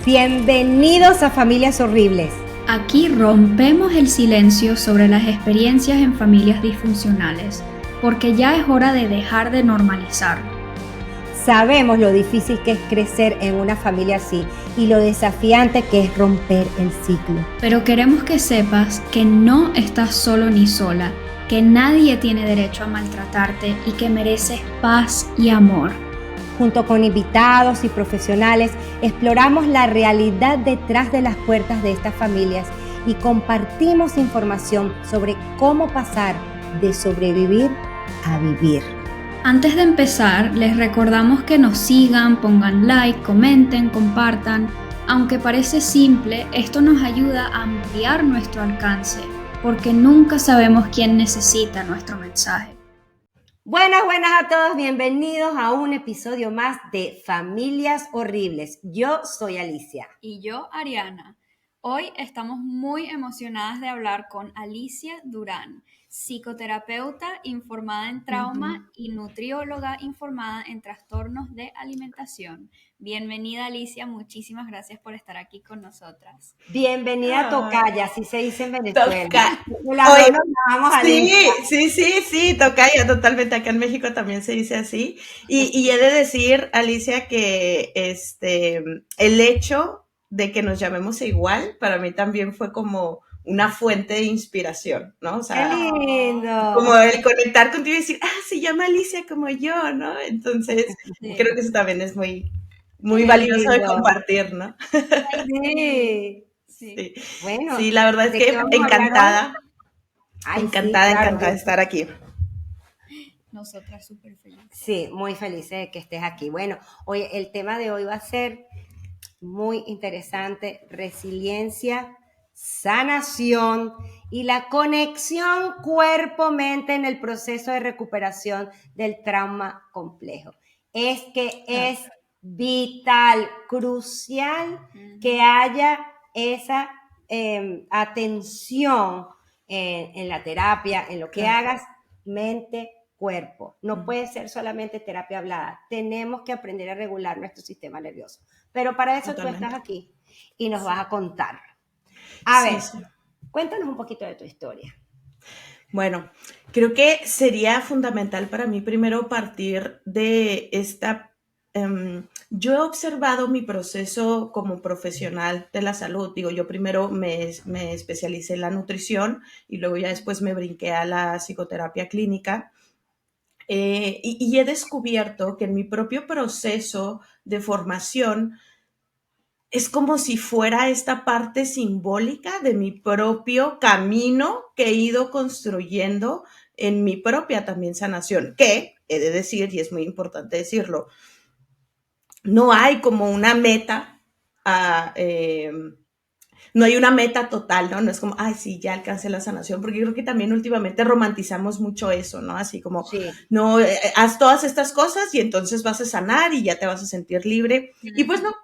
Bienvenidos a Familias Horribles. Aquí rompemos el silencio sobre las experiencias en familias disfuncionales, porque ya es hora de dejar de normalizarlo. Sabemos lo difícil que es crecer en una familia así y lo desafiante que es romper el ciclo. Pero queremos que sepas que no estás solo ni sola, que nadie tiene derecho a maltratarte y que mereces paz y amor. Junto con invitados y profesionales, exploramos la realidad detrás de las puertas de estas familias y compartimos información sobre cómo pasar de sobrevivir a vivir. Antes de empezar, les recordamos que nos sigan, pongan like, comenten, compartan. Aunque parece simple, esto nos ayuda a ampliar nuestro alcance, porque nunca sabemos quién necesita nuestro mensaje. Buenas a todos, bienvenidos a un episodio más de Familias Horribles. Yo soy Alicia. Y yo, Ariana. Hoy estamos muy emocionadas de hablar con Alicia Durán, psicoterapeuta informada en trauma y nutrióloga informada en trastornos de alimentación. Bienvenida, Alicia, muchísimas gracias por estar aquí con nosotras. Bienvenida Tocaya, así se dice en Venezuela. Oye, sí, tocaya, totalmente. Acá en México también se dice así. Y he de decir, Alicia, que el hecho de que nos llamemos igual, para mí también fue como una fuente de inspiración, ¿no? O sea, ¡qué lindo! como el conectar contigo y decir, se llama Alicia como yo, ¿no? Entonces, Sí. creo que eso también es muy valioso de compartir, ¿no? Sí. Bueno, sí, la verdad es que encantada. Encantada de estar aquí. Nosotras súper felices. Sí, muy felices de que estés aquí. Bueno, oye, el tema de hoy va a ser muy interesante: resiliencia, sanación y la conexión cuerpo-mente en el proceso de recuperación del trauma complejo. Es que es vital, crucial que haya esa atención en la terapia, en lo que hagas, mente, cuerpo. No puede ser solamente terapia hablada. Tenemos que aprender a regular nuestro sistema nervioso. Pero para eso tú estás aquí y nos vas a contar. A ver, cuéntanos un poquito de tu historia. Bueno, creo que sería fundamental para mí primero partir de esta... yo he observado mi proceso como profesional de la salud. Digo, yo primero me especialicé en la nutrición y luego ya después me brinqué a la psicoterapia clínica. Y he descubierto que en mi propio proceso de formación es como si fuera esta parte simbólica de mi propio camino que he ido construyendo en mi propia también sanación, que he de decir, y es muy importante decirlo, no hay como una meta, no hay una meta total, ¿no? No es como, sí, ya alcancé la sanación, porque yo creo que también últimamente romantizamos mucho eso, ¿no? Así como, no, haz todas estas cosas y entonces vas a sanar y ya te vas a sentir libre. Y pues no,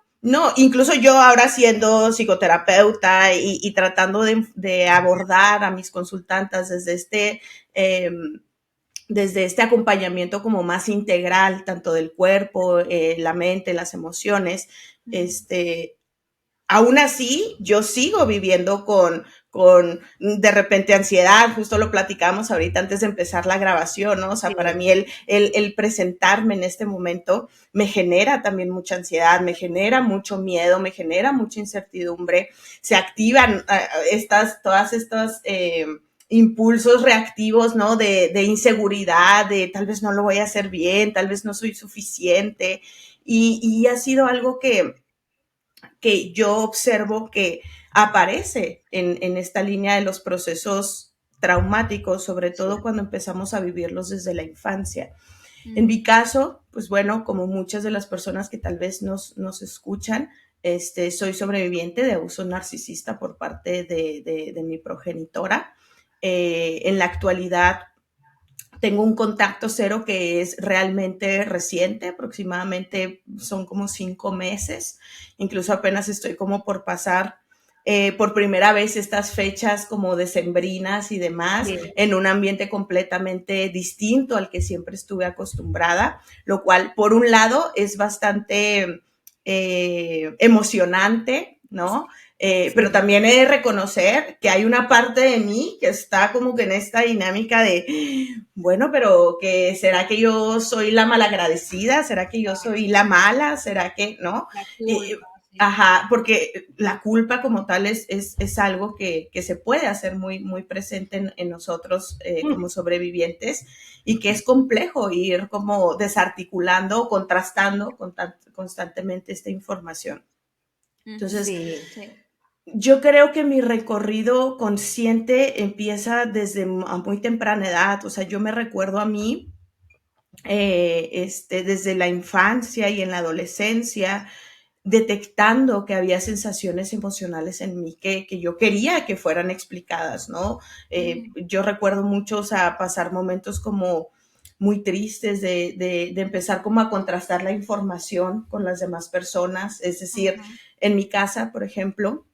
incluso yo ahora siendo psicoterapeuta y tratando de abordar a mis consultantas desde este acompañamiento como más integral, tanto del cuerpo, la mente, las emociones, aún así, yo sigo viviendo con de repente ansiedad, justo lo platicamos ahorita antes de empezar la grabación, ¿no? O sea, para mí el presentarme en este momento me genera también mucha ansiedad, me genera mucho miedo, me genera mucha incertidumbre, se activan todas estas impulsos reactivos, ¿no? De inseguridad, de tal vez no lo voy a hacer bien, tal vez no soy suficiente, y ha sido algo que yo observo que aparece en esta línea de los procesos traumáticos, sobre todo cuando empezamos a vivirlos desde la infancia. En mi caso, pues bueno, como muchas de las personas que tal vez nos escuchan, soy sobreviviente de abuso narcisista por parte de mi progenitora. En la actualidad, tengo un contacto cero que es realmente reciente, aproximadamente son como 5 meses, incluso apenas estoy como por pasar por primera vez estas fechas como decembrinas y demás, en un ambiente completamente distinto al que siempre estuve acostumbrada, lo cual por un lado es bastante emocionante, ¿no? Pero también he de reconocer que hay una parte de mí que está como que en esta dinámica de, bueno, pero que ¿será que yo soy la malagradecida? ¿Será que yo soy la mala? ¿Será que no? La culpa, sí. Ajá, porque la culpa como tal es algo que se puede hacer muy, muy presente en nosotros como sobrevivientes y que es complejo ir como desarticulando o contrastando constantemente esta información. Entonces, Sí. Sí. yo creo que mi recorrido consciente empieza desde muy temprana edad. O sea, yo me recuerdo a mí desde la infancia y en la adolescencia, detectando que había sensaciones emocionales en mí que yo quería que fueran explicadas, ¿no? Yo recuerdo mucho, o sea, pasar momentos como muy tristes de empezar como a contrastar la información con las demás personas. Es decir, en mi casa, por ejemplo,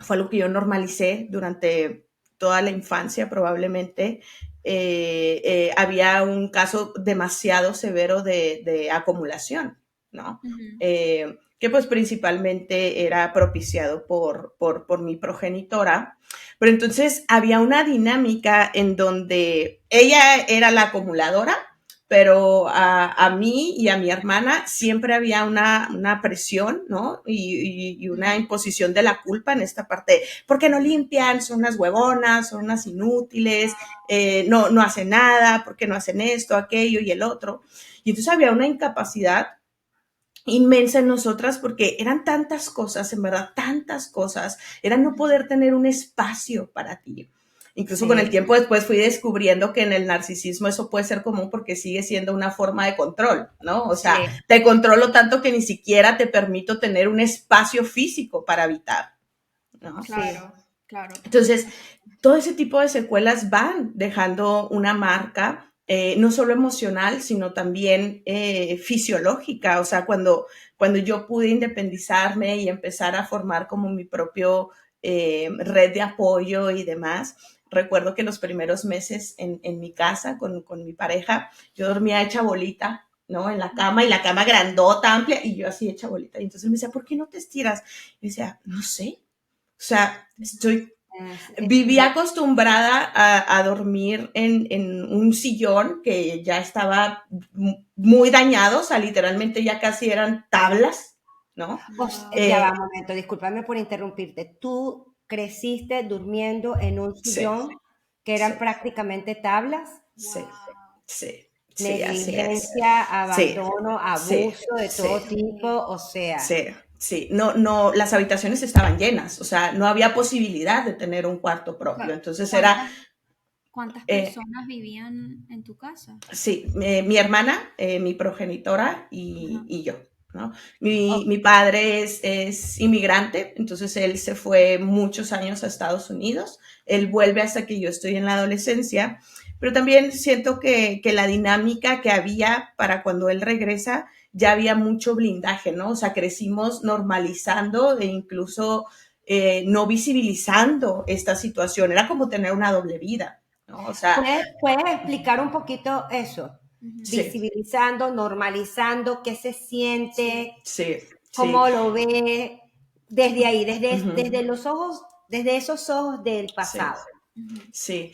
fue algo que yo normalicé durante toda la infancia probablemente. Había un caso demasiado severo de acumulación, ¿no? Que pues principalmente era propiciado por mi progenitora. Pero entonces había una dinámica en donde ella era la acumuladora, pero a mí y a mi hermana siempre había una presión, ¿no? Y una imposición de la culpa en esta parte. ¿Por qué no limpian? Son unas huevonas, son unas inútiles, no hacen nada, ¿por qué no hacen esto, aquello y el otro? Y entonces había una incapacidad inmensa en nosotras porque eran tantas cosas, en verdad, tantas cosas, era no poder tener un espacio para ti. Incluso con el tiempo después fui descubriendo que en el narcisismo eso puede ser común porque sigue siendo una forma de control, ¿no? O sea, te controlo tanto que ni siquiera te permito tener un espacio físico para habitar, ¿no? Claro, claro. Entonces, todo ese tipo de secuelas van dejando una marca, no solo emocional, sino también fisiológica. O sea, cuando yo pude independizarme y empezar a formar como mi propio red de apoyo y demás, recuerdo que los primeros meses en mi casa con mi pareja, yo dormía hecha bolita, ¿no? En la cama, y la cama grandota, amplia, y yo así hecha bolita. Y entonces me decía, ¿por qué no te estiras? Y decía, no sé. O sea, vivía acostumbrada a dormir en un sillón que ya estaba muy dañado, o sea, literalmente ya casi eran tablas, ¿no? Ya va, un momento, discúlpame por interrumpirte. Tú creciste durmiendo en un sillón que eran prácticamente tablas. Sí, sí. Sí, Negligencia, abandono, abuso de todo tipo, o sea. Sí, no, las habitaciones estaban llenas, o sea, no había posibilidad de tener un cuarto propio, entonces era... ¿Cuántas personas vivían en tu casa? Sí, mi hermana, mi progenitora y yo, ¿no? Mi padre es inmigrante, entonces él se fue muchos años a Estados Unidos, él vuelve hasta que yo estoy en la adolescencia, pero también siento que la dinámica que había para cuando él regresa, ya había mucho blindaje, ¿no? O sea, crecimos normalizando e incluso no visibilizando esta situación, era como tener una doble vida, ¿no? O sea, ¿Puedes explicar un poquito eso? Visibilizando, normalizando, qué se siente, cómo lo ve desde ahí, desde los ojos, desde esos ojos del pasado. Sí.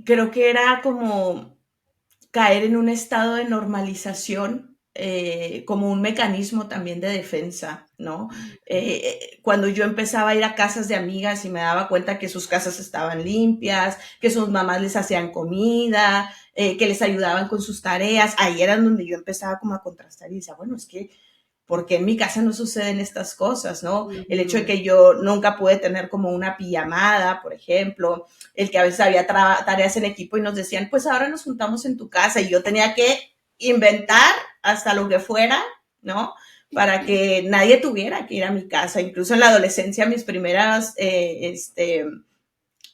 Creo que era como caer en un estado de normalización, como un mecanismo también de defensa, ¿no? Cuando yo empezaba a ir a casas de amigas y me daba cuenta que sus casas estaban limpias, que sus mamás les hacían comida, que les ayudaban con sus tareas, ahí era donde yo empezaba como a contrastar y decía, bueno, es que porque en mi casa no suceden estas cosas, ¿no? El hecho de que yo nunca pude tener como una pijamada, por ejemplo, el que a veces había tareas en equipo y nos decían, pues ahora nos juntamos en tu casa, y yo tenía que inventar hasta lo que fuera, ¿no? Para que nadie tuviera que ir a mi casa. Incluso en la adolescencia, mis primeras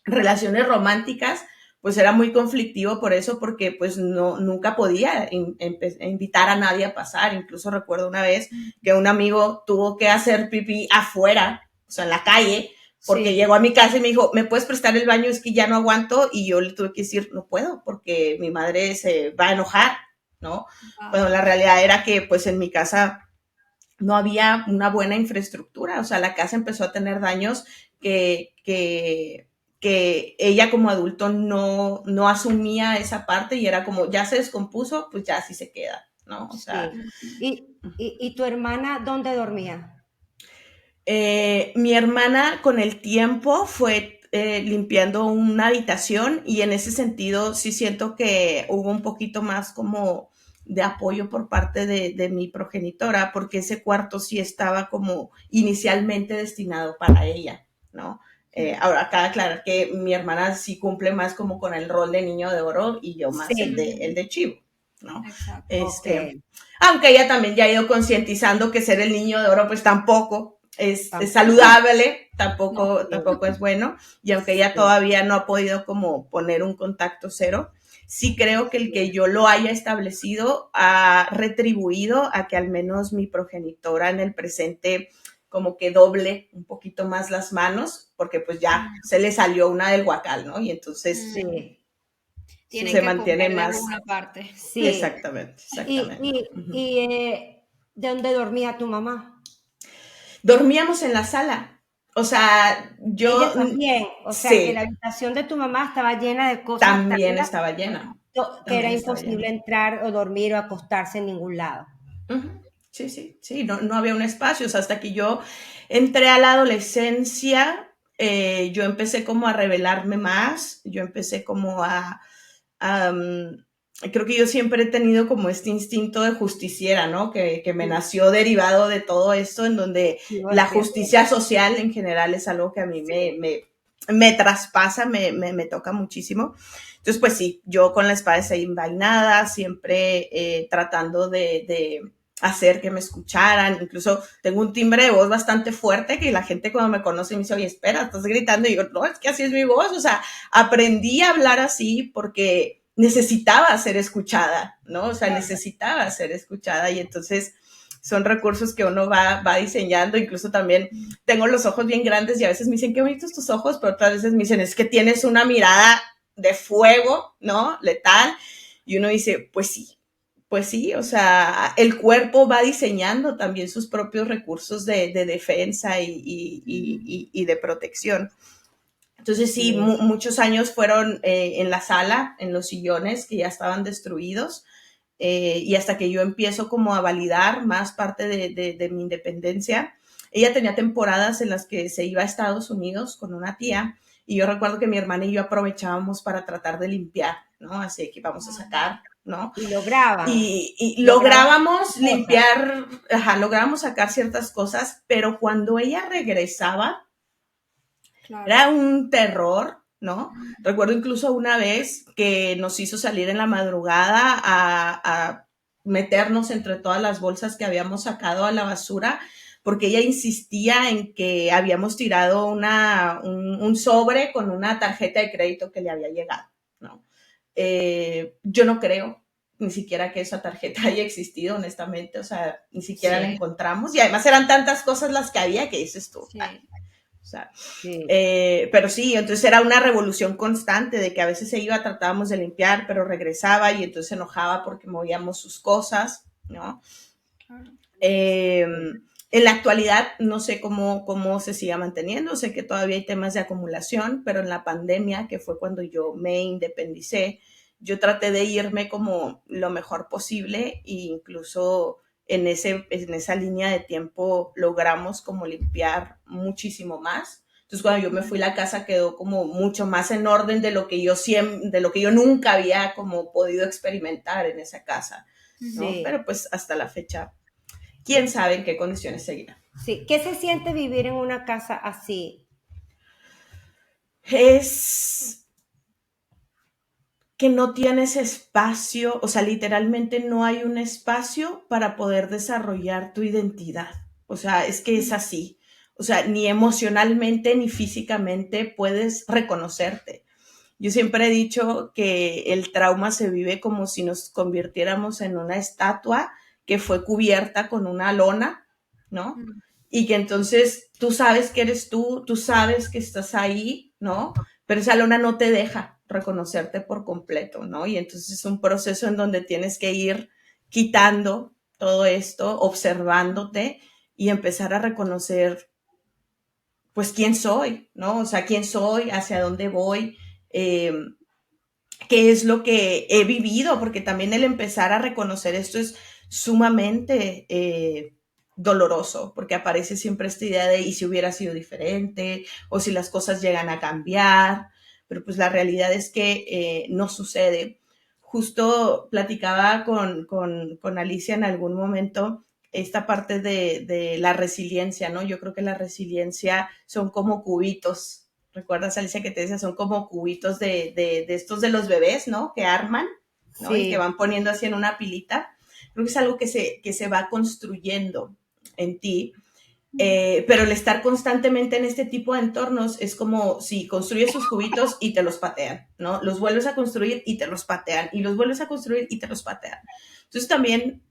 relaciones románticas, pues era muy conflictivo por eso, porque pues nunca podía invitar a nadie a pasar. Incluso recuerdo una vez que un amigo tuvo que hacer pipí afuera, o sea, en la calle, porque llegó a mi casa y me dijo, ¿me puedes prestar el baño? Es que ya no aguanto. Y yo le tuve que decir, no puedo, porque mi madre se va a enojar, ¿no? Bueno, la realidad era que pues en mi casa no había una buena infraestructura, o sea, la casa empezó a tener daños que ella como adulto no asumía esa parte y era como, ya se descompuso, pues ya así se queda, ¿no? O sea, Sí. ¿Y tu hermana dónde dormía? Mi hermana con el tiempo fue limpiando una habitación y en ese sentido sí siento que hubo un poquito más como de apoyo por parte de mi progenitora, porque ese cuarto sí estaba como inicialmente destinado para ella, ¿no? Ahora, cabe aclarar que mi hermana sí cumple más como con el rol de niño de oro y yo más Sí, el de chivo, ¿no? Exacto. ok. Aunque ella también ya ha ido concientizando que ser el niño de oro pues tampoco es Tampoco. saludable, No. tampoco es bueno, y aunque ella Sí. todavía no ha podido como poner un contacto cero, sí creo que el que yo lo haya establecido ha retribuido a que al menos mi progenitora en el presente como que doble un poquito más las manos, porque pues ya se le salió una del guacal, ¿no? Y entonces Sí, Tienen se que comer mantiene de más, alguna parte. sí. exactamente, exactamente. ¿De dónde dormía tu mamá? Dormíamos en la sala. O sea, Ella también, o sea que la sí, habitación de tu mamá estaba llena de cosas también tantas estaba llena. que era También estaba imposible llena. entrar o dormir o acostarse en ningún lado. Ujú. Sí, sí, sí, no había un espacio. O sea, hasta que yo entré a la adolescencia, yo empecé como a revelarme más, yo empecé como creo que yo siempre he tenido como este instinto de justiciera, ¿no? Que me nació derivado de todo esto, en donde Igual la que justicia social en general es algo que a mí me traspasa, me toca muchísimo. Entonces, pues sí, yo con la espada desenvainada, siempre tratando de hacer que me escucharan. Incluso tengo un timbre de voz bastante fuerte que la gente cuando me conoce me dice, oye, espera, estás gritando. Y yo, no, es que así es mi voz. O sea, aprendí a hablar así porque necesitaba ser escuchada, ¿no? O sea, necesitaba ser escuchada y entonces son recursos que uno va diseñando. Incluso también tengo los ojos bien grandes y a veces me dicen, qué bonitos tus ojos, pero otras veces me dicen, es que tienes una mirada de fuego, ¿no? Letal. Y uno dice, pues sí, o sea, el cuerpo va diseñando también sus propios recursos de defensa y de protección. Entonces sí, sí. muchos años fueron en la sala, en los sillones que ya estaban destruidos, y hasta que yo empiezo como a validar más parte de mi independencia. Ella tenía temporadas en las que se iba a Estados Unidos con una tía y yo recuerdo que mi hermana y yo aprovechábamos para tratar de limpiar, ¿no? Así que vamos a sacar, ¿no? Y Y lograban lográbamos cosas. limpiar, lográbamos sacar ciertas cosas, pero cuando ella regresaba, Claro. era un terror, ¿no? Recuerdo incluso una vez que nos hizo salir en la madrugada a meternos entre todas las bolsas que habíamos sacado a la basura, porque ella insistía en que habíamos tirado un sobre con una tarjeta de crédito que le había llegado, ¿no? Yo no creo ni siquiera que esa tarjeta haya existido, honestamente, o sea, ni siquiera la Sí, encontramos y además eran tantas cosas las que había que dices tú, sí. o sea, Sí. pero sí, entonces era una revolución constante de que a veces se iba, tratábamos de limpiar, pero regresaba y entonces se enojaba porque movíamos sus cosas, ¿no? Claro. En la actualidad no sé cómo se siga manteniendo, sé que todavía hay temas de acumulación, pero en la pandemia, que fue cuando yo me independicé, yo traté de irme como lo mejor posible e incluso en esa línea de tiempo logramos como limpiar muchísimo más. Entonces cuando yo me fui, la casa quedó como mucho más en orden de lo que yo nunca había como podido experimentar en esa casa, ¿no? Sí, Pero pues hasta la fecha quién sabe en qué condiciones seguirá. sí. ¿Qué se siente vivir en una casa así? Es que no tienes espacio, o sea, literalmente no hay un espacio para poder desarrollar tu identidad. O sea, es que es así. O sea, ni emocionalmente ni físicamente puedes reconocerte. Yo siempre he dicho que el trauma se vive como si nos convirtiéramos en una estatua que fue cubierta con una lona, ¿no? Mm. Y que entonces tú sabes que eres tú sabes que estás ahí, ¿no? Pero esa lona no te deja reconocerte por completo, ¿no? Y entonces es un proceso en donde tienes que ir quitando todo esto, observándote y empezar a reconocer, pues, quién soy, ¿no? O sea, quién soy, hacia dónde voy, qué es lo que he vivido, porque también el empezar a reconocer esto es sumamente doloroso, porque aparece siempre esta idea de, ¿y si hubiera sido diferente? O si las cosas llegan a cambiar, pero pues la realidad es que no sucede. Justo platicaba con Alicia en algún momento esta parte de la resiliencia, ¿no? Yo creo que la resiliencia son como cubitos. ¿Recuerdas, Alicia, que te decía? Son como cubitos de estos de los bebés, ¿no? Que arman, ¿no? Sí. Y que van poniendo así en una pilita. Creo que es algo que se va construyendo en ti. Pero el estar constantemente en este tipo de entornos es como si construyes sus cubitos y te los patean, ¿no? Los vuelves a construir y te los patean, y los vuelves a construir y te los patean. Entonces también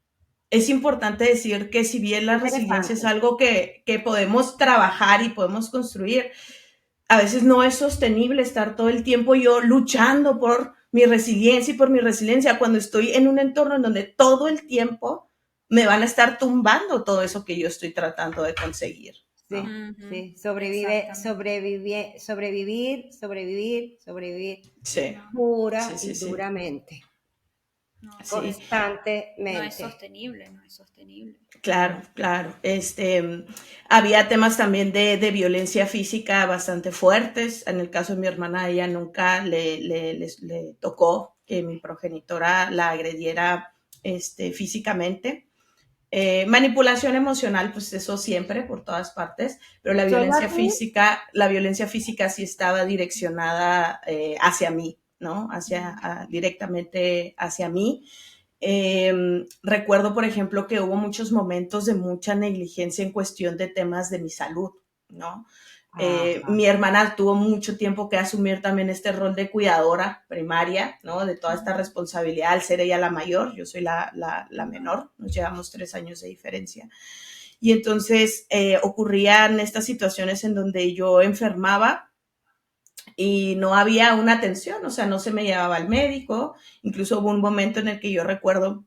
es importante decir que si bien la resiliencia es algo que podemos trabajar y podemos construir, a veces no es sostenible estar todo el tiempo yo luchando por mi resiliencia y por mi resiliencia cuando estoy en un entorno en donde todo el tiempo me van a estar tumbando todo eso que yo estoy tratando de conseguir. Sí, sí, sobrevivir, sí. Pura y duramente. No, constantemente. No es sostenible, no es sostenible. Claro, claro. Había temas también de violencia física bastante fuertes. En el caso de mi hermana, ella nunca le tocó que mi progenitora la agrediera físicamente. Manipulación emocional, pues eso siempre, por todas partes, pero la violencia física sí estaba direccionada hacia mí, ¿no? Directamente hacia mí. Recuerdo, por ejemplo, que hubo muchos momentos de mucha negligencia en cuestión de temas de mi salud, ¿no? Mi hermana tuvo mucho tiempo que asumir también este rol de cuidadora primaria, ¿no? De toda esta responsabilidad, al ser ella la mayor, yo soy la menor, nos llevamos 3 años de diferencia. Y entonces ocurrían estas situaciones en donde yo enfermaba y no había una atención, o sea, no se me llevaba al médico. Incluso hubo un momento en el que yo recuerdo,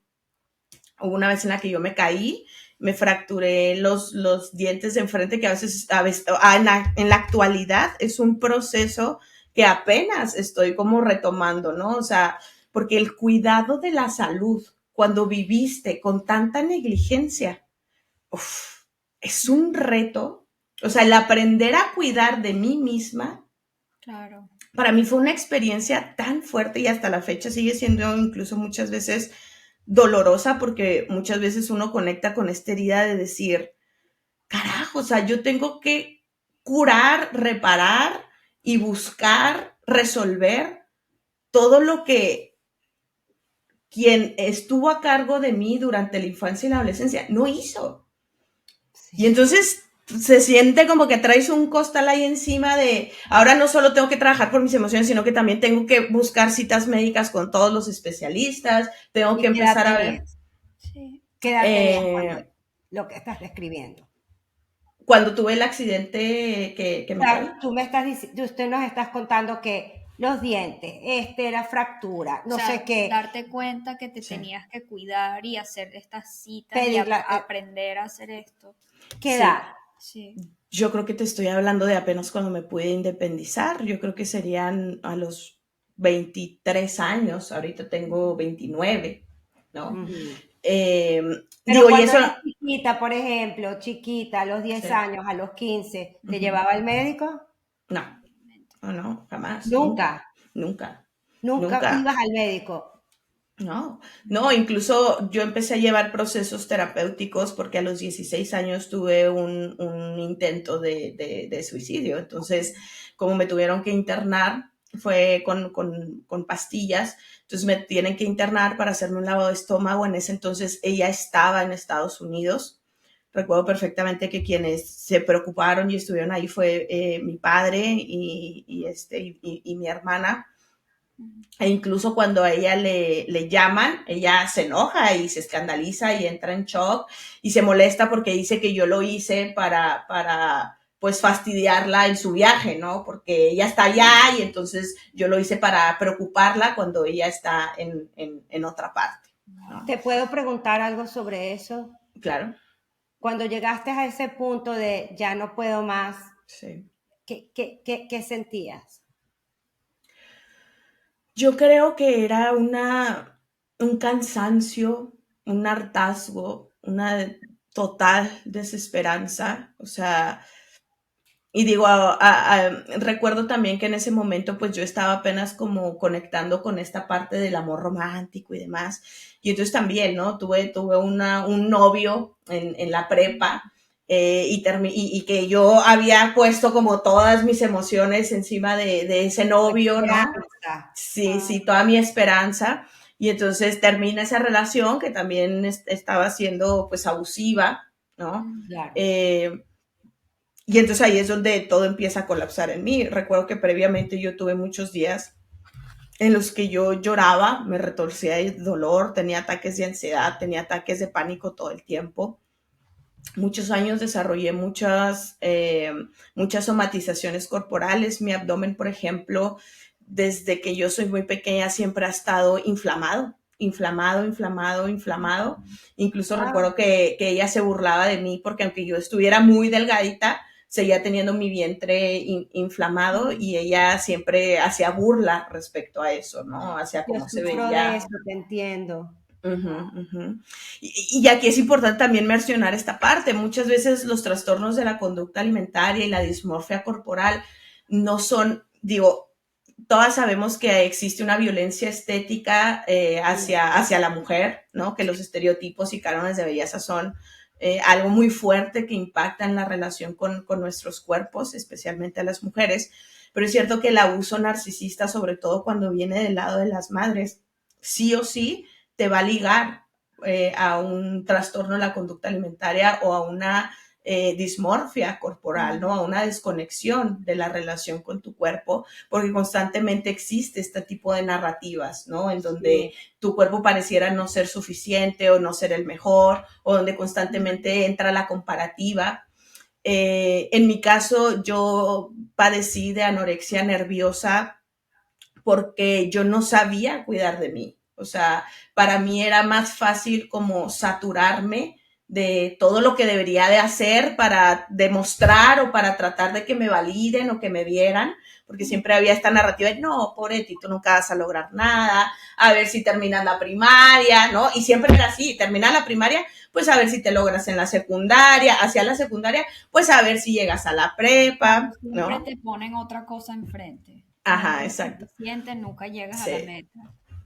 hubo una vez en la que yo me caí, me fracturé los dientes de enfrente, que a veces en la actualidad es un proceso que apenas estoy como retomando, ¿no? O sea, porque el cuidado de la salud, cuando viviste con tanta negligencia, es un reto. O sea, el aprender a cuidar de mí misma, claro, para mí fue una experiencia tan fuerte y hasta la fecha sigue siendo incluso muchas veces dolorosa, porque muchas veces uno conecta con esta herida de decir, carajo, o sea, yo tengo que curar, reparar y buscar resolver todo lo que quien estuvo a cargo de mí durante la infancia y la adolescencia no hizo. Sí. Y entonces se siente como que traes un costal ahí encima de, ahora no solo tengo que trabajar por mis emociones, sino que también tengo que buscar citas médicas con todos los especialistas, tengo que empezar a ver. Sí. ¿Qué edad tenías lo que estás describiendo? Cuando tuve el accidente que me caí. Tú usted nos estás contando que los dientes, la fractura, no sé qué. Darte cuenta que te tenías que cuidar y hacer estas citas y aprender a hacer esto. ¿Qué edad? Sí. Yo creo que te estoy hablando de apenas cuando me pude independizar. Yo creo que serían a los 23 años. Ahorita tengo 29, ¿no? Uh-huh. Pero cuando eras chiquita, por ejemplo, a los 10 años, a los 15, ¿te llevaba al médico? No, jamás. ¿Nunca? Nunca ibas al médico. No, incluso yo empecé a llevar procesos terapéuticos porque a los 16 años tuve un intento de suicidio. Entonces, como me tuvieron que internar, fue con pastillas. Entonces me tienen que internar para hacerme un lavado de estómago. En ese entonces ella estaba en Estados Unidos. Recuerdo perfectamente que quienes se preocuparon y estuvieron ahí fue mi padre y mi hermana. E incluso cuando a ella le llaman, ella se enoja y se escandaliza y entra en shock y se molesta porque dice que yo lo hice para pues fastidiarla en su viaje, ¿no? Porque ella está allá y entonces yo lo hice para preocuparla cuando ella está en otra parte, ¿no? ¿Te puedo preguntar algo sobre eso? Claro, Cuando llegaste a ese punto de ya no puedo más, sí. ¿qué sentías? Yo creo que era un cansancio, un hartazgo, una total desesperanza. O sea, y digo, recuerdo también que en ese momento pues yo estaba apenas como conectando con esta parte del amor romántico y demás. Y entonces también, ¿no? Tuve un novio en la prepa, y que yo había puesto como todas mis emociones encima de ese Tu novio, ¿no? esperanza. Sí, sí, toda mi esperanza. Y entonces termina esa relación que también estaba siendo pues abusiva, ¿no? Claro. Eh, y entonces ahí es donde todo empieza a colapsar en mí. Recuerdo que previamente yo tuve muchos días en los que yo lloraba, me retorcía de dolor, tenía ataques de ansiedad, tenía ataques de pánico todo el tiempo. Muchos años desarrollé muchas somatizaciones corporales. Mi abdomen, por ejemplo, desde que yo soy muy pequeña siempre ha estado inflamado, inflamado, inflamado, inflamado. Incluso Wow. recuerdo que ella se burlaba de mí porque aunque yo estuviera muy delgadita, seguía teniendo mi vientre inflamado y ella siempre hacía burla respecto a eso, ¿no? Hacia Yo cómo se sufro de veía. eso, te entiendo. Ujú, ujú. Y aquí es importante también mencionar esta parte. Muchas veces los trastornos de la conducta alimentaria y la dismorfia corporal no son, digo, todas sabemos que existe una violencia estética hacia la mujer, ¿no? Que los estereotipos y cánones de belleza son algo muy fuerte que impacta en la relación con nuestros cuerpos, especialmente a las mujeres. Pero es cierto que el abuso narcisista, sobre todo cuando viene del lado de las madres, sí o sí te va a ligar a un trastorno de la conducta alimentaria o a una dismorfia corporal, ¿no? A una desconexión de la relación con tu cuerpo, porque constantemente existe este tipo de narrativas, ¿no? En donde Sí. tu cuerpo pareciera no ser suficiente o no ser el mejor, o donde constantemente entra la comparativa. En mi caso, yo padecí de anorexia nerviosa porque yo no sabía cuidar de mí. O sea, para mí era más fácil como saturarme de todo lo que debería de hacer para demostrar o para tratar de que me validen o que me vieran, porque siempre había esta narrativa de, no, pobre ti, tú nunca vas a lograr nada, a ver si terminas la primaria, ¿no? Y siempre era así, terminas la primaria, pues a ver si te logras en la secundaria, hacia la secundaria, pues a ver si llegas a la prepa, Siempre ¿no? te ponen otra cosa enfrente. Ajá, Nunca es exacto. suficiente, nunca llegas a la Sí. meta.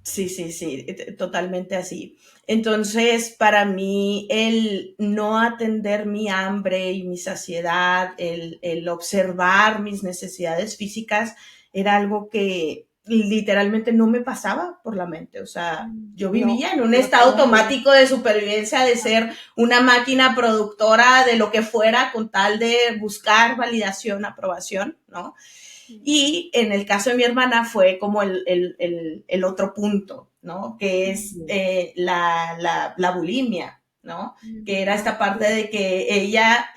Sí, sí, sí, totalmente así. Entonces, para mí, el no atender mi hambre y mi saciedad, el observar mis necesidades físicas, era algo que literalmente no me pasaba por la mente. O sea, yo No, vivía en un no te estado imagino. automático de supervivencia, de ser una máquina productora de lo que fuera con tal de buscar validación, aprobación, ¿no? Y en el caso de mi hermana fue como el otro punto, ¿no? Que es la bulimia, ¿no? Que era esta parte de que ella,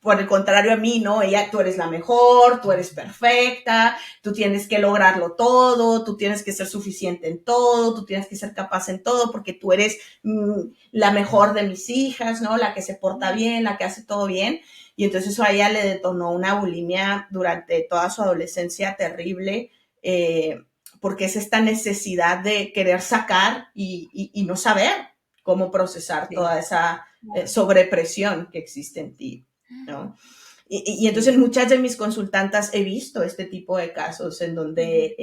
por el contrario a mí, ¿no? Ella, tú eres la mejor, tú eres perfecta, tú tienes que lograrlo todo, tú tienes que ser suficiente en todo, tú tienes que ser capaz en todo, porque tú eres la mejor de mis hijas, ¿no? La que se porta bien, la que hace todo bien. Y entonces eso a ella le detonó una bulimia durante toda su adolescencia terrible, porque es esta necesidad de querer sacar y no saber cómo procesar Sí, toda esa Claro. sobrepresión que existe en ti, ¿no? Y entonces sí. en muchas de mis consultantas he visto este tipo de casos en donde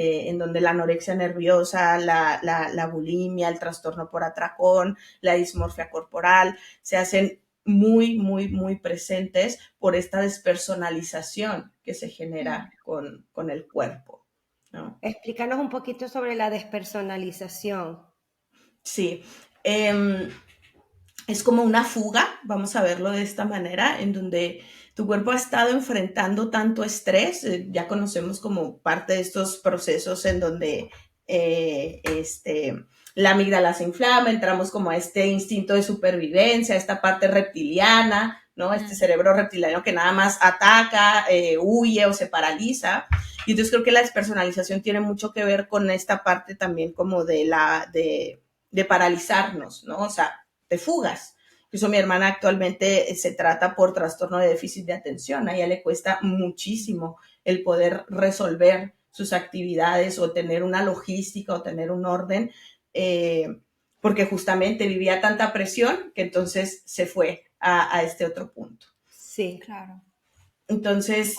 la anorexia nerviosa, la bulimia, el trastorno por atracón, la dismorfia corporal se hacen muy, muy, muy presentes por esta despersonalización que se genera con el cuerpo, ¿no? Explícanos un poquito sobre la despersonalización. Sí. Es como una fuga, vamos a verlo de esta manera, en donde tu cuerpo ha estado enfrentando tanto estrés, ya conocemos como parte de estos procesos en donde la amígdala se inflama, entramos como a este instinto de supervivencia, esta parte reptiliana, ¿no? Este cerebro reptiliano que nada más ataca, huye o se paraliza. Y entonces creo que la despersonalización tiene mucho que ver con esta parte también como de paralizarnos, ¿no? O sea, te fugas. Incluso mi hermana actualmente se trata por trastorno de déficit de atención. A ella le cuesta muchísimo el poder resolver sus actividades o tener una logística o tener un orden, porque justamente vivía tanta presión que entonces se fue a este otro punto. Sí. Claro. Entonces,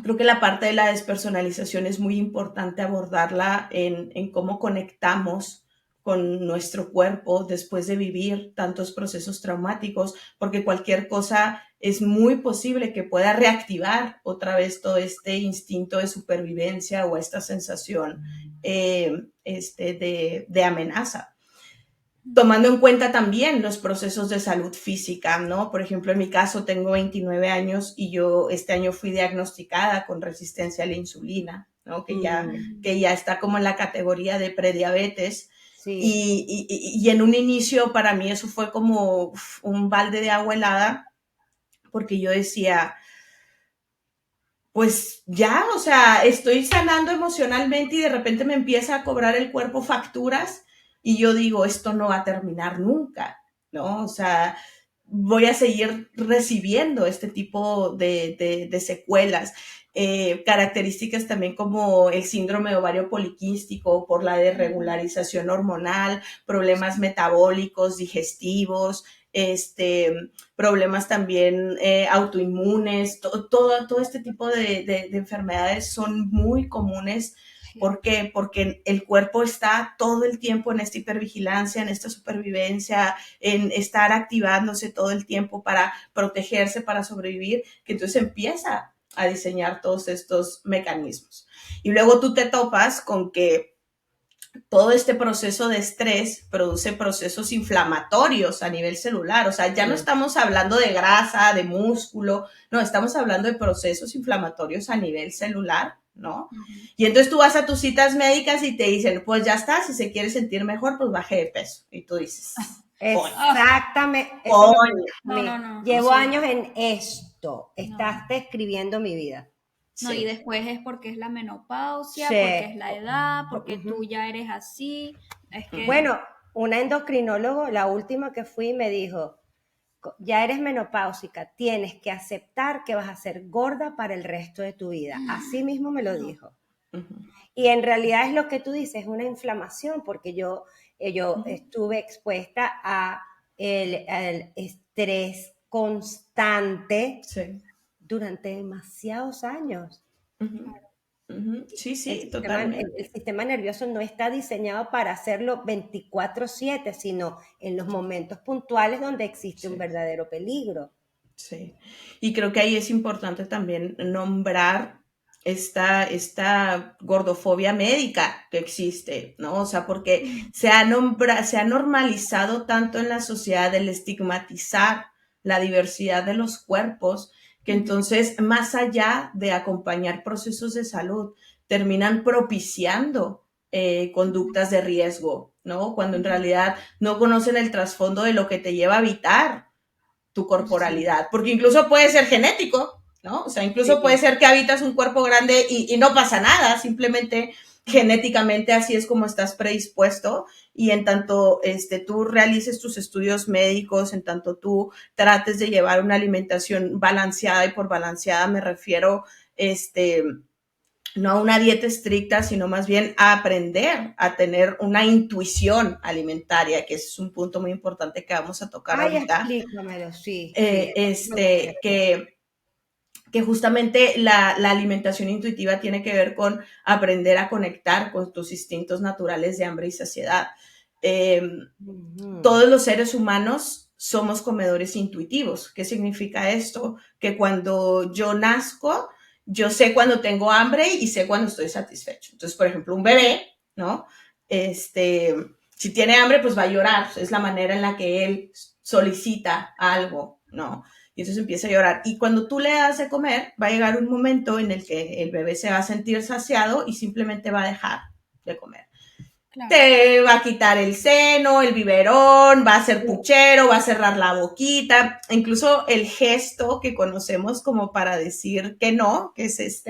creo que la parte de la despersonalización es muy importante abordarla en cómo conectamos con nuestro cuerpo después de vivir tantos procesos traumáticos, porque cualquier cosa es muy posible que pueda reactivar otra vez todo este instinto de supervivencia o esta sensación de amenaza. Tomando en cuenta también los procesos de salud física, ¿no? Por ejemplo, en mi caso tengo 29 años y yo este año fui diagnosticada con resistencia a la insulina, ¿no? Que ya está como en la categoría de prediabetes. Sí. Y en un inicio para mí eso fue como un balde de agua helada, porque yo decía, pues ya, o sea, estoy sanando emocionalmente y de repente me empieza a cobrar el cuerpo facturas y yo digo, esto no va a terminar nunca, ¿no? O sea, voy a seguir recibiendo este tipo de secuelas. Características también como el síndrome de ovario poliquístico por la desregularización hormonal, problemas metabólicos, digestivos, problemas también autoinmunes, todo este tipo de enfermedades son muy comunes. ¿Por qué? Porque el cuerpo está todo el tiempo en esta hipervigilancia, en esta supervivencia, en estar activándose todo el tiempo para protegerse, para sobrevivir, que entonces empieza a diseñar todos estos mecanismos. Y luego tú te topas con que todo este proceso de estrés produce procesos inflamatorios a nivel celular. O sea, ya no estamos hablando de grasa, de músculo, no, estamos hablando de procesos inflamatorios a nivel celular, ¿no? Y entonces tú vas a tus citas médicas y te dicen, pues ya está, si se quiere sentir mejor, pues baje de peso. Y tú dices, exactamente. No. Llevo años en esto. Estás describiendo mi vida. No, Sí. y después es porque es la menopausia, Sí. porque es la edad, porque tú ya eres así. Es que... Bueno, una endocrinólogo, la última que fui, me dijo, ya eres menopáusica, tienes que aceptar que vas a ser gorda para el resto de tu vida. Así mismo me lo dijo. Y en realidad es lo que tú dices, es una inflamación, porque yo estuve expuesta a el estrés constante durante demasiados años. Sí, totalmente. El sistema nervioso no está diseñado para hacerlo 24/7, sino en los momentos puntuales donde existe un verdadero peligro. Sí, y creo que ahí es importante también nombrar esta gordofobia médica que existe, ¿no? O sea, porque se ha normalizado tanto en la sociedad el estigmatizar la diversidad de los cuerpos, que entonces, más allá de acompañar procesos de salud, terminan propiciando conductas de riesgo, ¿no? Cuando en realidad no conocen el trasfondo de lo que te lleva a habitar tu corporalidad, porque incluso puede ser genético, ¿no? O sea, incluso puede ser que habitas un cuerpo grande y no pasa nada, simplemente genéticamente así es como estás predispuesto, y en tanto tú realices tus estudios médicos, en tanto tú trates de llevar una alimentación balanceada, y por balanceada me refiero no a una dieta estricta, sino más bien a aprender a tener una intuición alimentaria, que es un punto muy importante que vamos a tocar ahorita. Explícamelo, sí. Que justamente la alimentación intuitiva tiene que ver con aprender a conectar con tus instintos naturales de hambre y saciedad. Todos los seres humanos somos comedores intuitivos. ¿Qué significa esto? Que cuando yo nazco, yo sé cuando tengo hambre y sé cuando estoy satisfecho. Entonces, por ejemplo, un bebé, ¿no? Si tiene hambre, pues va a llorar. Es la manera en la que él solicita algo, ¿no? Y entonces empieza a llorar. Y cuando tú le das de comer, va a llegar un momento en el que el bebé se va a sentir saciado y simplemente va a dejar de comer. Claro. Te va a quitar el seno, el biberón, va a ser puchero, va a cerrar la boquita. Incluso el gesto que conocemos como para decir que no, que es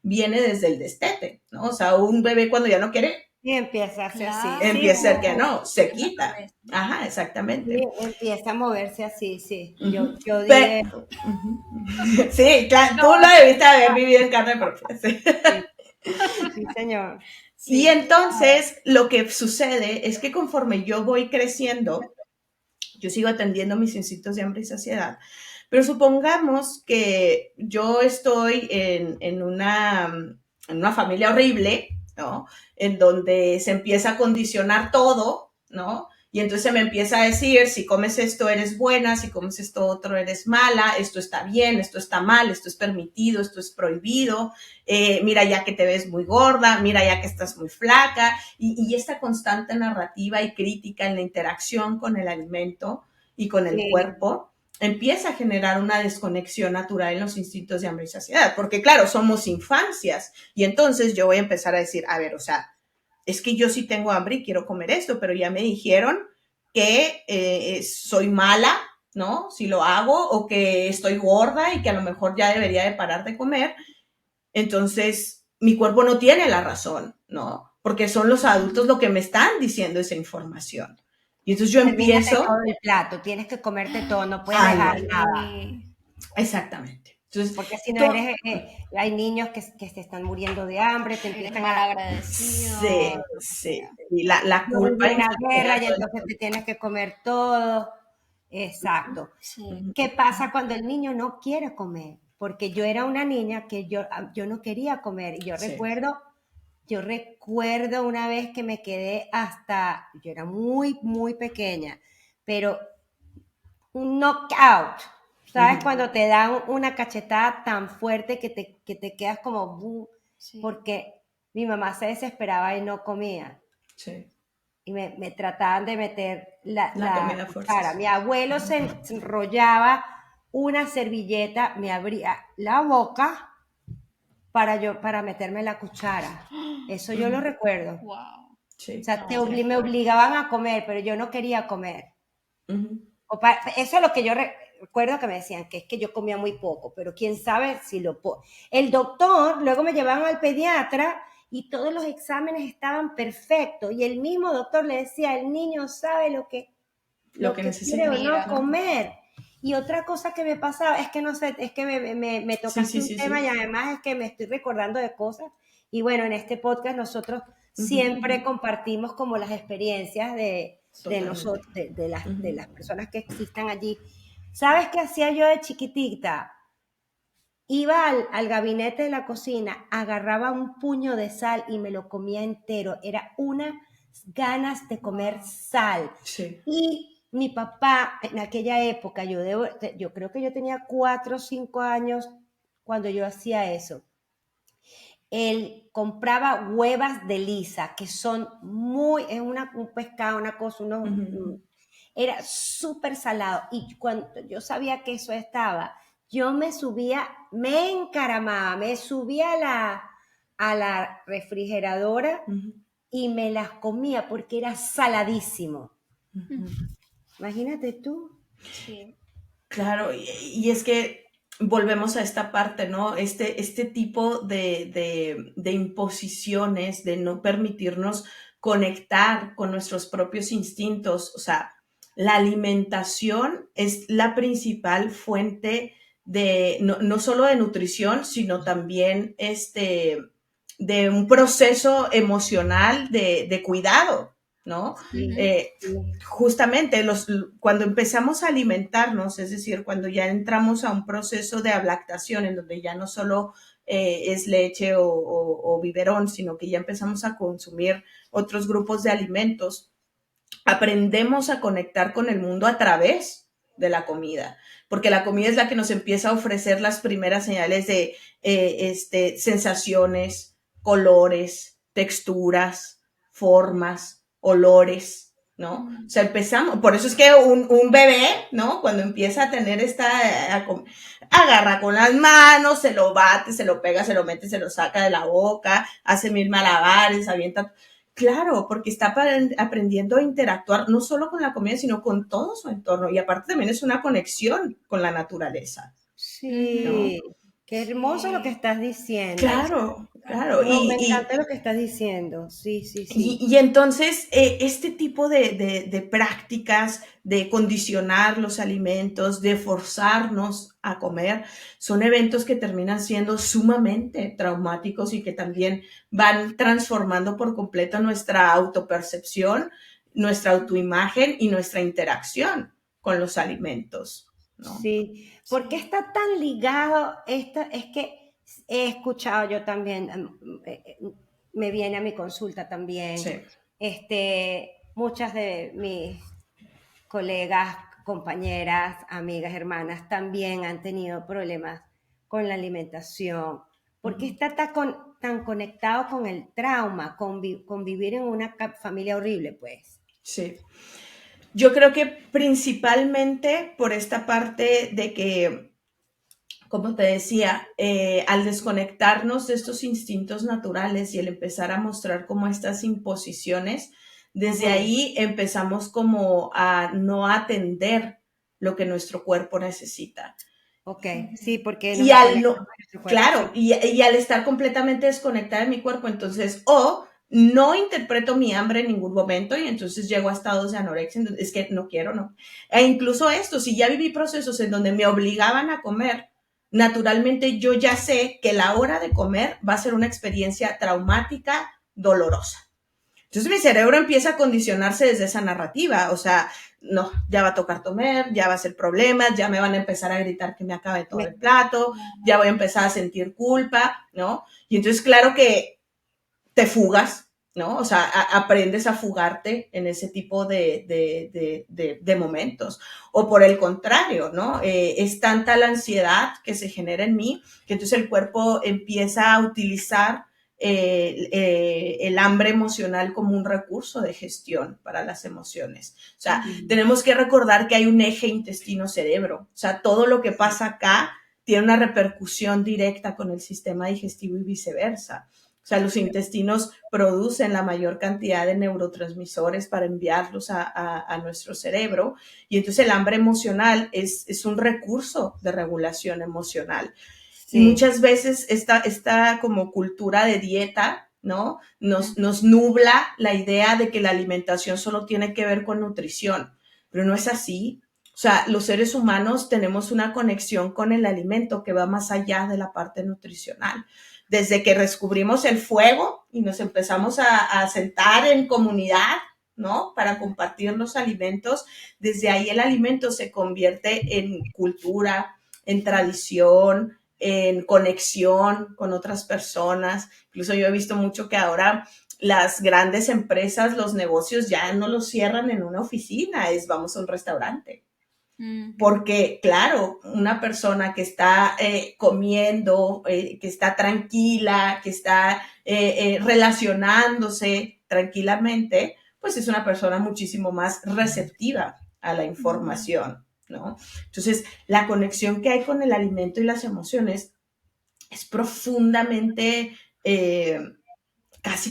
viene desde el destete, ¿no? O sea, un bebé cuando ya no quiere, Y empieza a hacer así. Claro. Sí, Empieza a ser que como no, se en la quita. cabeza. Ajá, sí, exactamente. empieza a moverse así, sí. Ujú. Yo Pe- dije, Ujú. Sí, claro, No, tú lo debiste haber vivido en carne propia. Sí. sí, sí, señor. Y sí, claro. entonces lo que sucede es que conforme yo voy creciendo, yo sigo atendiendo mis instintos de hambre y saciedad, pero supongamos que yo estoy en una familia horrible, ¿no? En donde se empieza a condicionar todo, ¿no? Y entonces se me empieza a decir, si comes esto eres buena, si comes esto otro eres mala, esto está bien, esto está mal, esto es permitido, esto es prohibido, mira ya que te ves muy gorda, mira ya que estás muy flaca, y esta constante narrativa y crítica en la interacción con el alimento y con el Sí, cuerpo, empieza a generar una desconexión natural en los instintos de hambre y saciedad, porque claro, somos infancias, y entonces yo voy a empezar a decir, a ver, o sea, es que yo sí tengo hambre y quiero comer esto, pero ya me dijeron que soy mala, ¿no? Si lo hago, o que estoy gorda y que a lo mejor ya debería de parar de comer, entonces mi cuerpo no tiene la razón, ¿no? Porque son los adultos lo que me están diciendo esa información. Y entonces yo termínate todo empiezo, el plato, tienes que comerte todo, no puedes dejar ándale, nada. Sí, exactamente. Entonces, Porque si no to- eres, hay niños que se están muriendo de hambre, te eres empiezan mal a, agradecido, sí, lo que sí, sea. y la yo culpa viví una influye guerra y todo el entonces te tienes que comer todo. Exacto. Sí. tiempo. ¿Qué pasa cuando el niño no quiere comer? Porque yo era una niña que yo no quería comer. Y Sí. yo recuerdo una vez que me quedé hasta, yo era muy, muy pequeña, pero un knockout. ¿Sabes? Ujú. Cuando te dan una cachetada tan fuerte que te quedas como, Sí. porque mi mamá se desesperaba y no comía. Sí. Y me trataban de meter La la comida a cuchara. fuerzas. Mi abuelo se enrollaba una servilleta, me abría la boca para meterme la cuchara. Eso yo lo Ujú. recuerdo. O Wow. Sí, sea, No, qué me fuerte. obligaban a comer, pero yo no quería comer. ujú. Eso es lo que yo recuerdo que me decían, que es que yo comía muy poco, pero quién sabe si El doctor, luego me llevaban al pediatra y todos los exámenes estaban perfectos y el mismo doctor le decía, el niño sabe Lo lo que que quiere necesita, o no Mira. claro. comer. Y otra cosa que me pasaba es que no sé, es que me Sí, tocaste sí, un sí, tema y sí. además es que me estoy recordando de cosas. Y bueno, en este podcast nosotros Ujú. siempre compartimos como las experiencias de Totalmente. nosotros, de Ujú. las personas que existan allí. ¿Sabes qué hacía yo de chiquitita? Iba al gabinete de la cocina, agarraba un puño de sal y me lo comía entero. Era unas ganas de comer Wow. sal. Sí. Y mi papá, en aquella época, yo creo que yo tenía 4 o 5 años cuando yo hacía eso. Él compraba huevas de lisa, que son es un pescado, una cosa, Ujú. era súper salado. Y cuando yo sabía que eso estaba, yo me subía, me encaramaba, me subía a la refrigeradora Ujú. y me las comía porque era saladísimo. Ujú. Imagínate tú. Sí. Claro, y es que volvemos a esta parte, ¿no? Este tipo de imposiciones, de no permitirnos conectar con nuestros propios instintos. O sea, la alimentación es la principal fuente de, no solo de nutrición, sino también de un proceso emocional de cuidado, ¿no? Sí, Ujú. Eh, sí. Justamente cuando empezamos a alimentarnos, es decir, cuando ya entramos a un proceso de ablactación en donde ya no solo es leche o biberón, sino que ya empezamos a consumir otros grupos de alimentos, aprendemos a conectar con el mundo a través de la comida, porque la comida es la que nos empieza a ofrecer las primeras señales de sensaciones, colores, texturas, formas, olores, ¿no? O Mm. sea, empezamos, por eso es que un bebé, ¿no? Cuando empieza a tener agarra con las manos, se lo bate, se lo pega, se lo mete, se lo saca de la boca, hace mil malabares, avienta. Claro, porque está aprendiendo a interactuar no solo con la comida, sino con todo su entorno. Y aparte también es una conexión con la naturaleza, Ujú. Sí, ¿no? Qué hermoso lo que Sí, estás diciendo. Claro, claro. totalmente. No, me encanta lo que estás diciendo. Sí, sí, sí. Y entonces, este tipo de prácticas de condicionar los alimentos, de forzarnos a comer, son eventos que terminan siendo sumamente traumáticos y que también van transformando por completo nuestra autopercepción, nuestra autoimagen y nuestra interacción con los alimentos, ¿no? Sí. ¿Por qué Sí. está tan ligado esto? Es que he escuchado yo también, me viene a mi consulta también, Sí. muchas de mis colegas, compañeras, amigas, hermanas también han tenido problemas con la alimentación. ¿Por qué Ujú. está tan conectado con el trauma, con vivir en una familia horrible, pues? Sí. Yo creo que principalmente por esta parte de que, como te decía, al desconectarnos de estos instintos naturales y el empezar a mostrar como estas imposiciones, desde Ujú. ahí empezamos como a no atender lo que nuestro cuerpo necesita. Ok, sí, Ujú. porque nos Y al desconectamos no, de nuestro cuerpo, claro, sí. y al estar completamente desconectada de mi cuerpo, entonces, o no interpreto mi hambre en ningún momento y entonces llego a estados de anorexia, es que no quiero, no. E incluso esto, si ya viví procesos en donde me obligaban a comer, naturalmente yo ya sé que la hora de comer va a ser una experiencia traumática, dolorosa. Entonces mi cerebro empieza a condicionarse desde esa narrativa, o sea, no, ya va a tocar comer, ya va a ser problemas, ya me van a empezar a gritar que me acabe todo Me- el plato, ya voy a empezar a sentir culpa, ¿no? Y entonces claro que te fugas, ¿no? O sea, aprendes a fugarte en ese tipo de momentos. O por el contrario, ¿no? Es tanta la ansiedad que se genera en mí que entonces el cuerpo empieza a utilizar el hambre emocional como un recurso de gestión para las emociones. O sea, Ujú. tenemos que recordar que hay un eje intestino-cerebro. O sea, todo lo que pasa acá tiene una repercusión directa con el sistema digestivo y viceversa. O sea, los intestinos producen la mayor cantidad de neurotransmisores para enviarlos a nuestro cerebro y entonces el hambre emocional es un recurso de regulación emocional. Y Sí, muchas veces esta como cultura de dieta, ¿no? Nos nubla la idea de que la alimentación solo tiene que ver con nutrición, pero no es así. O sea, los seres humanos tenemos una conexión con el alimento que va más allá de la parte nutricional. Desde que descubrimos el fuego y nos empezamos a sentar en comunidad, ¿no? Para compartir los alimentos, desde ahí el alimento se convierte en cultura, en tradición, en conexión con otras personas. Incluso yo he visto mucho que ahora las grandes empresas, los negocios ya no los cierran en una oficina, es vamos a un restaurante. Ujú. Porque, claro, una persona que está comiendo, que está tranquila, que está relacionándose tranquilamente, pues es una persona muchísimo más receptiva a la Ujú. información, ¿no? Entonces, la conexión que hay con el alimento y las emociones es profundamente,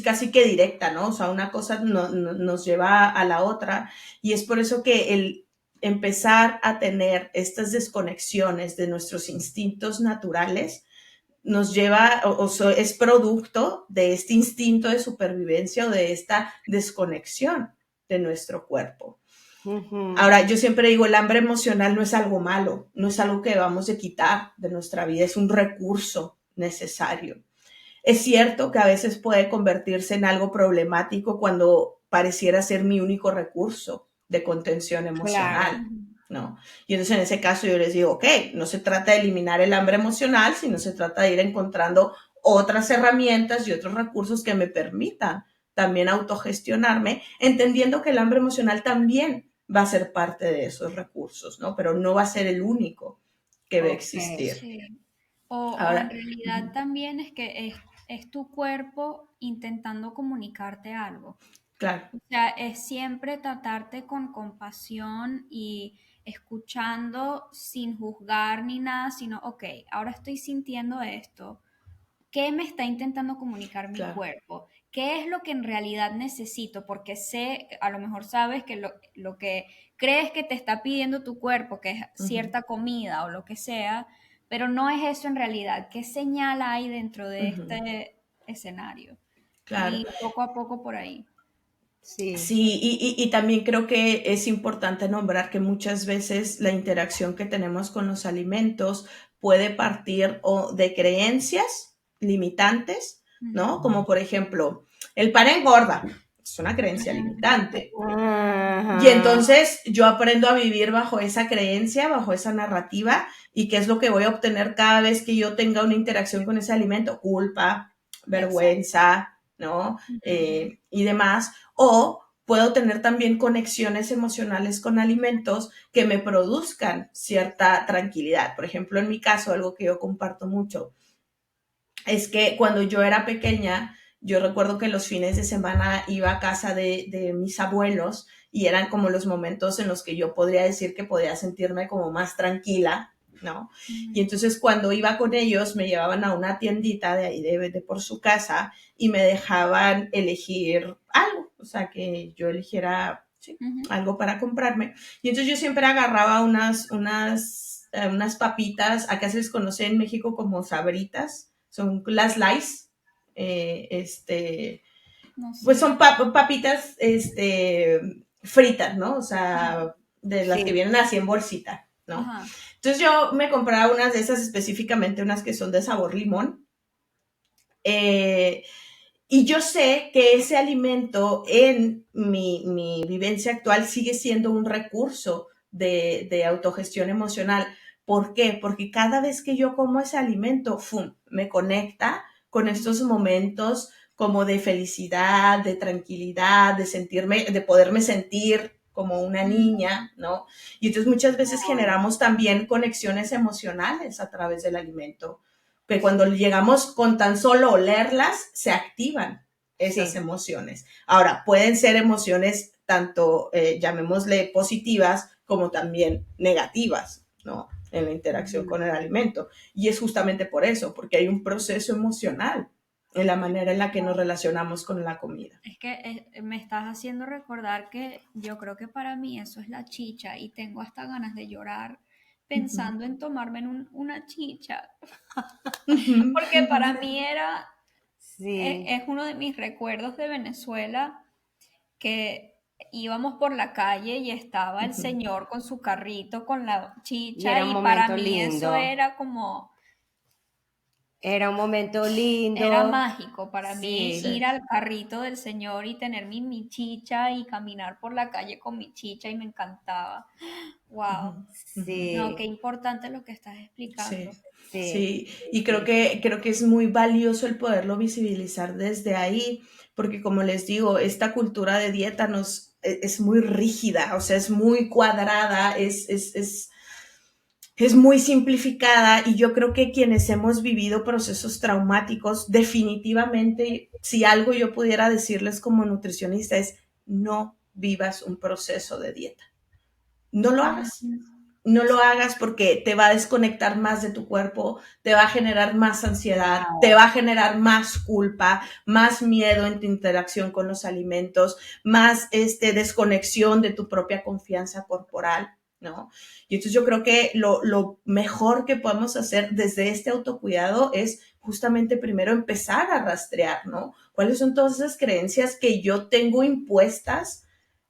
casi que directa, ¿no? O sea, una cosa nos lleva a la otra y es por eso que el empezar a tener estas desconexiones de nuestros instintos naturales nos lleva es producto de este instinto de supervivencia o de esta desconexión de nuestro cuerpo. ujú, Ahora, yo siempre digo, el hambre emocional no es algo malo, no es algo que debamos de quitar de nuestra vida, es un recurso necesario. Es cierto que a veces puede convertirse en algo problemático cuando pareciera ser mi único recurso de contención claro. emocional, ¿no? Y entonces en ese caso yo les digo, ok, no se trata de eliminar el hambre emocional, sino se trata de ir encontrando otras herramientas y otros recursos que me permitan también autogestionarme, entendiendo que el hambre emocional también va a ser parte de esos recursos, ¿no? Pero no va a ser el único que va a Ok. existir. Sí. O en Ahora, realidad también es que es tu cuerpo intentando comunicarte algo. claro. O sea, es siempre tratarte con compasión y escuchando sin juzgar ni nada, sino, ok, ahora estoy sintiendo esto. ¿Qué me está intentando comunicar mi Claro. cuerpo? ¿Qué es lo que en realidad necesito? Porque sé, a lo mejor sabes que que crees que te está pidiendo tu cuerpo, que es Uh -huh. cierta comida o lo que sea, pero no es eso en realidad. ¿Qué señal hay dentro de Ujú, este escenario? claro. Y poco a poco por ahí. Sí. Sí, y también creo que es importante nombrar que muchas veces la interacción que tenemos con los alimentos puede partir o de creencias limitantes, ¿no? Ujú. Como por ejemplo, el pan engorda, es una creencia limitante. Y Ajá. entonces yo aprendo a vivir bajo esa creencia, bajo esa narrativa, y qué es lo que voy a obtener cada vez que yo tenga una interacción con ese alimento: culpa, Exacto. vergüenza, ¿no? Ujú. Y demás. O puedo tener también conexiones emocionales con alimentos que me produzcan cierta tranquilidad. Por ejemplo, en mi caso, algo que yo comparto mucho es que cuando yo era pequeña, yo recuerdo que los fines de semana iba a casa de mis abuelos y eran como los momentos en los que yo podría decir que podía sentirme como más tranquila, ¿no? Y Ujú. entonces cuando iba con ellos me llevaban a una tiendita de ahí de por su casa y me dejaban elegir algo, o sea, que yo eligiera, sí, Ujú. algo para comprarme. Y entonces yo siempre agarraba unas papitas, acá se les conoce en México como sabritas, son las Lays, No pues sé. son papitas, fritas, ¿no? O Ajá. sea, de las que Sí. vienen así en bolsita, ¿no? Ajá. Entonces yo me compraba unas de esas, específicamente unas que son de sabor limón, eh, y yo sé que ese alimento en mi vivencia actual sigue siendo un recurso de autogestión emocional. ¿Por qué? Porque cada vez que yo como ese alimento, ¡fum!, me conecta con estos momentos como de felicidad, de tranquilidad, de sentirme, de poderme sentir como una Ujú. niña, ¿no? Y entonces muchas veces generamos también conexiones emocionales a través del alimento, que cuando llegamos con tan solo olerlas, se activan esas Sí. emociones. Ahora, pueden ser emociones tanto, llamémosle, positivas como también negativas, ¿no? En la interacción Ujú. con el alimento. Y es justamente por eso, porque hay un proceso emocional en la manera en la que nos relacionamos con la comida. Es que me estás haciendo recordar que yo creo que para mí eso es la chicha y tengo hasta ganas de llorar Uh -huh. pensando en tomarme una chicha, Uh -huh. porque para mí era, Sí. es uno de mis recuerdos de Venezuela, que íbamos por la calle y estaba Uh el -huh. señor con su carrito con la Y chicha era un y para momento mí eso lindo. era como Era un momento era lindo. mágico para mí Sí. ir Sí. al carrito del señor y tener mi chicha y caminar por la calle con mi chicha y me encantaba. Uh Wow. -huh. Uh -huh. No, qué Sí. importante lo que estás explicando. Sí, Sí. sí, Sí. y Sí. creo que es muy valioso el poderlo visibilizar desde ahí, porque como les digo, esta cultura de dieta es muy rígida, o sea, es muy cuadrada, es muy simplificada, y yo creo que quienes hemos vivido procesos traumáticos, definitivamente, si algo yo pudiera decirles como nutricionista es: no vivas un proceso de dieta, no lo hagas. Ujú. No lo hagas porque te va a desconectar más de tu cuerpo, te va a generar más ansiedad, te Wow. va a generar más culpa, más miedo en tu interacción con los alimentos, más desconexión de tu propia confianza corporal, ¿no? Y entonces yo creo que lo mejor que podemos hacer desde este autocuidado es justamente primero empezar a rastrear, ¿no? ¿Cuáles son todas esas creencias que yo tengo impuestas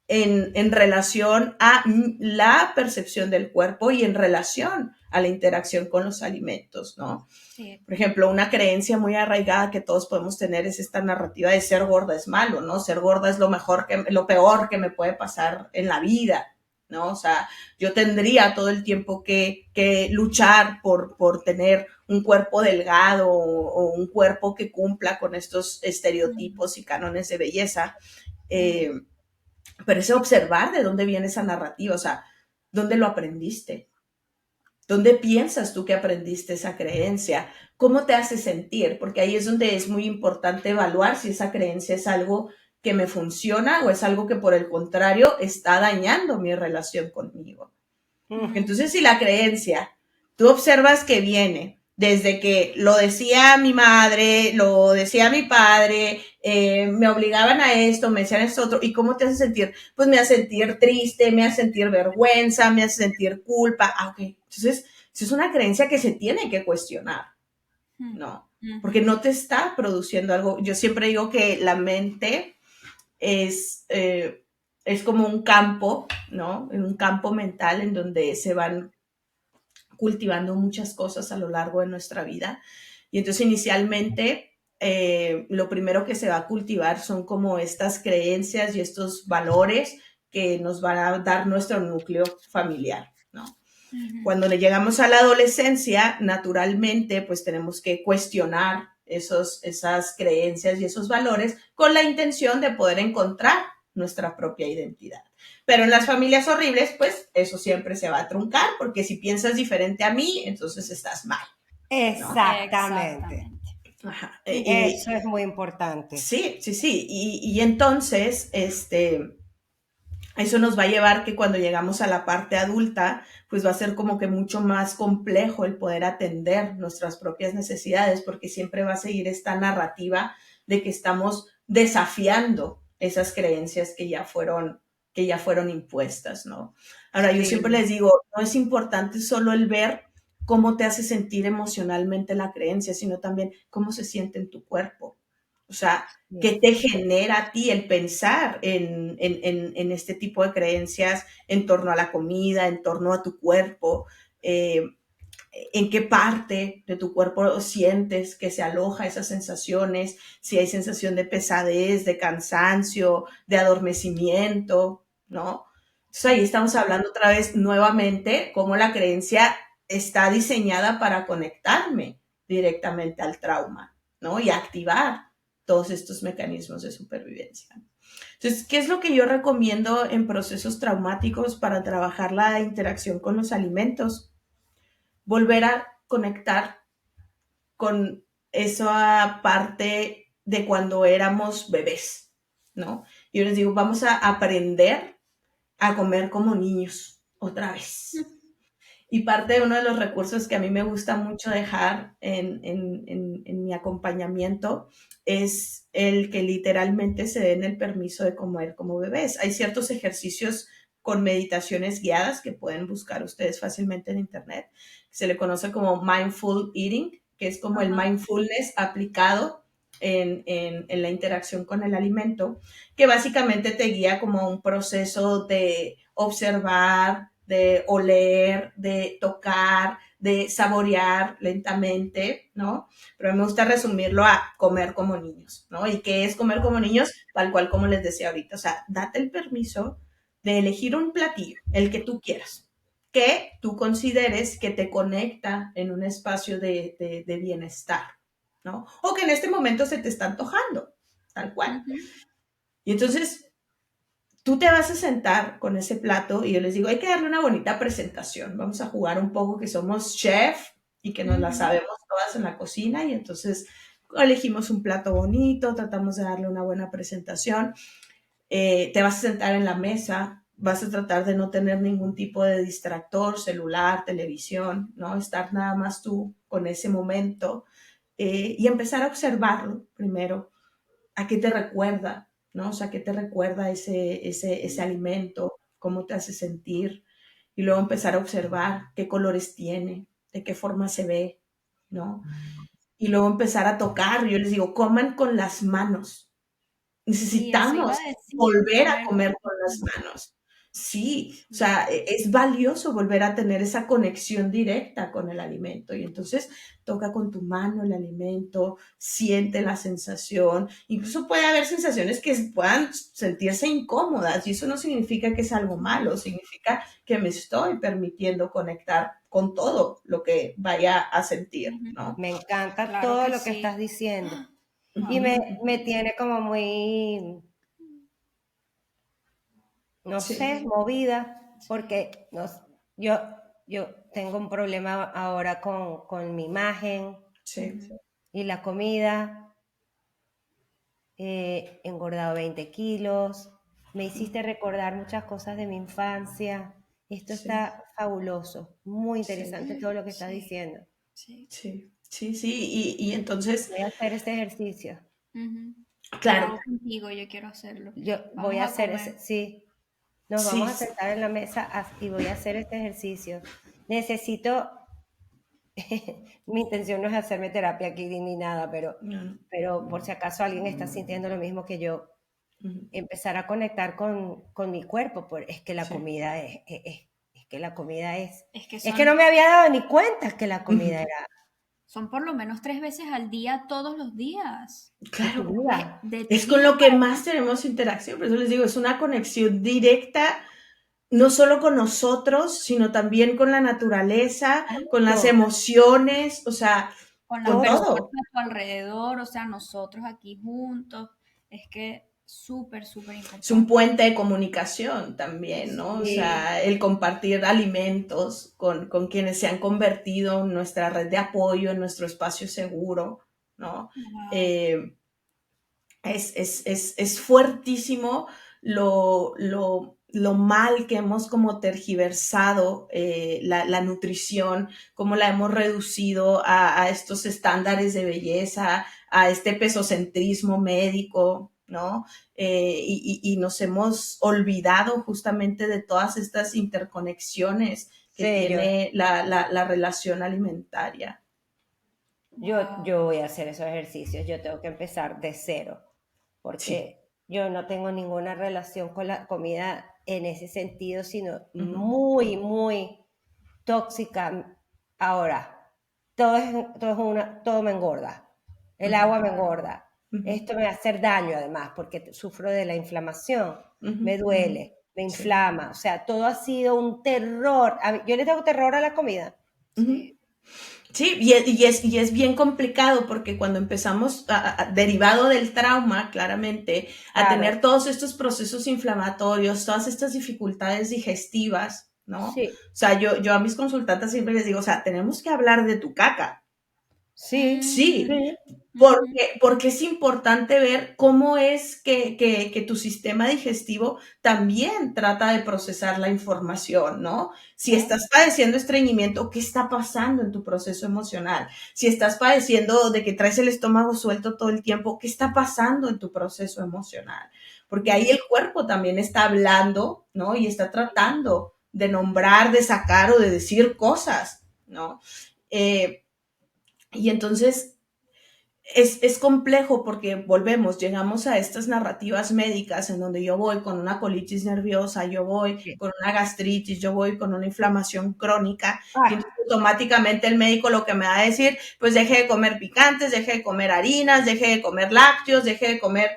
relación a la percepción del cuerpo y en relación a la interacción con los alimentos, ¿no? Sí. Por ejemplo, una creencia muy arraigada que todos podemos tener es esta narrativa de ser gorda es malo, ¿no? Ser gorda es lo peor que me puede pasar en la vida, ¿no? O sea, yo tendría todo el tiempo que luchar por tener un cuerpo delgado o un cuerpo que cumpla con estos estereotipos y cánones de belleza. Ujú. Pero es observar de dónde viene esa narrativa, o sea, dónde lo aprendiste, dónde piensas tú que aprendiste esa creencia, cómo te hace sentir, porque ahí es donde es muy importante evaluar si esa creencia es algo que me funciona o es algo que por el contrario está dañando mi relación conmigo. Mm. Entonces, si la creencia, tú observas que viene desde que lo decía mi madre, lo decía mi padre, me obligaban a esto, me decían esto otro, ¿y cómo te hace sentir? Pues me hace sentir triste, me hace sentir vergüenza, me hace sentir culpa. Ah, ok. Entonces, es una creencia que se tiene que cuestionar, ¿no? Porque no te está produciendo algo. Yo siempre digo que la mente es como un campo, ¿no? En un campo mental en donde se van cultivando muchas cosas a lo largo de nuestra vida. Y entonces inicialmente lo primero que se va a cultivar son como estas creencias y estos valores que nos van a dar nuestro núcleo familiar, ¿no? Cuando le llegamos a la adolescencia, naturalmente, pues tenemos que cuestionar esas creencias y esos valores con la intención de poder encontrar nuestra propia identidad. Pero en las familias horribles, pues eso siempre se va a truncar, porque si piensas diferente a mí, entonces estás mal, ¿no? Exactamente. Ajá. Eso es muy importante. Sí. Y entonces, eso nos va a llevar que cuando llegamos a la parte adulta, pues va a ser como que mucho más complejo el poder atender nuestras propias necesidades, porque siempre va a seguir esta narrativa de que estamos desafiando esas creencias que ya fueron impuestas, ¿no? Ahora, yo siempre les digo, no es importante solo el ver cómo te hace sentir emocionalmente la creencia, sino también cómo se siente en tu cuerpo. O sea, ¿qué te genera a ti el pensar en este tipo de creencias en torno a la comida, en torno a tu cuerpo? ¿En qué parte de tu cuerpo sientes que se aloja esas sensaciones? Si hay sensación de pesadez, de cansancio, de adormecimiento, ¿no? Entonces ahí estamos hablando otra vez nuevamente cómo la creencia está diseñada para conectarme directamente al trauma, ¿no? Y activar todos estos mecanismos de supervivencia. Entonces, ¿qué es lo que yo recomiendo en procesos traumáticos para trabajar la interacción con los alimentos? Volver a conectar con esa parte de cuando éramos bebés, ¿no? Yo les digo, vamos a aprender a comer como niños otra vez. Y parte de uno de los recursos que a mí me gusta mucho dejar en mi acompañamiento es el que literalmente se den el permiso de comer como bebés. Hay ciertos ejercicios con meditaciones guiadas que pueden buscar ustedes fácilmente en internet. Se le conoce como mindful eating, que es como el mindfulness aplicado en la interacción con el alimento, que básicamente te guía como a un proceso de observar, de oler, de tocar, de saborear lentamente, ¿no? Pero a mí me gusta resumirlo a comer como niños, ¿no? ¿Y qué es comer como niños? Tal cual como les decía ahorita, o sea, date el permiso de elegir un platillo, el que tú quieras, que tú consideres que te conecta en un espacio de bienestar, ¿no? O que en este momento se te está antojando, tal cual. Y entonces tú te vas a sentar con ese plato y yo les digo, hay que darle una bonita presentación. Vamos a jugar un poco que somos chef y que nos la sabemos todas en la cocina y entonces elegimos un plato bonito, tratamos de darle una buena presentación. Te vas a sentar en la mesa, vas a tratar de no tener ningún tipo de distractor, celular, televisión, ¿no? Estar nada más tú con ese momento y empezar a observarlo primero. ¿A qué te recuerda? ¿No? O sea, ¿qué te recuerda ese alimento? ¿Cómo te hace sentir? Y luego empezar a observar qué colores tiene, de qué forma se ve, ¿no? Y luego empezar a tocar. Yo les digo, coman con las manos. Necesitamos volver a comer con las manos. Sí, o sea, es valioso volver a tener esa conexión directa con el alimento. Y entonces toca con tu mano el alimento, siente la sensación. Incluso puede haber sensaciones que puedan sentirse incómodas y eso no significa que es algo malo, significa que me estoy permitiendo conectar con todo lo que vaya a sentir, ¿no? Me encanta todo lo que estás diciendo. Y me tiene como muy, no sé, movida, porque yo tengo un problema ahora con mi imagen y la comida. He engordado 20 kilos. Me hiciste recordar muchas cosas de mi infancia. Esto está fabuloso, muy interesante todo lo que estás diciendo. Sí. Y entonces... Voy a hacer este ejercicio. Claro. Contigo, yo quiero hacerlo. Yo voy a hacer ese, sí. Nos vamos a sentar en la mesa y voy a hacer este ejercicio. Necesito mi intención no es hacerme terapia aquí ni nada, No. pero por si acaso alguien está sintiendo lo mismo que yo, Ujú. empezar a conectar con mi cuerpo, es que la Sí. comida es que la comida Es que es que no me había dado ni cuenta que la Ujú. comida era son por lo menos 3 veces al día, todos los días. de tu Claro, vida. De tu es con vida. lo que más tenemos interacción, por eso les digo, es una conexión directa, no solo con nosotros, sino también con la naturaleza, con las Todo, emociones, o sea, Con las con personas todo. todo. a tu alrededor, o sea, nosotros aquí juntos. Es que súper, súper Es un importante. puente de comunicación también, ¿no? O Sí, sea, el compartir alimentos con quienes se han convertido en nuestra red de apoyo, en nuestro espacio seguro, ¿no? Wow. Eh, es fuertísimo lo mal que hemos como tergiversado la nutrición, cómo la hemos reducido a estos estándares de belleza, a este pesocentrismo médico, ¿no? Y nos hemos olvidado justamente de todas estas interconexiones que sí, tiene la relación alimentaria. Wow. yo voy a hacer esos ejercicios, yo tengo que empezar de cero, Sí. porque yo no tengo ninguna relación con la comida en ese sentido, sino Ujú, muy, muy tóxica. Ahora, todo me engorda. El ujú, agua me engorda. ujú, Esto me va a hacer daño además, porque sufro de la inflamación. ujú, Me ujú. duele, me Sí. inflama. O sea, todo ha sido un terror. Yo le tengo terror a la comida. Ujú. Sí. Sí, y es bien complicado porque cuando empezamos, derivado del trauma, claramente, a Claro, tener todos estos procesos inflamatorios, todas estas dificultades digestivas, ¿no? O sí, sea, yo a mis consultantes siempre les digo, o sea, tenemos que hablar de tu caca. sí, Sí, Mm, sí, ujú. porque es importante ver cómo es que tu sistema digestivo también trata de procesar la información, ¿no? Si ¿no? estás padeciendo estreñimiento, ¿qué está pasando en tu proceso emocional? Si estás padeciendo de que traes el estómago suelto todo el tiempo, ¿qué está pasando en tu proceso emocional? Porque ahí Mm, el cuerpo también está hablando, ¿no? Y está tratando de nombrar, de sacar o de decir cosas, ¿no? Eh, y entonces es complejo porque volvemos, llegamos a estas narrativas médicas en donde yo voy con una colitis nerviosa, yo voy sí. con una gastritis, yo voy con una inflamación crónica y Ay, entonces automáticamente el médico lo que me va a decir, pues deje de comer picantes, deje de comer harinas, deje de comer lácteos, deje de comer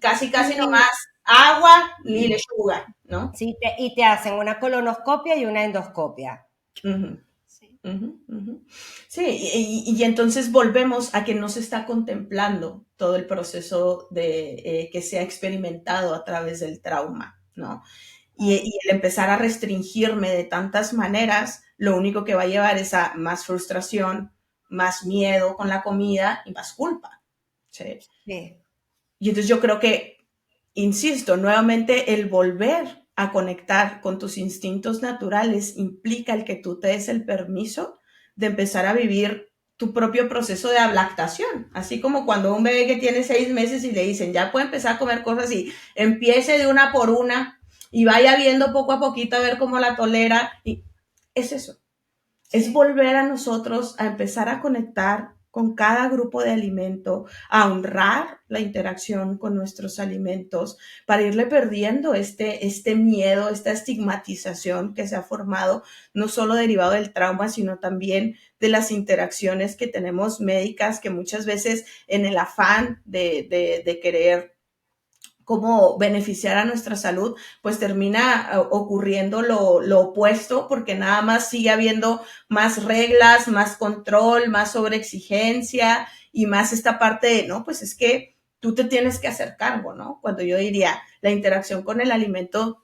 casi sí, nomás agua ni lechuga, ¿no? sí, y te hacen una colonoscopia y una endoscopia. Ujú. Sí. Ujú, ujú. Sí, y entonces volvemos a que no se está contemplando todo el proceso de, que se ha experimentado a través del trauma, ¿no? Mm, Y el empezar a restringirme de tantas maneras, lo único que va a llevar es a más frustración, más miedo con la comida y más culpa, ¿sí? sí, Y entonces yo creo que, insisto, nuevamente el volver a conectar con tus instintos naturales implica el que tú te des el permiso de empezar a vivir tu propio proceso de ablactación. Así como cuando un bebé que tiene 6 meses y le dicen, ya puede empezar a comer cosas y empiece de una por una y vaya viendo poco a poquito a ver cómo la tolera. Y es eso, es Sí. volver a nosotros a empezar a conectar con cada grupo de alimento, a honrar la interacción con nuestros alimentos, para irle perdiendo este miedo, esta estigmatización que se ha formado, no solo derivado del trauma, sino también de las interacciones que tenemos médicas, que muchas veces en el afán de querer cómo beneficiar a nuestra salud, pues termina ocurriendo lo opuesto, porque nada más sigue habiendo más reglas, más control, más sobreexigencia y más esta parte de, no, pues es que tú te tienes que hacer cargo, ¿no? Cuando yo diría, la interacción con el alimento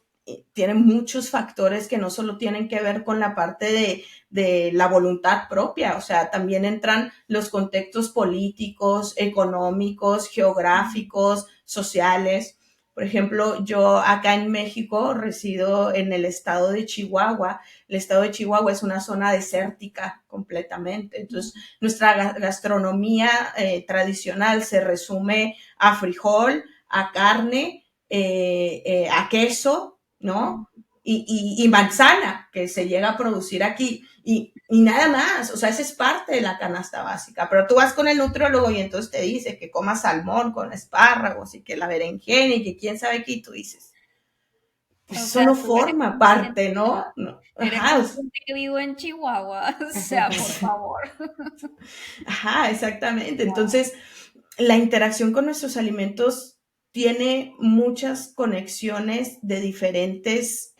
tiene muchos factores que no solo tienen que ver con la parte de la voluntad propia, o sea, también entran los contextos políticos, económicos, geográficos, sociales. Por ejemplo, yo acá en México resido en el estado de Chihuahua. El estado de Chihuahua es una zona desértica completamente. Entonces, nuestra gastronomía tradicional se resume a frijol, a carne, a queso, ¿no? y manzana que se llega a producir aquí y nada más, o sea, esa es parte de la canasta básica, pero tú vas con el nutriólogo y entonces te dice que comas salmón con espárragos y que la berenjena y que quién sabe qué, y tú dices, pues O eso sea, no tú eres forma consciente, parte, ¿no? eres Ajá, consciente que vivo en Chihuahua, o sea, por favor. ajá, exactamente. Entonces, la interacción con nuestros alimentos tiene muchas conexiones de diferentes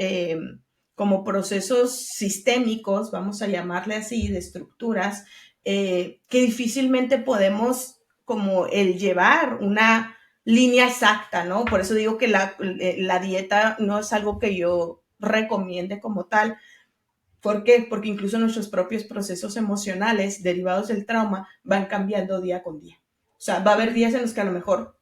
como procesos sistémicos, vamos a llamarle así, de estructuras, que difícilmente podemos como el llevar una línea exacta, ¿no? Por eso digo que la dieta no es algo que yo recomiende como tal. ¿Por qué? Porque incluso nuestros propios procesos emocionales derivados del trauma van cambiando día con día. O sea, va a haber días en los que a lo mejor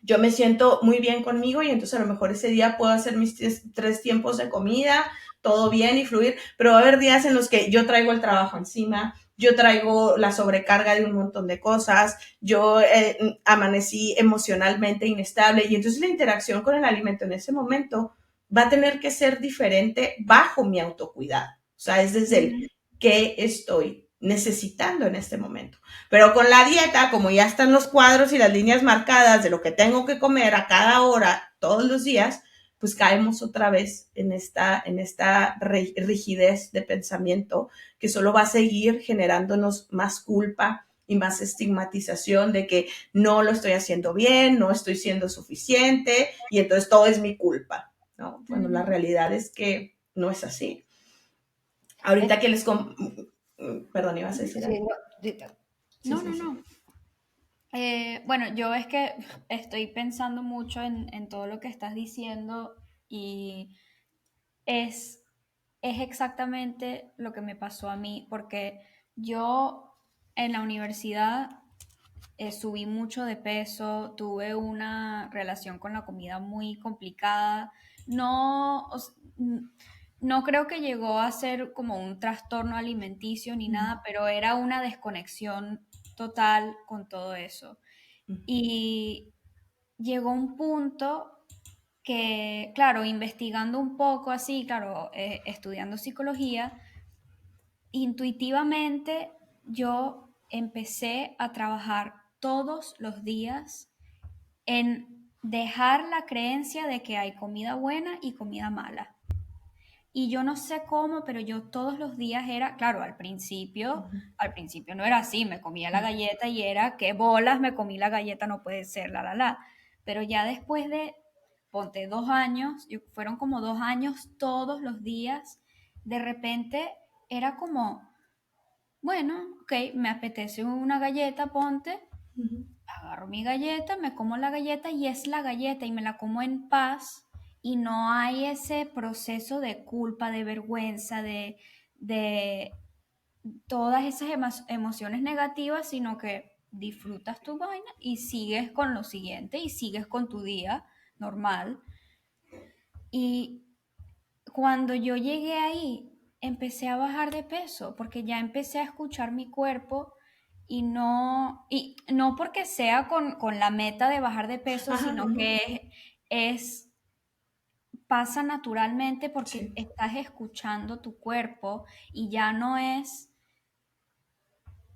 yo me siento muy bien conmigo y entonces a lo mejor ese día puedo hacer mis tres tiempos de comida, todo bien y fluir, pero va a haber días en los que yo traigo el trabajo encima, yo traigo la sobrecarga de un montón de cosas, yo amanecí emocionalmente inestable y entonces la interacción con el alimento en ese momento va a tener que ser diferente bajo mi autocuidado. O sea, es desde el qué estoy necesitando en este momento. Pero con la dieta, como ya están los cuadros y las líneas marcadas de lo que tengo que comer a cada hora, todos los días, pues caemos otra vez en esta rigidez de pensamiento que solo va a seguir generándonos más culpa y más estigmatización de que no lo estoy haciendo bien, no estoy siendo suficiente y entonces todo es mi culpa, ¿no? Bueno, la realidad es que no es así. Ahorita que perdón, ibas a decir Sí, algo. Sí, No, sí, no, sí. no. Bueno, yo es que estoy pensando mucho en todo lo que estás diciendo y es, es exactamente lo que me pasó a mí, porque yo en la universidad subí mucho de peso, tuve una relación con la comida muy complicada. No, no creo que llegó a ser como un trastorno alimenticio ni nada, pero era una desconexión total con todo eso. Y llegó un punto que, claro, investigando un poco así, claro, estudiando psicología, intuitivamente yo empecé a trabajar todos los días en dejar la creencia de que hay comida buena y comida mala. Y yo no sé cómo, pero yo todos los días era, claro, al principio no era así, me comía la galleta y era, qué bolas, me comí la galleta, no puede ser, la. Pero ya después de, ponte 2 años, fueron como 2 años todos los días, de repente era como, bueno, ok, me apetece una galleta, ponte, agarro mi galleta, me como la galleta y es la galleta y me la como en paz y no hay ese proceso de culpa, de vergüenza, de todas esas emociones negativas, sino que disfrutas tu vaina y sigues con lo siguiente y sigues con tu día normal. Y cuando yo llegué ahí, empecé a bajar de peso porque ya empecé a escuchar mi cuerpo y no porque sea con la meta de bajar de peso, Ajá, sino que es, pasa naturalmente porque sí. estás escuchando tu cuerpo y ya no es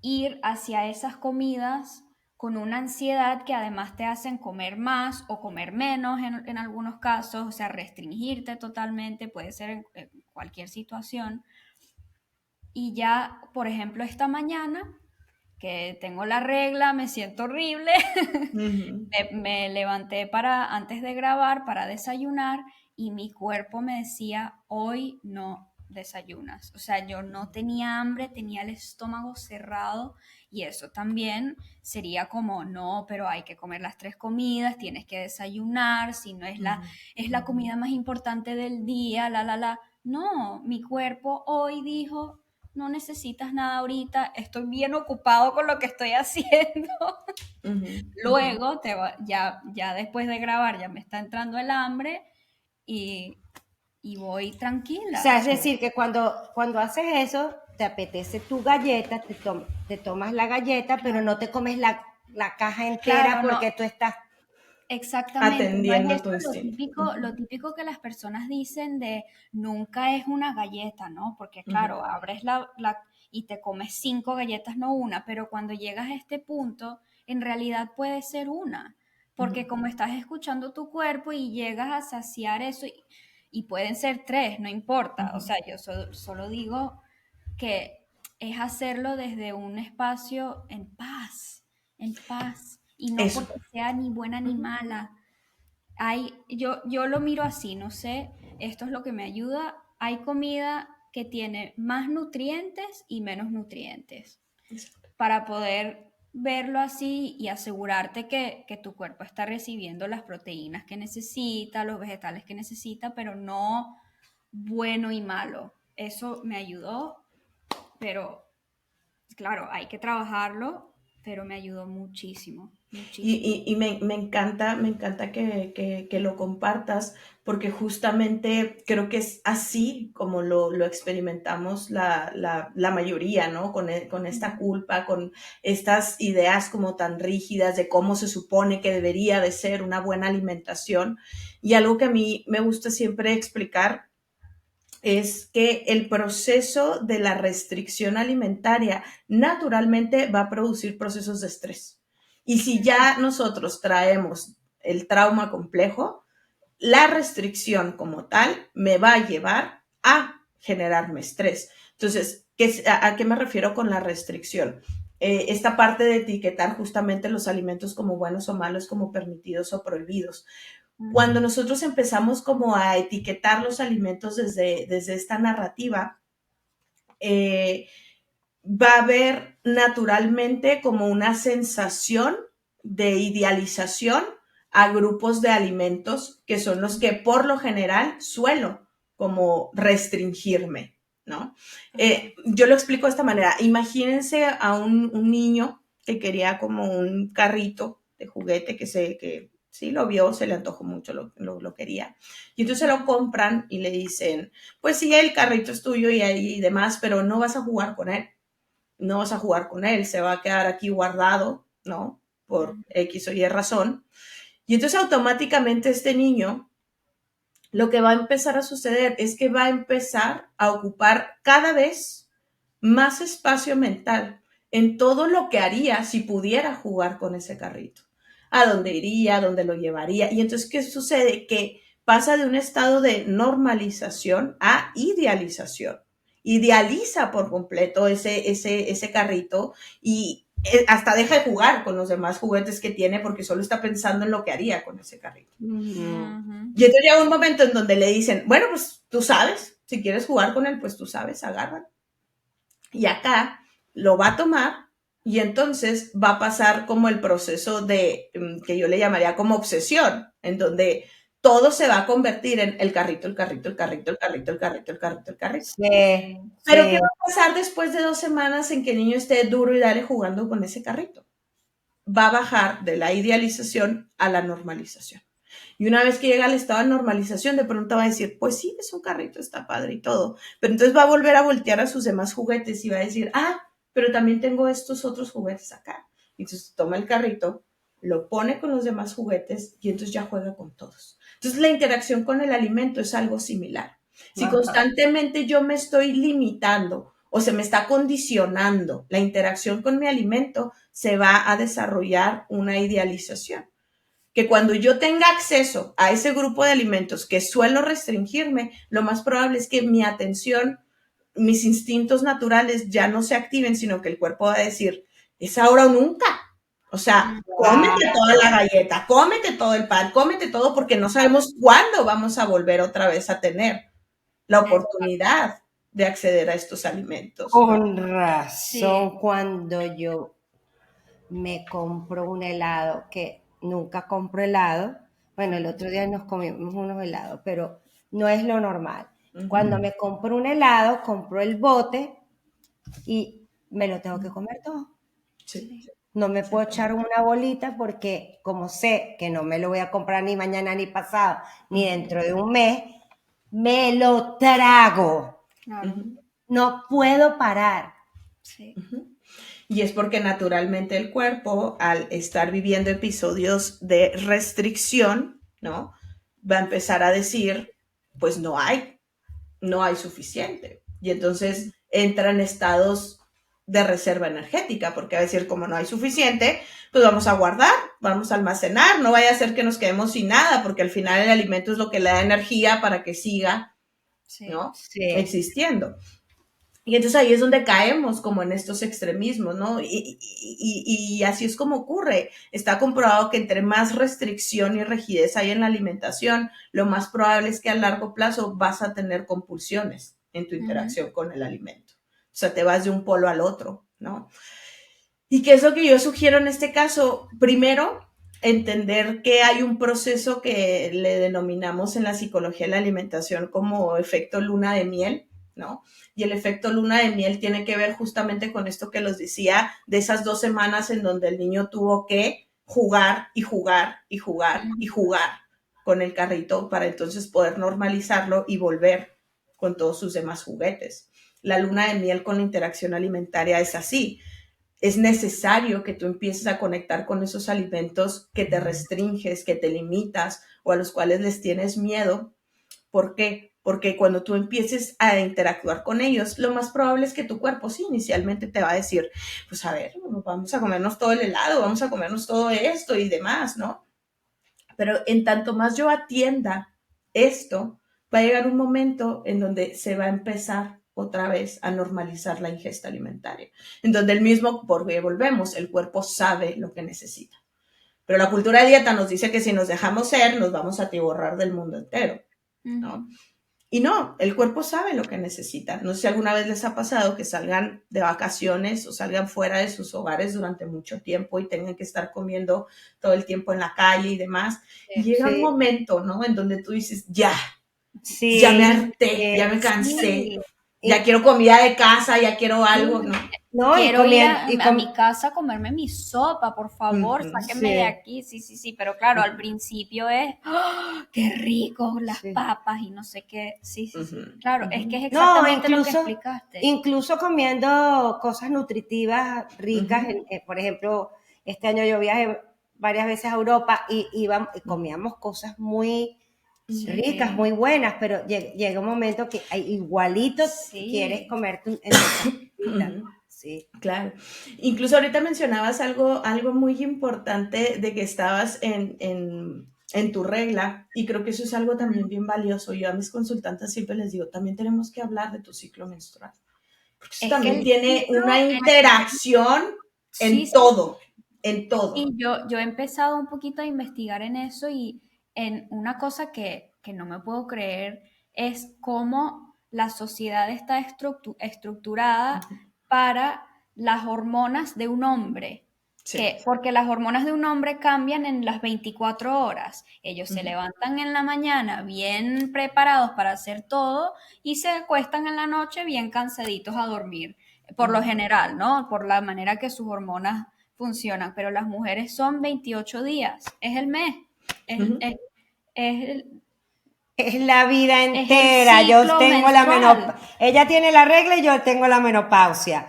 ir hacia esas comidas con una ansiedad que además te hacen comer más o comer menos en algunos casos, o sea, restringirte totalmente, puede ser en cualquier situación. Y ya, por ejemplo, esta mañana, que tengo la regla, me siento horrible, Ujú, me levanté antes de grabar para desayunar y mi cuerpo me decía, hoy no desayunas. O sea, yo no tenía hambre, tenía el estómago cerrado y eso también sería como, no, pero hay que comer las 3 comidas, tienes que desayunar, si no es ujú, es la comida más importante del día, la. No, mi cuerpo hoy dijo, no necesitas nada ahorita, estoy bien ocupado con lo que estoy haciendo. ujú, ujú. Luego, ya después de grabar, ya me está entrando el hambre y, y voy O sea, tranquila. es decir, que cuando haces eso, te apetece tu galleta, te tomas la galleta, pero Claro, no te comes la caja entera claro, no, porque tú estás Exactamente, no atendiendo es tu eso instinto. lo típico que las personas dicen de nunca es una galleta, ¿no? Porque claro, abres y te comes 5 galletas, no una, pero cuando llegas a este punto, en realidad puede ser una, porque como estás escuchando tu cuerpo y llegas a saciar eso, y pueden ser 3, no importa, o sea, yo solo digo que es hacerlo desde un espacio en paz, y no Eso. porque sea ni buena ni mala. Yo lo miro así, no sé, esto es lo que me ayuda. Hay comida que tiene más nutrientes y menos nutrientes para poder verlo así y asegurarte que tu cuerpo está recibiendo las proteínas que necesita, los vegetales que necesita, pero no bueno y malo. Eso me ayudó, pero claro, hay que trabajarlo, pero me ayudó muchísimo, muchísimo. Y me encanta que lo compartas, porque justamente creo que es así como lo experimentamos la mayoría, ¿no? Con esta culpa, con estas ideas como tan rígidas de cómo se supone que debería de ser una buena alimentación. Y algo que a mí me gusta siempre explicar es que el proceso de la restricción alimentaria naturalmente va a producir procesos de estrés. Y si ya nosotros traemos el trauma complejo, la restricción como tal me va a llevar a generarme estrés. Entonces, ¿a qué me refiero con la restricción? Esta parte de etiquetar justamente los alimentos como buenos o malos, como permitidos o prohibidos. Cuando nosotros empezamos como a etiquetar los alimentos desde esta narrativa, eh, va a haber naturalmente como una sensación de idealización a grupos de alimentos que son los que por lo general suelo como restringirme, ¿no? Yo lo explico de esta manera. Imagínense a un niño que quería como un carrito de juguete que sí lo vio, se le antojó mucho, lo quería. Y entonces lo compran y le dicen, pues sí, el carrito es tuyo y demás, pero no vas a jugar con él. No vas a jugar con él, se va a quedar aquí guardado, ¿no? Por X o Y razón. Y entonces automáticamente este niño, lo que va a empezar a suceder es que va a empezar a ocupar cada vez más espacio mental en todo lo que haría si pudiera jugar con ese carrito. A dónde iría, a dónde lo llevaría. Y entonces, ¿qué sucede? Que pasa de un estado de normalización a idealización. Idealiza por completo ese carrito y hasta deja de jugar con los demás juguetes que tiene porque solo está pensando en lo que haría con ese carrito. Y entonces llega un momento en donde le dicen, bueno, pues tú sabes, si quieres jugar con él, pues tú sabes, agárralo. Y acá lo va a tomar y entonces va a pasar como el proceso de, que yo le llamaría como obsesión, en donde todo se va a convertir en el carrito, el carrito, el carrito, el carrito, el carrito, el carrito, el carrito. Sí, Pero sí. ¿qué va a pasar después de 2 semanas en que el niño esté duro y dale jugando con ese carrito? Va a bajar de la idealización a la normalización. Y una vez que llega al estado de normalización, de pronto va a decir, pues sí, es un carrito, está padre y todo. Pero entonces va a volver a voltear a sus demás juguetes y va a decir, pero también tengo estos otros juguetes acá. Y entonces toma el carrito, lo pone con los demás juguetes y entonces ya juega con todos. Entonces la interacción con el alimento es algo similar. Si constantemente yo me estoy limitando o se me está condicionando la interacción con mi alimento, se va a desarrollar una idealización. Que cuando yo tenga acceso a ese grupo de alimentos que suelo restringirme, lo más probable es que mi atención, mis instintos naturales ya no se activen, sino que el cuerpo va a decir, es ahora o nunca. O sea, cómete toda la galleta, cómete todo el pan, cómete todo porque no sabemos cuándo vamos a volver otra vez a tener la oportunidad de acceder a estos alimentos, ¿no? Con razón, Sí. cuando yo me compro un helado, que nunca compro helado, bueno, el otro día nos comimos unos helados, pero no es lo normal. Cuando me compro un helado, compro el bote y me lo tengo que comer todo. Sí. No me puedo echar una bolita porque como sé que no me lo voy a comprar ni mañana ni pasado, ni dentro de un mes, me lo trago. Claro, No puedo parar. sí. Y es porque naturalmente el cuerpo, al estar viviendo episodios de restricción, ¿no? Va a empezar a decir, pues no hay suficiente. Y entonces entra en estados de reserva energética, porque va a decir, como no hay suficiente, pues vamos a guardar, vamos a almacenar, no vaya a ser que nos quedemos sin nada, porque al final el alimento es lo que le da energía para que siga, ¿no? Sí. Existiendo. Y entonces ahí es donde caemos como en estos extremismos, ¿no? Y así es como ocurre. Está comprobado que entre más restricción y rigidez hay en la alimentación, lo más probable es que a largo plazo vas a tener compulsiones en tu interacción con el alimento. O sea, te vas de un polo al otro, ¿no? ¿Y qué es lo que yo sugiero en este caso? Primero, entender que hay un proceso que le denominamos en la psicología de la alimentación como efecto luna de miel, ¿no? Y el efecto luna de miel tiene que ver justamente con esto que los decía, de esas 2 semanas en donde el niño tuvo que jugar y jugar y jugar y jugar con el carrito para entonces poder normalizarlo y volver con todos sus demás juguetes. La luna de miel con la interacción alimentaria es así. Es necesario que tú empieces a conectar con esos alimentos que te restringes, que te limitas o a los cuales les tienes miedo. ¿Por qué? Porque cuando tú empieces a interactuar con ellos, lo más probable es que tu cuerpo sí inicialmente te va a decir, pues a ver, vamos a comernos todo el helado, vamos a comernos todo esto y demás, ¿no? Pero en tanto más yo atienda esto, va a llegar un momento en donde se va a empezar otra vez a normalizar la ingesta alimentaria, en donde el mismo, porque volvemos, el cuerpo sabe lo que necesita. Pero la cultura de dieta nos dice que si nos dejamos ser, nos vamos a atiborrar del mundo entero, ¿no? Y no, el cuerpo sabe lo que necesita. No sé si alguna vez les ha pasado que salgan de vacaciones o salgan fuera de sus hogares durante mucho tiempo y tengan que estar comiendo todo el tiempo en la calle y demás. Y llega un momento, ¿no? En donde tú dices, ya me harté, ya me cansé, ya quiero comida de casa, ya quiero algo, ¿no? No, Quiero ir a mi casa a comerme mi sopa, por favor, sáquenme de aquí. Sí, pero claro, al principio es, ¡oh, qué rico las papas y no sé qué. Sí, claro, es que es exactamente lo que explicaste. Incluso comiendo cosas nutritivas ricas, por ejemplo, este año yo viajé varias veces a Europa y comíamos cosas muy ricas, muy buenas, pero llega un momento que igualito quieres comerte Sí. Claro. Incluso ahorita mencionabas algo muy importante de que estabas en tu regla y creo que eso es algo también bien valioso. Yo a mis consultantes siempre les digo, también tenemos que hablar de tu ciclo menstrual. Porque eso también tiene una interacción en todo. Y yo he empezado un poquito a investigar en eso y en una cosa que no me puedo creer es cómo la sociedad está estructurada para las hormonas de un hombre. Porque las hormonas de un hombre cambian en las 24 horas. Ellos se levantan en la mañana bien preparados para hacer todo y se acuestan en la noche bien cansaditos a dormir. Por lo general, ¿no? Por la manera que sus hormonas funcionan. Pero las mujeres son 28 días. Es el mes. Es la vida entera. Yo tengo la menopausia. Ella tiene la regla y yo tengo la menopausia.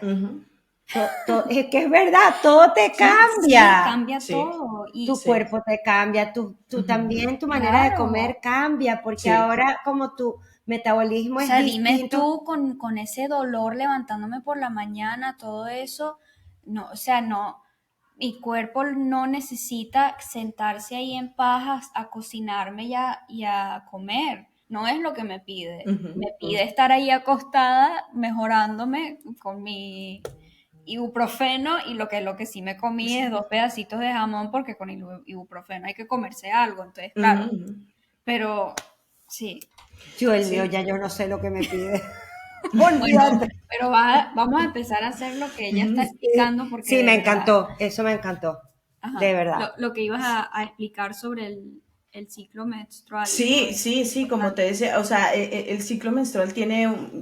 Es que es verdad, todo te cambia. Sí, cambia todo. Y tu cuerpo te cambia, también tu manera de comer cambia, porque ahora como tu metabolismo es distinto. Dime tú con ese dolor levantándome por la mañana, todo eso, no, no, mi cuerpo no necesita sentarse ahí en paz a cocinarme y a comer. No es lo que me pide. Me pide estar ahí acostada, mejorándome con mi ibuprofeno y lo que sí me comí es 2 pedacitos de jamón porque con el ibuprofeno hay que comerse algo, entonces claro, pero sí. Yo ya yo no sé lo que me pide. Bueno, pero vamos a empezar a hacer lo que ella está explicando porque sí, me encantó, eso me encantó. Ajá, de verdad. Lo que ibas a explicar sobre el ciclo menstrual. Sí, como te decía, o sea, el ciclo menstrual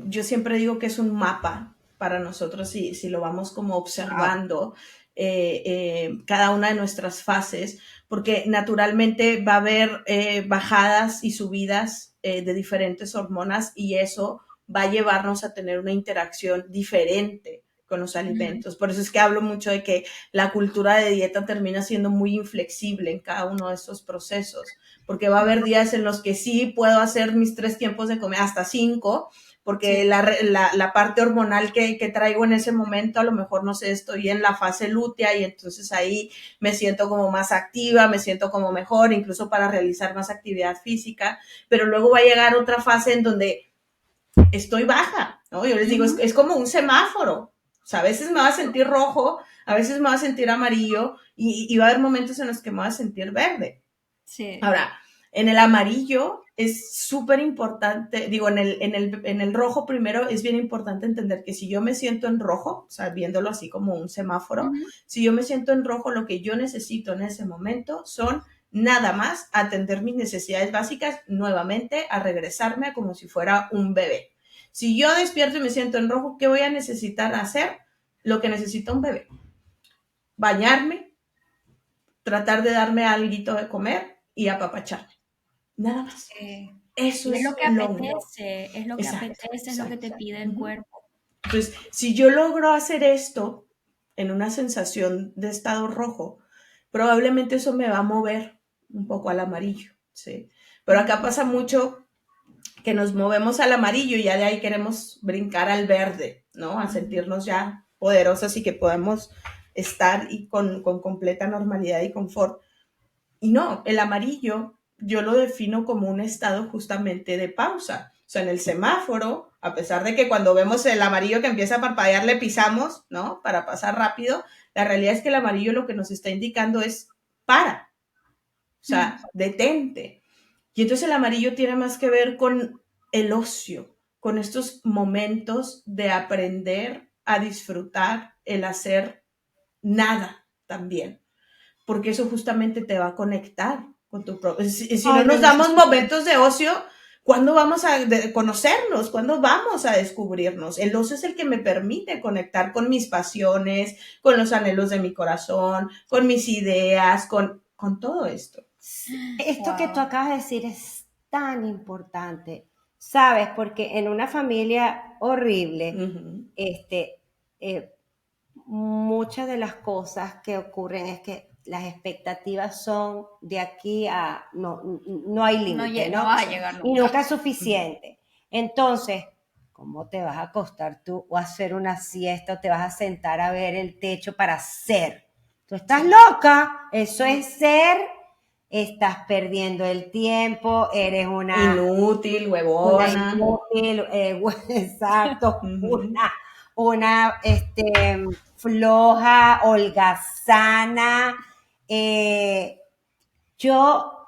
yo siempre digo que es un mapa para nosotros si lo vamos como observando cada una de nuestras fases, porque naturalmente va a haber bajadas y subidas de diferentes hormonas y eso va a llevarnos a tener una interacción diferente con los alimentos. Por eso es que hablo mucho de que la cultura de dieta termina siendo muy inflexible en cada uno de esos procesos, porque va a haber días en los que sí puedo hacer mis 3 tiempos de comida, hasta 5, porque Sí. la parte hormonal que traigo en ese momento, a lo mejor, no sé, estoy en la fase lútea y entonces ahí me siento como más activa, me siento como mejor, incluso para realizar más actividad física, pero luego va a llegar otra fase en donde estoy baja, ¿no? Yo les digo, es como un semáforo. O sea, a veces me va a sentir rojo, a veces me va a sentir amarillo y va a haber momentos en los que me va a sentir verde. Sí. Ahora, en el amarillo es súper importante, digo, en el rojo primero es bien importante entender que si yo me siento en rojo, o sea, viéndolo así como un semáforo, si yo me siento en rojo, lo que yo necesito en ese momento son nada más atender mis necesidades básicas nuevamente, a regresarme como si fuera un bebé. Si yo despierto y me siento en rojo, ¿qué voy a necesitar hacer? Lo que necesita un bebé. Bañarme, tratar de darme algo de comer y apapacharme. Nada más. Eso es lo que lo apetece, es lo que exacto, apetece, es lo que te pide el cuerpo. Entonces, si yo logro hacer esto en una sensación de estado rojo, probablemente eso me va a mover un poco al amarillo, ¿sí? Pero acá pasa mucho que nos movemos al amarillo y ya de ahí queremos brincar al verde, ¿no? A sentirnos ya poderosas y que podemos estar y con completa normalidad y confort. Y no, el amarillo yo lo defino como un estado justamente de pausa. O sea, en el semáforo, a pesar de que cuando vemos el amarillo que empieza a parpadear le pisamos, ¿no? Para pasar rápido, la realidad es que el amarillo lo que nos está indicando es para. O sea, detente. Y entonces el amarillo tiene más que ver con el ocio, con estos momentos de aprender a disfrutar el hacer nada también, porque eso justamente te va a conectar con tu propio. Si no nos damos momentos de ocio, ¿cuándo vamos a conocernos? ¿Cuándo vamos a descubrirnos? El ocio es el que me permite conectar con mis pasiones, con los anhelos de mi corazón, con mis ideas, con todo esto. Esto que tú acabas de decir es tan importante, ¿sabes? Porque en una familia horrible, muchas de las cosas que ocurren es que las expectativas son de aquí a... No hay límite, No ¿no? vas a llegar Y nunca. nunca es suficiente. Entonces, ¿cómo te vas a acostar tú o a hacer una siesta o te vas a sentar a ver el techo para ser? Tú estás loca, eso es ser, estás perdiendo el tiempo, eres una inútil, huevona. Inútil, exacto, una floja, holgazana. Yo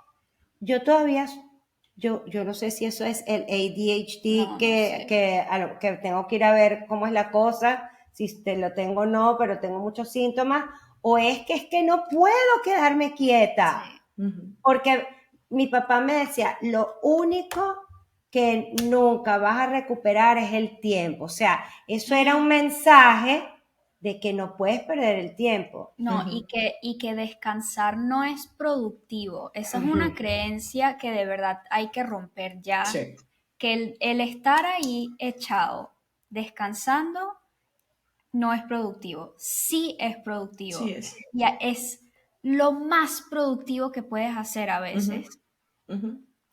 todavía, yo no sé si eso es el ADHD, No que, sé. que tengo que ir a ver cómo es la cosa, si te lo tengo o no, pero tengo muchos síntomas, o es que no puedo quedarme quieta. Sí. Porque mi papá me decía, lo único que nunca vas a recuperar es el tiempo. O sea, eso era un mensaje de que no puedes perder el tiempo. No, y que descansar no es productivo. Esa es una creencia que de verdad hay que romper ya. Sí. Que el estar ahí echado, descansando, no es productivo. Sí es productivo. Sí es. Ya es lo más productivo que puedes hacer a veces.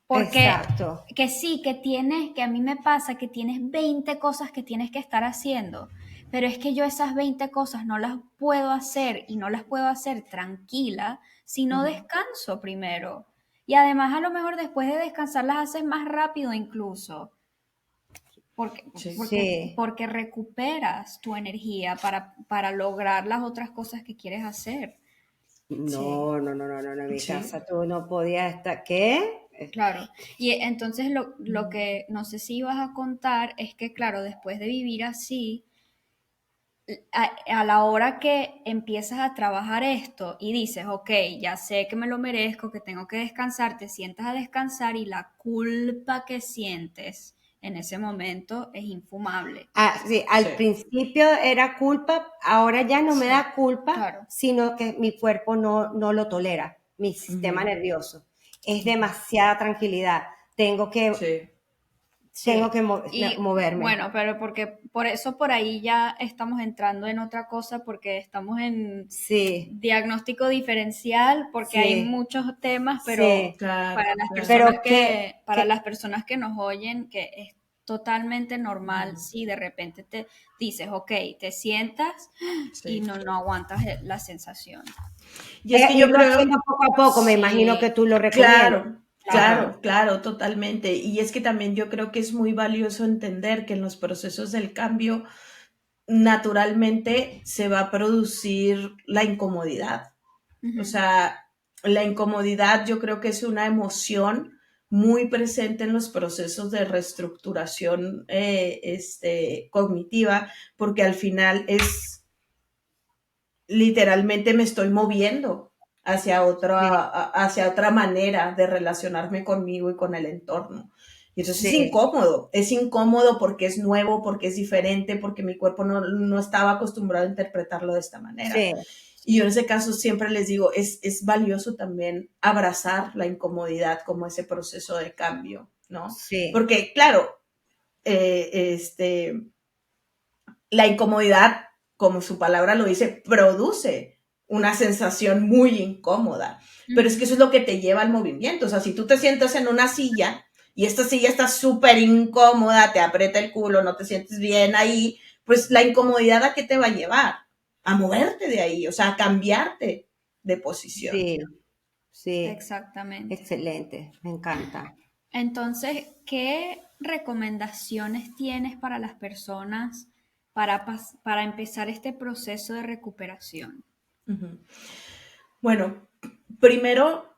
Porque Exacto. que sí, que a mí me pasa que tienes 20 cosas que tienes que estar haciendo, pero es que yo esas 20 cosas no las puedo hacer y no las puedo hacer tranquila si no descanso primero. Y además a lo mejor después de descansar las haces más rápido incluso. Porque recuperas tu energía para lograr las otras cosas que quieres hacer. No, en mi casa tú no podías estar, ¿qué? Claro, y entonces lo que no sé si ibas a contar es que, claro, después de vivir así, a la hora que empiezas a trabajar esto y dices, ok, ya sé que me lo merezco, que tengo que descansar, te sientas a descansar y la culpa que sientes en ese momento es infumable. Sí, al principio era culpa, ahora ya no me da culpa, claro. sino que mi cuerpo no lo tolera, mi sistema nervioso. Es demasiada tranquilidad. Tengo que tengo que Y moverme. bueno, pero porque por eso por ahí ya estamos entrando en otra cosa, porque estamos en Sí, diagnóstico diferencial, porque hay sí, muchos temas, pero sí. Claro, para las claro. personas Pero que, para las personas que nos oyen, que es totalmente normal si de repente te dices, ok, te sientas y Sí. no aguantas la sensación. Y es que yo irlo creo, haciendo poco a poco, me imagino que Sí, tú lo recomiendas. claro, Ajá. claro, claro, totalmente. Y es que también yo creo que es muy valioso entender que en los procesos del cambio naturalmente se va a producir la incomodidad. O ujú, sea, la incomodidad yo creo que es una emoción muy presente en los procesos de reestructuración cognitiva, porque al final es literalmente me estoy moviendo Sí, hacia otra manera de relacionarme conmigo y con el entorno. Y entonces sí, es incómodo porque es nuevo, porque es diferente, porque mi cuerpo no estaba acostumbrado a interpretarlo de esta manera. sí, Y yo en ese caso siempre les digo, es valioso también abrazar la incomodidad como ese proceso de cambio, ¿no? sí, Porque, claro, eh, este, la incomodidad, como su palabra lo dice, produce una sensación muy incómoda. Pero es que ujú. eso es lo que te lleva al movimiento. O sea, si tú te sientas en una silla y esta silla está súper incómoda, te aprieta el culo, no te sientes bien ahí, pues la incomodidad a qué te va a llevar? A moverte de ahí, o sea, a cambiarte de posición. sí, sí. Exactamente. Excelente, me encanta. Entonces, ¿qué recomendaciones tienes para las personas para empezar este proceso de recuperación? Uh-huh. Bueno, primero,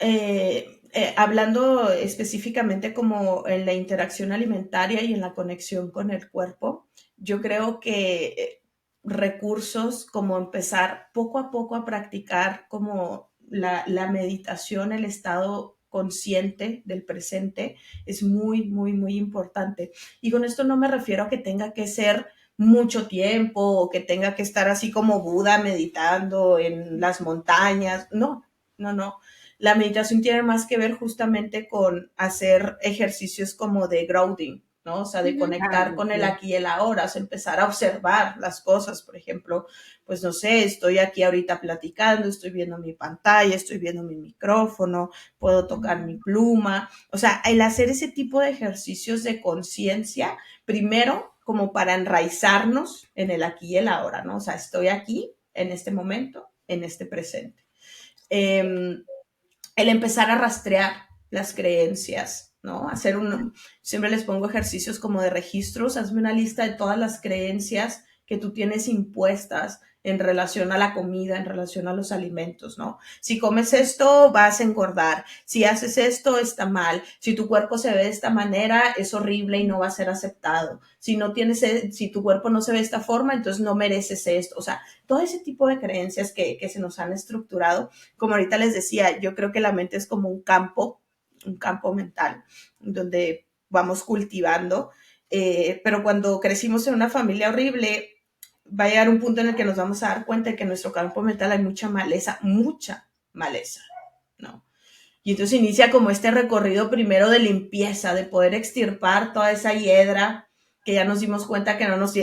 hablando específicamente como en la interacción alimentaria y en la conexión con el cuerpo, yo creo que recursos como empezar poco a poco a practicar como la meditación, el estado consciente del presente es muy, muy, muy importante. Y con esto no me refiero a que tenga que ser mucho tiempo o que tenga que estar así como Buda meditando en las montañas. No, no, no. La meditación tiene más que ver justamente con hacer ejercicios como de grounding, ¿no? O sea, de Ujú, Ah, conectar con el sí. aquí y el ahora, o sea, empezar a observar las cosas, por ejemplo, pues no sé, estoy aquí ahorita platicando, estoy viendo mi pantalla, estoy viendo mi micrófono, puedo tocar mi ujú. pluma, o sea, el hacer ese tipo de ejercicios de conciencia, primero como para enraizarnos en el aquí y el ahora, ¿no? O sea, estoy aquí, en este momento, en este presente. Eh, el empezar a rastrear las creencias, ¿no? Siempre les pongo ejercicios como de registros, hazme una lista de todas las creencias que tú tienes impuestas en relación a la comida, en relación a los alimentos, ¿no? Si comes esto, vas a engordar. Si haces esto, está mal. Si tu cuerpo se ve de esta manera, es horrible y no va a ser aceptado. Si tu cuerpo no se ve de esta forma, entonces no mereces esto. O sea, todo ese tipo de creencias que se nos han estructurado, como ahorita les decía, yo creo que la mente es como un campo mental, donde vamos cultivando, pero cuando crecimos en una familia horrible, va a llegar un punto en el que nos vamos a dar cuenta de que en nuestro campo mental hay mucha maleza, ¿no? Y entonces inicia como este recorrido primero de limpieza, de poder extirpar toda esa hiedra que ya nos dimos cuenta que no nos... O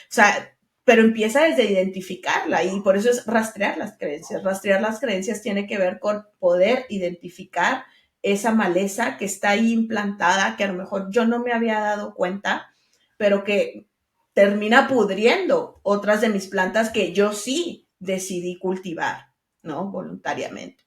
sea, pero empieza desde identificarla y por eso es rastrear las creencias. Rastrear las creencias tiene que ver con poder identificar esa maleza que está ahí implantada, que a lo mejor yo no me había dado cuenta, pero que termina pudriendo otras de mis plantas que yo sí decidí cultivar, ¿no? Voluntariamente.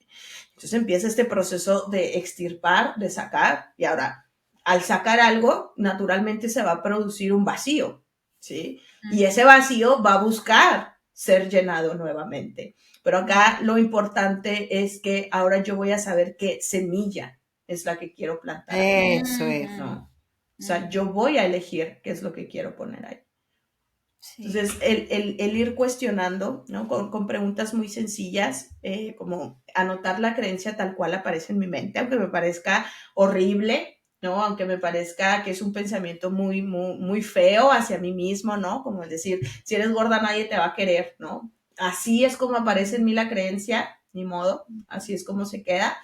Entonces empieza este proceso de extirpar, de sacar, y ahora, al sacar algo, naturalmente se va a producir un vacío, ¿sí? Y ese Ujú, vacío va a buscar ser llenado nuevamente. Pero acá ujú, lo importante es que ahora yo voy a saber qué semilla es la que quiero plantar ahí, Eso es. ujú, ¿no? O sea, ujú. yo voy a elegir qué es lo que quiero poner ahí. Sí. Entonces, el ir cuestionando, ¿no? Con preguntas muy sencillas, como anotar la creencia tal cual aparece en mi mente, aunque me parezca horrible, ¿no? Aunque me parezca que es un pensamiento muy, muy, muy feo hacia mí mismo, ¿no? Como es decir, si eres gorda nadie te va a querer, ¿no? Así es como aparece en mí la creencia, ni modo, así es como se queda.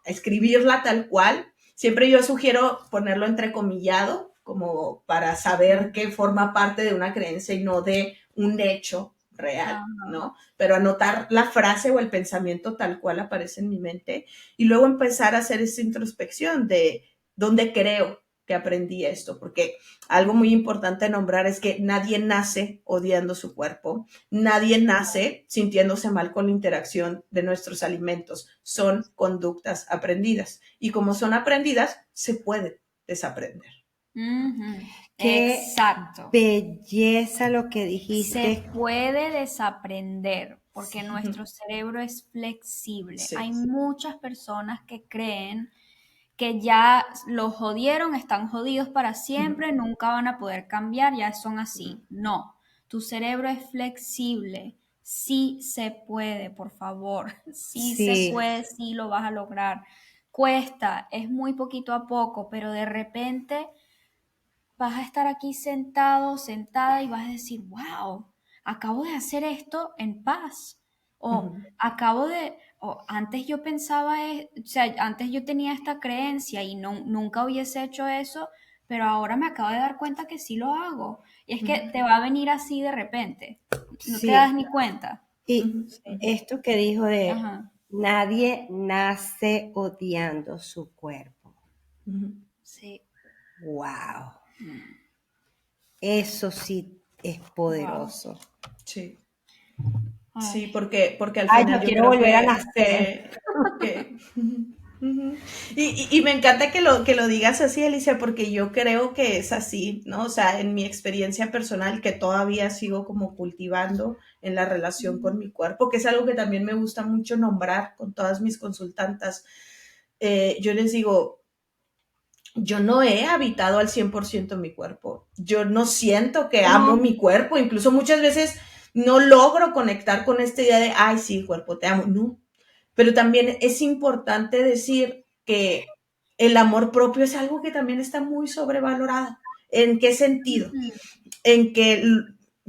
Escribirla tal cual. Siempre yo sugiero ponerlo entrecomillado, como para saber que forma parte de una creencia y no de un hecho real, ¿no? Pero anotar la frase o el pensamiento tal cual aparece en mi mente y luego empezar a hacer esa introspección de dónde creo que aprendí esto, porque algo muy importante nombrar es que nadie nace odiando su cuerpo, nadie nace sintiéndose mal con la interacción de nuestros alimentos, son conductas aprendidas y como son aprendidas, se pueden desaprender. Qué Exacto. belleza lo que dijiste. Se puede desaprender porque nuestro cerebro es flexible. Sí. Hay muchas personas que creen que ya los jodieron, están jodidos para siempre, nunca van a poder cambiar, ya son así. No, tu cerebro es flexible. Sí se puede, por favor. Sí se puede, sí lo vas a lograr. Cuesta, es muy poquito a poco, pero de repente vas a estar aquí sentado, sentada y vas a decir, wow, acabo de hacer esto en paz. O antes yo pensaba, o sea, antes yo tenía esta creencia y nunca hubiese hecho eso, pero ahora me acabo de dar cuenta que sí lo hago. Y es que te va a venir así de repente. No te das ni cuenta. Y esto que dijo de Ajá. nadie nace odiando su cuerpo. Sí. Wow. Eso sí es poderoso. Sí. Ay. Sí, porque al final yo quiero volver a nacer. Y me encanta que lo digas así, Alicia, porque yo creo que es así, ¿no? O sea, en mi experiencia personal que todavía sigo como cultivando en la relación con mi cuerpo, que es algo que también me gusta mucho nombrar con todas mis consultantas. Yo les digo, yo no he habitado al 100% mi cuerpo. Yo no siento que amo mi cuerpo. Incluso muchas veces no logro conectar con esta idea de, ay, sí, cuerpo, te amo. No. Pero también es importante decir que el amor propio es algo que también está muy sobrevalorado. ¿En qué sentido? En que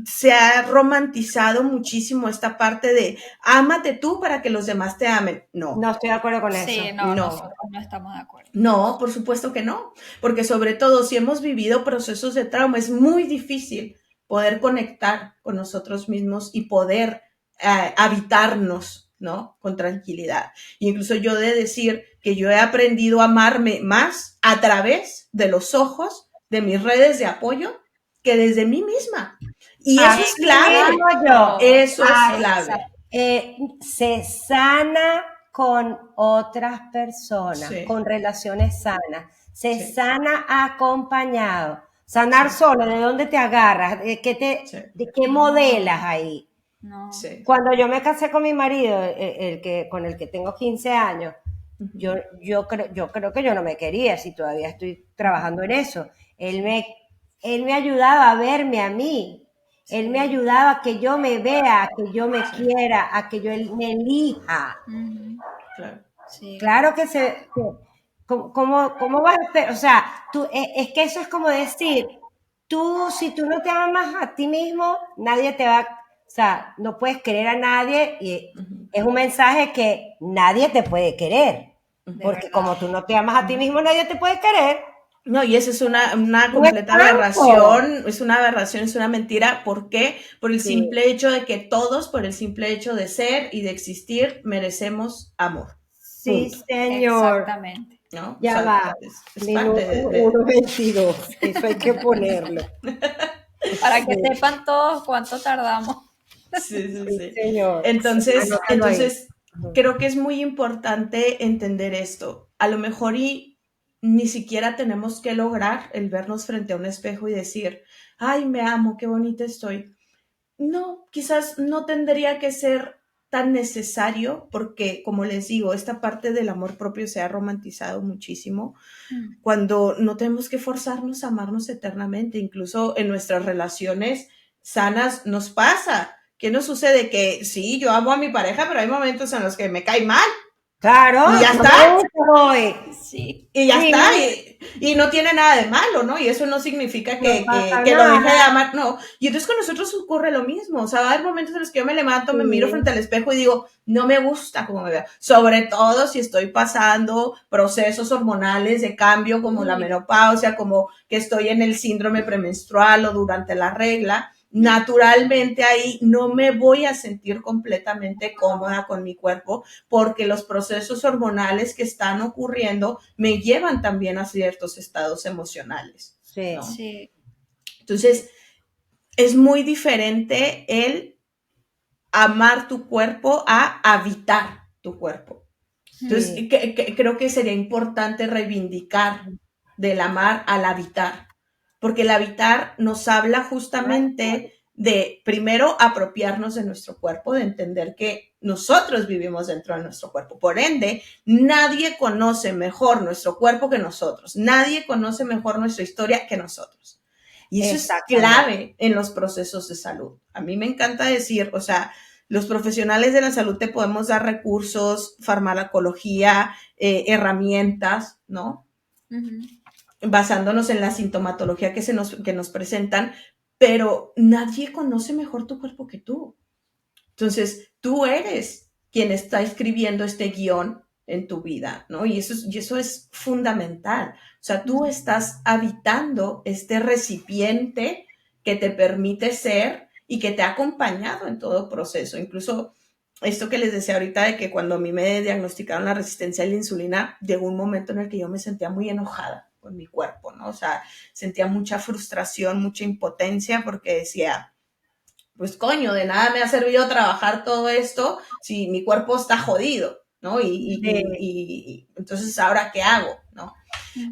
se ha romantizado muchísimo esta parte de ámate tú para que los demás te amen. No. No estoy de acuerdo con eso. Sí, no, nosotros no estamos de acuerdo. No, por supuesto que no, porque sobre todo si hemos vivido procesos de trauma es muy difícil poder conectar con nosotros mismos y poder habitarnos, ¿no? Con tranquilidad. Y incluso yo de decir que yo he aprendido a amarme más a través de los ojos de mis redes de apoyo que desde mí misma. Y eso es clave. Eso es clave. Se sana con otras personas, con relaciones sanas. Se sana acompañado. Sanar solo, ¿de dónde te agarras? ¿De qué modelas ahí? No. Cuando yo me casé con mi marido, con el que tengo 15 años, yo creo que yo no me quería, si todavía estoy trabajando en eso. Él me ayudaba a verme a mí. Él me ayudaba a que yo me vea, a que yo me quiera, a que yo me elija. Claro que ¿cómo vas a hacer? O sea, es que eso es como decir, si tú no te amas a ti mismo, nadie te va, o sea, no puedes querer a nadie y es un mensaje que nadie te puede querer, porque como tú no te amas a ti mismo, nadie te puede querer. No, y eso es una completa aberración, es una aberración, es una mentira. ¿Por qué? Por el simple hecho de que todos, por el simple hecho de ser y de existir, merecemos amor. Sí, señor. Exactamente. ¿No? Ya va. Es parte de 1.22. Eso hay que ponerlo. Para que sepan todos cuánto tardamos. Sí. Señor. Entonces creo que es muy importante entender esto. A lo mejor ni siquiera tenemos que lograr el vernos frente a un espejo y decir, ay, me amo, qué bonita estoy. No, quizás no tendría que ser tan necesario porque, como les digo, esta parte del amor propio se ha romantizado muchísimo cuando no tenemos que forzarnos a amarnos eternamente. Incluso en nuestras relaciones sanas nos pasa. ¿Qué nos sucede? Que sí, yo amo a mi pareja, pero hay momentos en los que me cae mal. Claro. Y ya está. soy. Sí. Y ya Sí. está, y no tiene nada de malo, ¿no? Y eso no significa que, No pasa que lo nada. deje de amar, no. Y entonces con nosotros ocurre lo mismo, o sea, va a haber momentos en los que yo me levanto, me Sí. miro frente al espejo y digo, no me gusta cómo me veo, sobre todo si estoy pasando procesos hormonales de cambio como la menopausia, como que estoy en el síndrome premenstrual o durante la regla. Naturalmente ahí no me voy a sentir completamente cómoda con mi cuerpo porque los procesos hormonales que están ocurriendo me llevan también a ciertos estados emocionales, Sí. ¿no? Sí. Entonces, es muy diferente el amar tu cuerpo a habitar tu cuerpo. Entonces, Sí. creo que sería importante reivindicar del amar al habitar, porque el habitar nos habla justamente de, primero, apropiarnos de nuestro cuerpo, de entender que nosotros vivimos dentro de nuestro cuerpo. Por ende, nadie conoce mejor nuestro cuerpo que nosotros. Nadie conoce mejor nuestra historia que nosotros. Y eso es clave en los procesos de salud. A mí me encanta decir, o sea, los profesionales de la salud te podemos dar recursos, farmacología, herramientas, ¿no? Basándonos en la sintomatología que nos presentan, pero nadie conoce mejor tu cuerpo que tú. Entonces, tú eres quien está escribiendo este guión en tu vida, ¿no? Y eso es fundamental. O sea, tú estás habitando este recipiente que te permite ser y que te ha acompañado en todo proceso. Incluso esto que les decía ahorita de que cuando a mí me diagnosticaron la resistencia a la insulina, llegó un momento en el que yo me sentía muy enojada con mi cuerpo, ¿no? O sea, sentía mucha frustración, mucha impotencia porque decía, pues coño, de nada me ha servido trabajar todo esto si mi cuerpo está jodido, ¿no? Y entonces, ¿ahora qué hago? ¿No?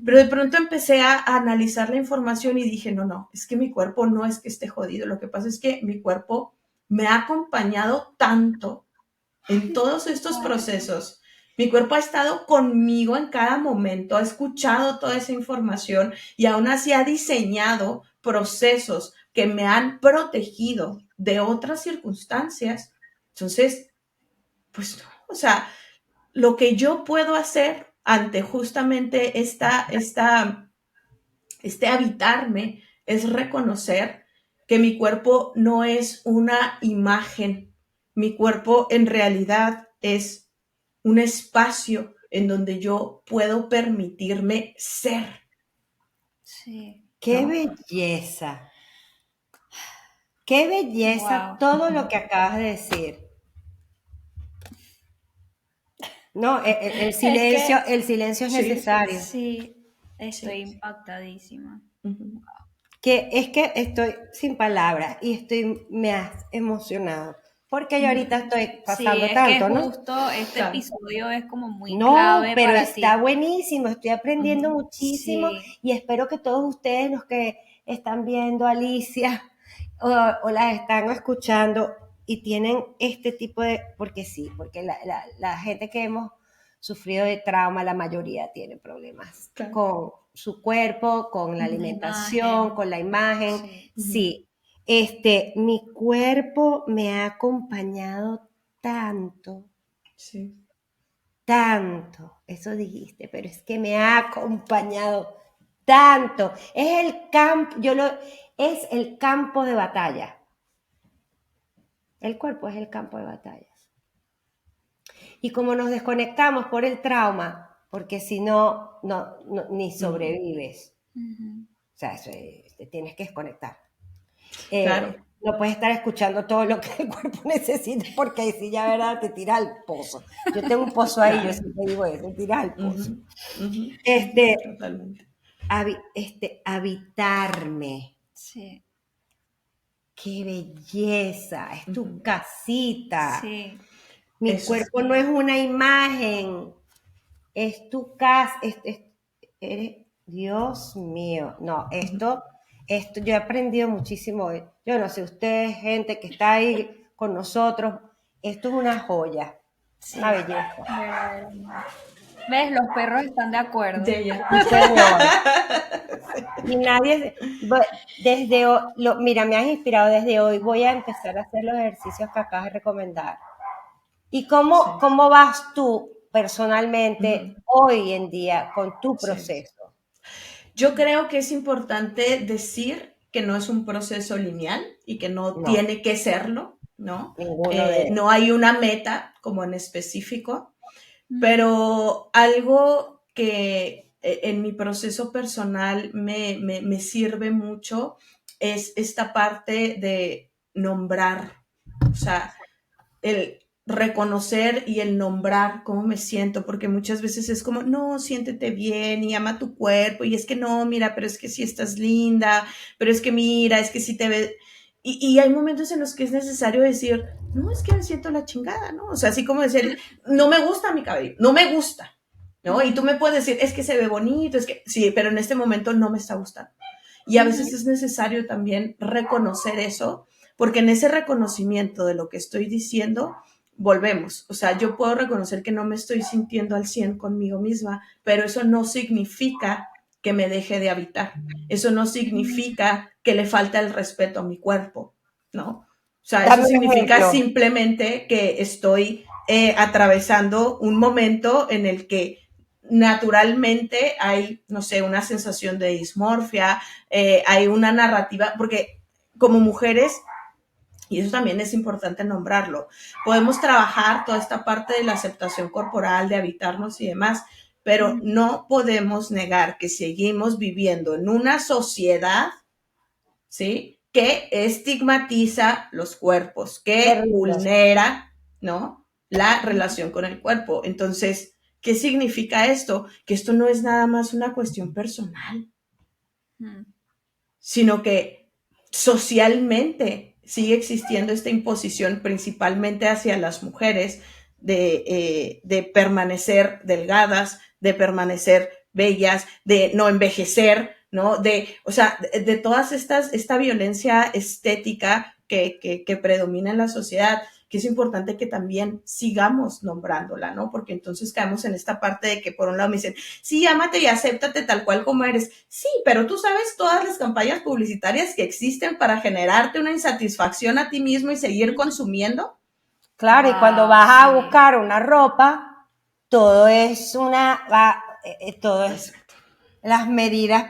Pero de pronto empecé a analizar la información y dije, no, es que mi cuerpo no es que esté jodido, lo que pasa es que mi cuerpo me ha acompañado tanto en todos estos procesos. Mi cuerpo ha estado conmigo en cada momento, ha escuchado toda esa información y aún así ha diseñado procesos que me han protegido de otras circunstancias. Entonces, pues no, o sea, lo que yo puedo hacer ante justamente este habitarme es reconocer que mi cuerpo no es una imagen, mi cuerpo en realidad es un espacio en donde yo puedo permitirme ser. Sí. ¡Qué ¿no? belleza! ¡Qué belleza Wow. todo lo que acabas de decir! No, el silencio, el silencio es Sí, necesario. Sí, estoy Sí. impactadísima. Ujú. Que es que estoy sin palabras y me has emocionado. Porque yo ahorita estoy Sí, pasando es tanto, que ¿no? justo este Claro. episodio es como muy No, clave pero para está ti. buenísimo, estoy aprendiendo muchísimo Sí, y espero que todos ustedes, los que están viendo a Alicia o las están escuchando y tienen este tipo de, porque sí, porque la gente que hemos sufrido de trauma, la mayoría tiene problemas Claro. con su cuerpo, con la la alimentación, imagen. con la imagen. Sí. Sí, mi cuerpo me ha acompañado tanto Sí. tanto, eso dijiste, pero es que me ha acompañado tanto. Es el campo, es el campo de batalla. El cuerpo es el campo de batalla. Y como nos desconectamos por el trauma, porque si no, ni sobrevives. O sea, te tienes que desconectar. Claro. No puedes estar escuchando todo lo que el cuerpo necesita, porque ahí sí ya, ¿verdad? Te tira al pozo. Yo tengo un pozo ahí, yo siempre digo eso, te tira al pozo. Ujú. Totalmente. Habitarme. Sí. ¡Qué belleza! Es tu casita. Sí. Mi Eso cuerpo no es una imagen, es tu casa. Dios mío, no, esto, yo he aprendido muchísimo hoy. Yo no sé, ustedes, gente que está ahí con nosotros, esto es una joya, Sí. una belleza. Verdaderamente. ¿Ves? Los perros están de acuerdo. De ella. Sí, señor. Y nadie, mira, me has inspirado desde hoy, voy a empezar a hacer los ejercicios que acabas de recomendar. ¿Y cómo vas tú personalmente hoy en día con tu Sí. proceso? Yo creo que es importante decir que no es un proceso lineal y que no No, tiene que serlo, ¿no? ninguno de ellos. No hay una meta como en específico, Mm, pero algo que en mi proceso personal me sirve mucho es esta parte de nombrar, o sea, el reconocer y el nombrar cómo me siento, porque muchas veces es como, no, siéntete bien y ama tu cuerpo, y es que no, mira, pero es que sí estás linda, pero es que mira, es que sí te ves, y hay momentos en los que es necesario decir, no, es que me siento la chingada, ¿no? O sea, así como decir, no me gusta mi cabello, no me gusta, ¿no? Y tú me puedes decir, es que se ve bonito, es que sí, pero en este momento no me está gustando. Y a veces es necesario también reconocer eso, porque en ese reconocimiento de lo que estoy diciendo, volvemos. O sea, yo puedo reconocer que no me estoy sintiendo al 100 conmigo misma, pero eso no significa que me deje de habitar. Eso no significa que le falta el respeto a mi cuerpo, ¿no? O sea, eso Dame un significa ejemplo. simplemente que estoy atravesando un momento en el que naturalmente hay, no sé, una sensación de dismorfia, hay una narrativa, porque como mujeres, y eso también es importante nombrarlo, podemos trabajar toda esta parte de la aceptación corporal, de habitarnos y demás, pero no podemos negar que seguimos viviendo en una sociedad, ¿sí?, que estigmatiza los cuerpos, que Terrible. vulnera, ¿no?, la relación con el cuerpo. Entonces, ¿qué significa esto? Que esto no es nada más una cuestión personal, sino que socialmente sigue existiendo esta imposición principalmente hacia las mujeres de permanecer delgadas, de permanecer bellas, de no envejecer, ¿no? O sea, de todas esta violencia estética que predomina en la sociedad, que es importante que también sigamos nombrándola, ¿no? Porque entonces caemos en esta parte de que por un lado me dicen, sí, ámate y acéptate tal cual como eres. Sí, pero tú sabes todas las campañas publicitarias que existen para generarte una insatisfacción a ti mismo y seguir consumiendo. Claro, y cuando vas a buscar una ropa, todo es todo es Exacto. las medidas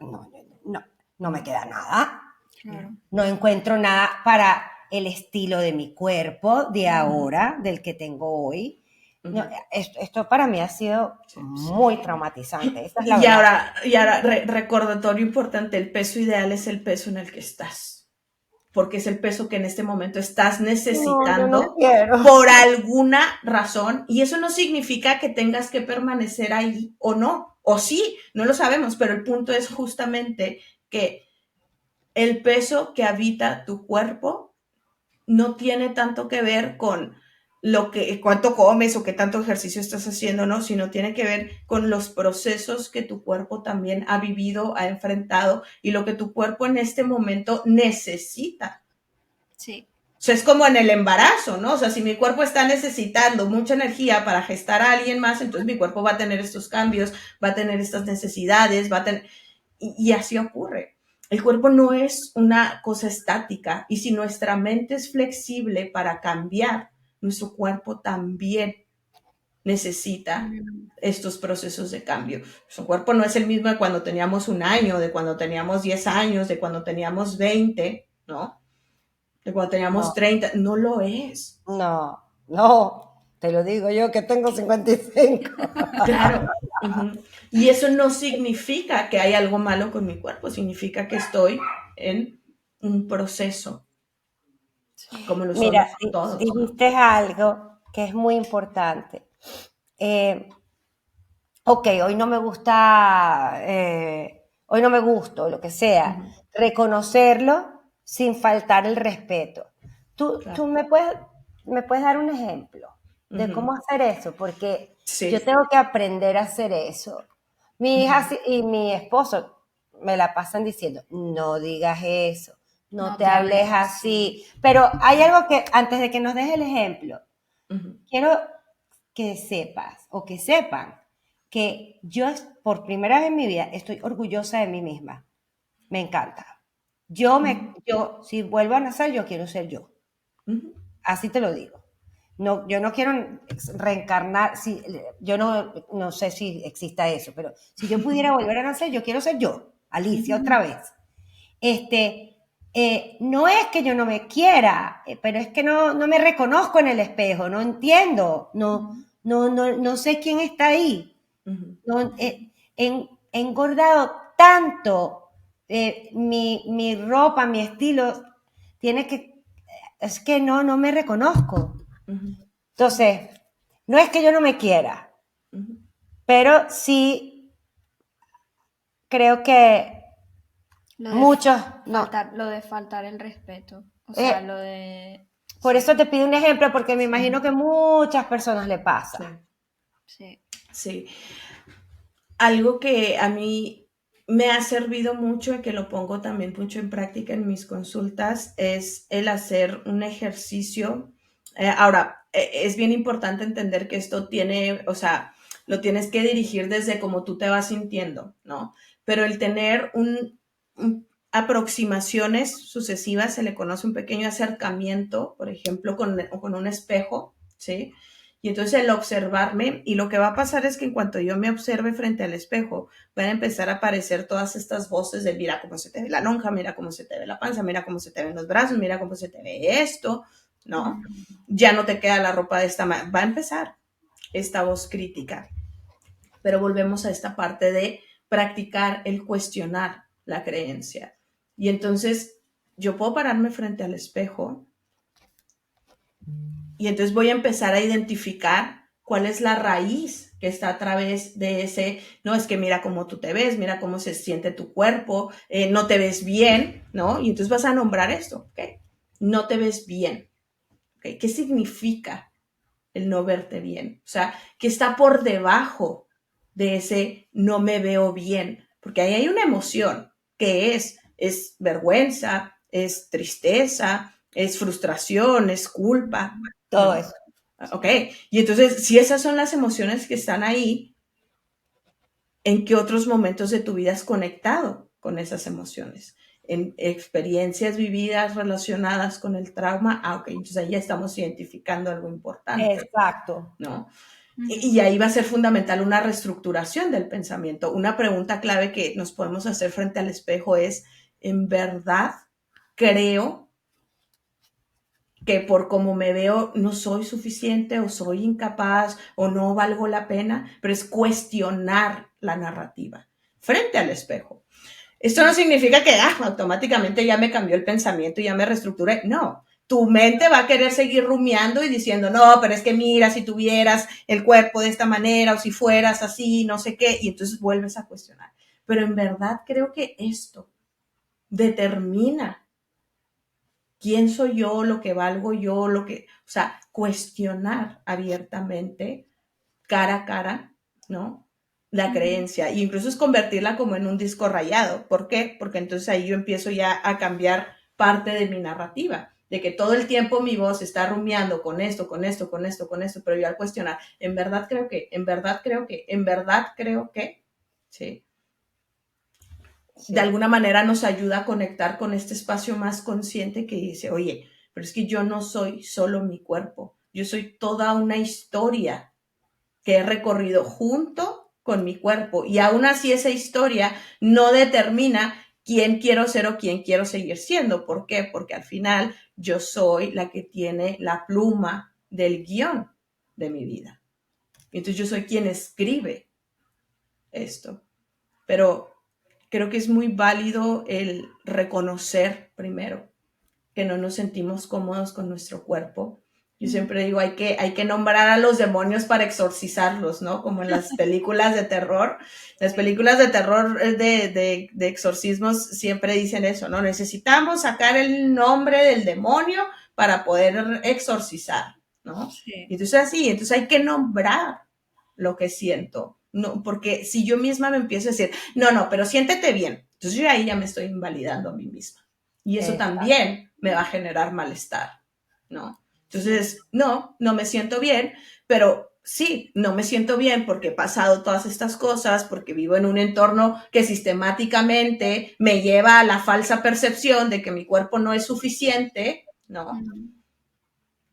no, no, no me queda nada. claro. No encuentro nada para el estilo de mi cuerpo de ahora, del que tengo hoy. No, esto para mí ha sido Sí. muy traumatizante, esa es la Y verdad. ahora recordatorio importante, el peso ideal es el peso en el que estás, porque es el peso que en este momento estás No, yo no necesitando quiero. por alguna razón, y eso no significa que tengas que permanecer ahí o no, o sí, no lo sabemos, pero el punto es justamente que el peso que habita tu cuerpo no tiene tanto que ver con cuánto comes o qué tanto ejercicio estás haciendo, ¿no? Sino tiene que ver con los procesos que tu cuerpo también ha vivido, ha enfrentado y lo que tu cuerpo en este momento necesita. Sí. O sea, es como en el embarazo, ¿no? O sea, si mi cuerpo está necesitando mucha energía para gestar a alguien más, entonces mi cuerpo va a tener estos cambios, va a tener estas necesidades, va a tener... Y así ocurre. El cuerpo no es una cosa estática y si nuestra mente es flexible para cambiar, nuestro cuerpo también necesita estos procesos de cambio. Su cuerpo no es el mismo de cuando teníamos 1 año, de cuando teníamos 10 años, de cuando teníamos 20, ¿no? De cuando teníamos No, 30, no lo es. no, no, te lo digo yo que tengo 55. Claro. Y eso no significa que hay algo malo con mi cuerpo, significa que estoy en un proceso, como lo Mira, somos todos, ¿no? dijiste algo que es muy importante. Eh, ok, hoy no me gusta, hoy no me gusto, lo que sea. Reconocerlo sin faltar el respeto. Tú Claro. me puedes dar un ejemplo de cómo hacer eso, porque yo Sí. tengo que aprender a hacer eso. Mi hija y mi esposo me la pasan diciendo, no digas eso, no No te te hables hables así. Pero hay algo que, antes de que nos des el ejemplo, quiero que sepas o que sepan que yo por primera vez en mi vida estoy orgullosa de mí misma. Me encanta. Yo, si vuelvo a nacer, yo quiero ser yo. Así te lo digo. no, yo no quiero reencarnar, si, yo no sé si exista eso, pero si yo pudiera volver a nacer, yo quiero ser yo, Alicia, otra vez. No es que yo no me quiera, pero es que no me reconozco en el espejo, no entiendo, no sé quién está ahí. No, he engordado tanto, mi ropa, mi estilo, es que no me reconozco. Entonces, no es que yo no me quiera, pero sí creo que muchos no. Lo de faltar el respeto. O sea, lo de... Por eso te pido un ejemplo, porque me imagino que muchas personas le pasa. Sí. Algo que a mí me ha servido mucho y que lo pongo también mucho en práctica en mis consultas es el hacer un ejercicio. Ahora, es bien importante entender que esto tiene, o sea, lo tienes que dirigir desde cómo tú te vas sintiendo, ¿no? Pero el tener aproximaciones sucesivas, se le conoce un pequeño acercamiento, por ejemplo, con un espejo, ¿sí? Y entonces el observarme, y lo que va a pasar es que en cuanto yo me observe frente al espejo, van a empezar a aparecer todas estas voces de mira cómo se te ve la lonja, mira cómo se te ve la panza, mira cómo se te ven los brazos, mira cómo se te ve esto, ¿no? Ya no te queda la ropa de esta manera. Va a empezar esta voz crítica. Pero volvemos a esta parte de practicar el cuestionar la creencia. Y entonces yo puedo pararme frente al espejo y entonces voy a empezar a identificar cuál es la raíz que está a través de ese, no, es que mira cómo tú te ves, mira cómo se siente tu cuerpo, no te ves bien, ¿no? Y entonces vas a nombrar esto, ¿ok? No te ves bien, ¿ok? ¿Qué significa el no verte bien? O sea, ¿qué está por debajo de ese no me veo bien? Porque ahí hay una emoción que es vergüenza, es tristeza, es frustración, es culpa. Todo eso. Ok, y entonces, si esas son las emociones que están ahí, ¿en qué otros momentos de tu vida has conectado con esas emociones? En experiencias vividas relacionadas con el trauma, ok, entonces ahí ya estamos identificando algo importante. Exacto. ¿No? Y ahí va a ser fundamental una reestructuración del pensamiento. Una pregunta clave que nos podemos hacer frente al espejo es, ¿en verdad creo que por cómo me veo no soy suficiente o soy incapaz o no valgo la pena? Pero es cuestionar la narrativa frente al espejo. Esto no significa que automáticamente ya me cambió el pensamiento y ya me reestructuré. No, tu mente va a querer seguir rumiando y diciendo, no, pero es que mira, si tuvieras el cuerpo de esta manera o si fueras así, no sé qué, y entonces vuelves a cuestionar. Pero en verdad creo que esto determina quién soy yo, lo que valgo yo, o sea, cuestionar abiertamente, cara a cara, ¿no? La creencia, e incluso es convertirla como en un disco rayado. ¿Por qué? Porque entonces ahí yo empiezo ya a cambiar parte de mi narrativa, de que todo el tiempo mi voz está rumiando con esto, pero yo al cuestionar, en verdad creo que, ¿sí? De alguna manera nos ayuda a conectar con este espacio más consciente que dice, oye, pero es que yo no soy solo mi cuerpo, yo soy toda una historia que he recorrido junto con mi cuerpo, y aún así esa historia no determina quién quiero ser o quién quiero seguir siendo. ¿Por qué? Porque al final yo soy la que tiene la pluma del guión de mi vida. Entonces yo soy quien escribe esto. Pero creo que es muy válido el reconocer primero que no nos sentimos cómodos con nuestro cuerpo. Yo siempre digo, hay que nombrar a los demonios para exorcizarlos, ¿no? Como en las películas de terror. Las películas de terror de exorcismos siempre dicen eso, ¿no? Necesitamos sacar el nombre del demonio para poder exorcizar, ¿no? Sí. Y entonces hay que nombrar lo que siento. No, porque si yo misma me empiezo a decir, no, pero siéntete bien, entonces yo ahí ya me estoy invalidando a mí misma. Y eso también me va a generar malestar, ¿no? Entonces, no me siento bien, pero sí, no me siento bien porque he pasado todas estas cosas, porque vivo en un entorno que sistemáticamente me lleva a la falsa percepción de que mi cuerpo no es suficiente, ¿no?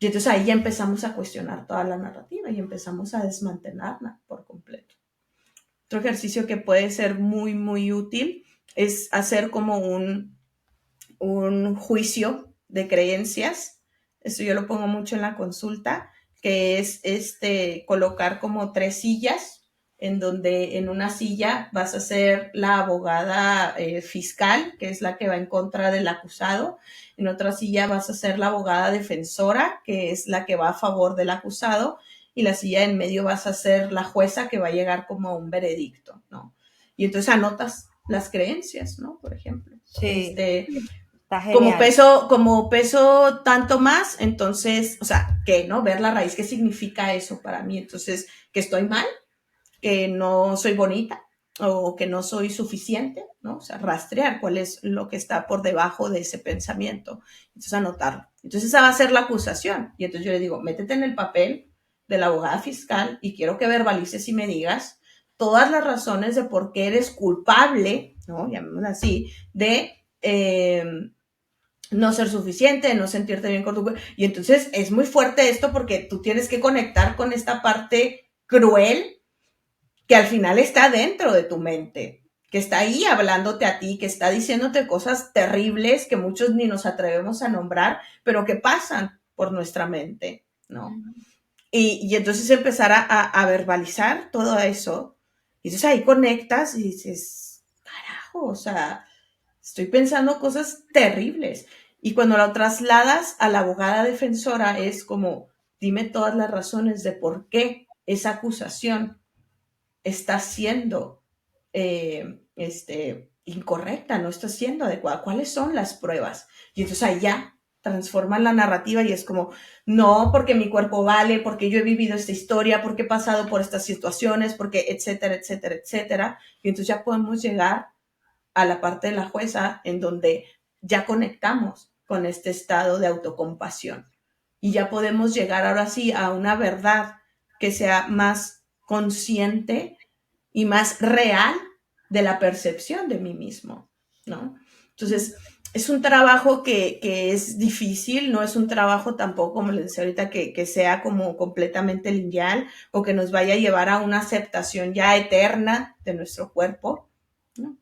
Y entonces ahí ya empezamos a cuestionar toda la narrativa y empezamos a desmantelarla por completo. Otro ejercicio que puede ser muy, muy útil es hacer como un juicio de creencias. Eso yo lo pongo mucho en la consulta, que es colocar como 3 sillas, en donde en una silla vas a ser la abogada fiscal, que es la que va en contra del acusado. En otra silla vas a ser la abogada defensora, que es la que va a favor del acusado. Y la silla en medio vas a ser la jueza, que va a llegar como a un veredicto, ¿no? Y entonces anotas las creencias, ¿no? Por ejemplo. Sí, está genial. Como peso tanto más, entonces, o sea, ¿qué, no? Ver la raíz, ¿qué significa eso para mí? Entonces, que estoy mal, que no soy bonita o que no soy suficiente, ¿no? O sea, rastrear cuál es lo que está por debajo de ese pensamiento. Entonces, anotarlo. Entonces, esa va a ser la acusación. Y entonces yo le digo, métete en el papel de la abogada fiscal y quiero que verbalices y me digas todas las razones de por qué eres culpable, ¿no? Llamémoslo así, de no ser suficiente, de no sentirte bien con tu cuerpo. Y entonces es muy fuerte esto porque tú tienes que conectar con esta parte cruel que al final está dentro de tu mente, que está ahí hablándote a ti, que está diciéndote cosas terribles que muchos ni nos atrevemos a nombrar, pero que pasan por nuestra mente, ¿no? Y entonces empezar a verbalizar todo eso. Y entonces ahí conectas y dices, carajo, o sea, estoy pensando cosas terribles. Y cuando lo trasladas a la abogada defensora es como, dime todas las razones de por qué esa acusación está siendo incorrecta, no está siendo adecuada. ¿Cuáles son las pruebas? Y entonces allá transforman la narrativa y es como, no, porque mi cuerpo vale, porque yo he vivido esta historia, porque he pasado por estas situaciones, porque etcétera, etcétera, etcétera. Y entonces ya podemos llegar a la parte de la jueza en donde ya conectamos con este estado de autocompasión y ya podemos llegar ahora sí a una verdad que sea más consciente y más real de la percepción de mí mismo, ¿no? Entonces, es un trabajo que es difícil, no es un trabajo tampoco, como les decía ahorita, que sea como completamente lineal o que nos vaya a llevar a una aceptación ya eterna de nuestro cuerpo, ¿no?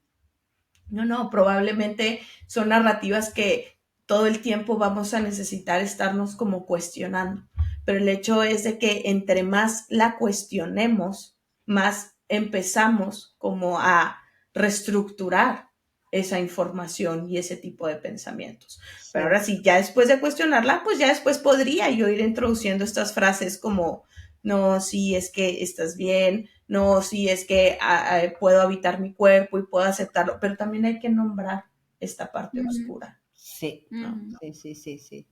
No, probablemente son narrativas que todo el tiempo vamos a necesitar estarnos como cuestionando, pero el hecho es de que entre más la cuestionemos, más empezamos como a reestructurar esa información y ese tipo de pensamientos. Pero ahora sí, ya después de cuestionarla, pues ya después podría yo ir introduciendo estas frases como, no, sí, es que estás bien, no, sí, es que puedo habitar mi cuerpo y puedo aceptarlo, pero también hay que nombrar esta parte oscura. Sí, ¿No? sí, sí, sí, sí.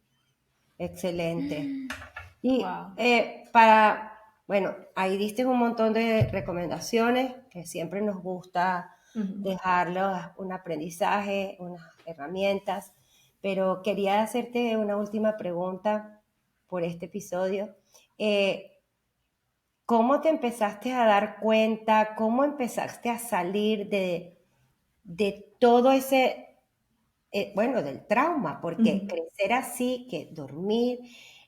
Excelente. Y Wow. bueno, ahí diste un montón de recomendaciones que siempre nos gusta dejarlos, un aprendizaje, unas herramientas, pero quería hacerte una última pregunta por este episodio. ¿Cómo te empezaste a dar cuenta? ¿Cómo empezaste a salir de todo ese, bueno, del trauma? Porque crecer así, que dormir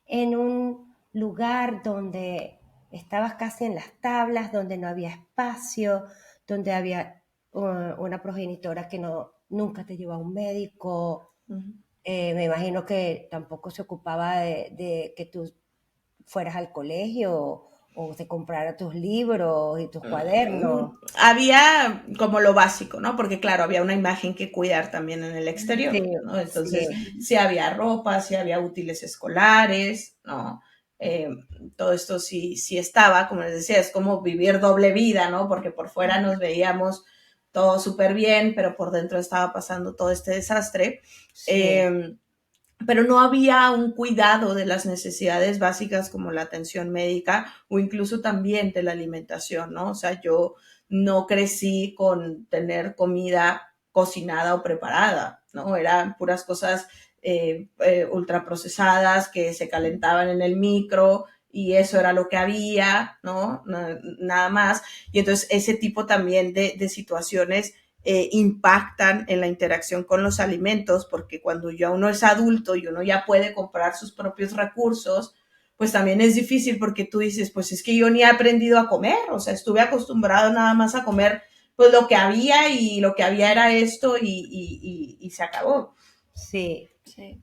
en un lugar donde estabas casi en las tablas, donde no había espacio, donde había una progenitora que nunca te llevó a un médico. Me imagino que tampoco se ocupaba de que tú fueras al colegio o te comprara tus libros y tus cuadernos. Había como lo básico, ¿no? Porque claro, había una imagen que cuidar también en el exterior, Sí, ¿no? Entonces, sí, sí había ropa, sí había útiles escolares, ¿no? Eh, todo esto sí estaba, como les decía, es como vivir doble vida, ¿no? Porque por fuera nos veíamos todo súper bien, pero por dentro estaba pasando todo este desastre. sí. Pero no había un cuidado de las necesidades básicas como la atención médica o incluso también de la alimentación, ¿no? O sea, yo no crecí con tener comida cocinada o preparada, ¿no? Eran puras cosas ultraprocesadas que se calentaban en el micro y eso era lo que había, ¿no? Nada más. Y entonces ese tipo también de situaciones impactan en la interacción con los alimentos, porque cuando ya uno es adulto y uno ya puede comprar sus propios recursos, pues también es difícil porque tú dices, pues es que yo ni he aprendido a comer, o sea, estuve acostumbrado nada más a comer pues lo que había y lo que había era esto y se acabó. Sí. Sí.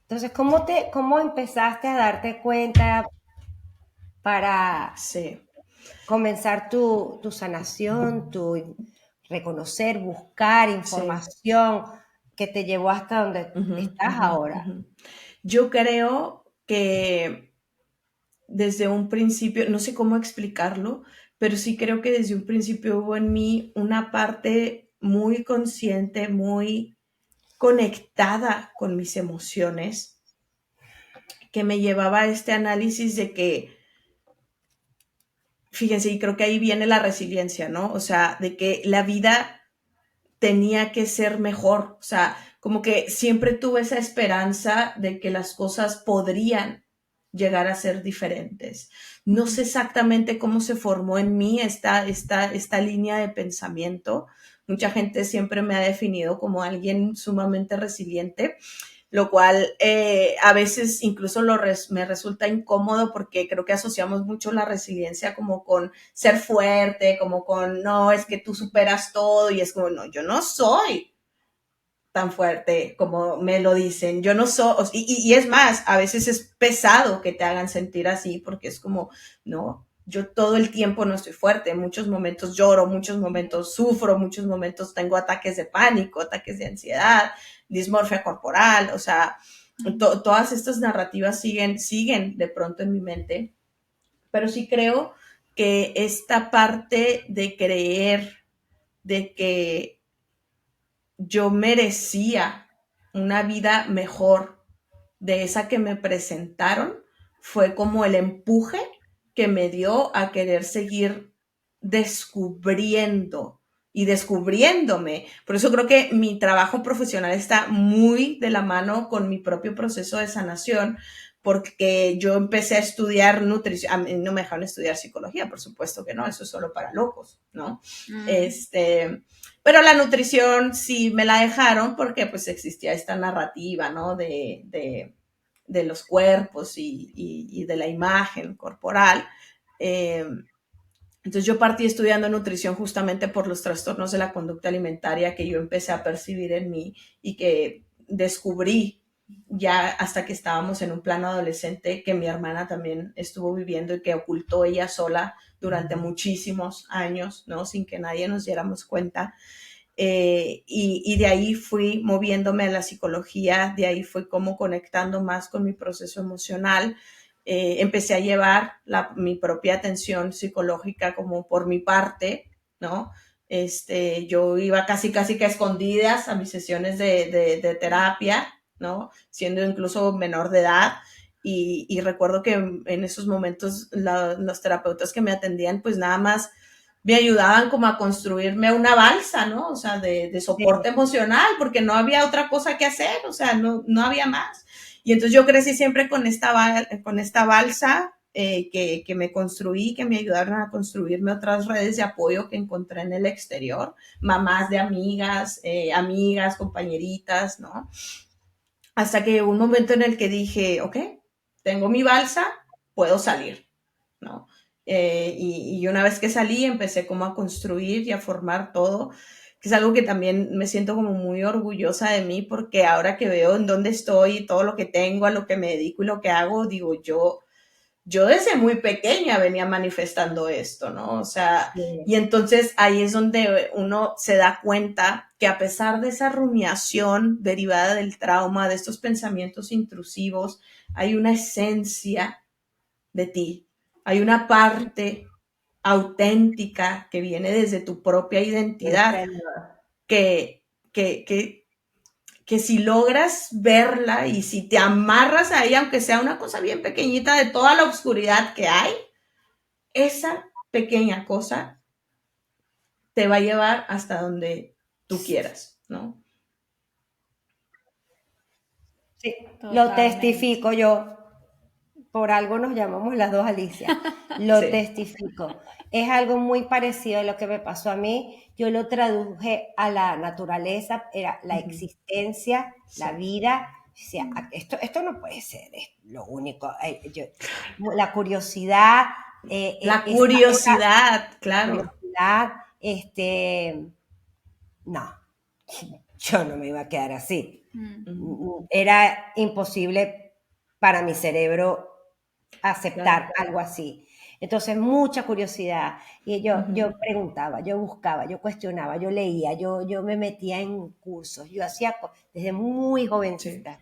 Entonces, ¿cómo empezaste a darte cuenta para Sí. comenzar tu sanación, tu reconocer, buscar Sí. información que te llevó hasta donde Ujú, estás ujú, ahora? ujú. Yo creo que desde un principio, no sé cómo explicarlo, pero sí creo que desde un principio hubo en mí una parte muy consciente, muy conectada con mis emociones, que me llevaba a este análisis de que, fíjense, y creo que ahí viene la resiliencia, ¿no? O sea, de que la vida tenía que ser mejor, o sea, como que siempre tuve esa esperanza de que las cosas podrían llegar a ser diferentes. No sé exactamente cómo se formó en mí esta línea de pensamiento. Mucha gente siempre me ha definido como alguien sumamente resiliente, lo cual a veces incluso me resulta incómodo porque creo que asociamos mucho la resiliencia como con ser fuerte, como con, no, es que tú superas todo y es como, no, yo no soy tan fuerte como me lo dicen, yo no soy, y es más, a veces es pesado que te hagan sentir así porque es como, no, yo todo el tiempo no estoy fuerte, en muchos momentos lloro, muchos momentos sufro, muchos momentos tengo ataques de pánico, ataques de ansiedad, dismorfia corporal, o sea, todas estas narrativas siguen de pronto en mi mente, pero sí creo que esta parte de creer de que yo merecía una vida mejor de esa que me presentaron fue como el empuje que me dio a querer seguir descubriendo y descubriéndome. Por eso creo que mi trabajo profesional está muy de la mano con mi propio proceso de sanación, porque yo empecé a estudiar nutrición, a mí no me dejaron estudiar psicología, por supuesto que no, eso es solo para locos, ¿no? Mm. Pero la nutrición sí me la dejaron porque pues existía esta narrativa, ¿no? De los cuerpos y de la imagen corporal. Eh, entonces yo partí estudiando nutrición justamente por los trastornos de la conducta alimentaria que yo empecé a percibir en mí y que descubrí ya hasta que estábamos en un plano adolescente que mi hermana también estuvo viviendo y que ocultó ella sola durante muchísimos años, ¿no? Sin que nadie nos diéramos cuenta. Y de ahí fui moviéndome a la psicología, de ahí fui como conectando más con mi proceso emocional. Empecé a llevar mi propia atención psicológica como por mi parte, ¿no? Yo iba casi que a escondidas a mis sesiones de terapia, ¿no? Siendo incluso menor de edad. Y recuerdo que en esos momentos los terapeutas que me atendían, pues nada más me ayudaban como a construirme una balsa, ¿no? O sea, de soporte emocional, porque no había otra cosa que hacer, o sea, no había más. Y entonces yo crecí siempre con esta balsa que me construí, que me ayudaron a construirme otras redes de apoyo que encontré en el exterior, mamás de amigas, amigas, compañeritas, ¿no? Hasta que llegó un momento en el que dije, ok, tengo mi balsa, puedo salir, ¿no? Y una vez que salí, empecé como a construir y a formar todo, que es algo que también me siento como muy orgullosa de mí, porque ahora que veo en dónde estoy, todo lo que tengo, a lo que me dedico y lo que hago, digo, yo desde muy pequeña venía manifestando esto, ¿no? O sea, y entonces ahí es donde uno se da cuenta que a pesar de esa rumiación derivada del trauma, de estos pensamientos intrusivos, hay una esencia de ti, hay una parte auténtica que viene desde tu propia identidad, que, que, que, que si logras verla y si te amarras a ella, aunque sea una cosa bien pequeñita de toda la oscuridad que hay, esa pequeña cosa te va a llevar hasta donde tú quieras, ¿no? Sí, lo Totalmente. testifico yo. por algo nos llamamos las dos Alicia, lo Sí. testifico. Es algo muy parecido a lo que me pasó a mí. Yo lo traduje a la naturaleza, era la Ujú. existencia, la Sí. vida. Yo decía, esto no puede ser, es lo único. La curiosidad, La curiosidad, claro. curiosidad, no, yo no me iba a quedar así. Ujú. Era imposible para mi cerebro Claro. aceptar algo así. Entonces, mucha curiosidad. Y yo Ujú. preguntaba, yo buscaba, yo cuestionaba, yo leía, yo me metía en cursos, yo hacía desde muy Sí. jovencita.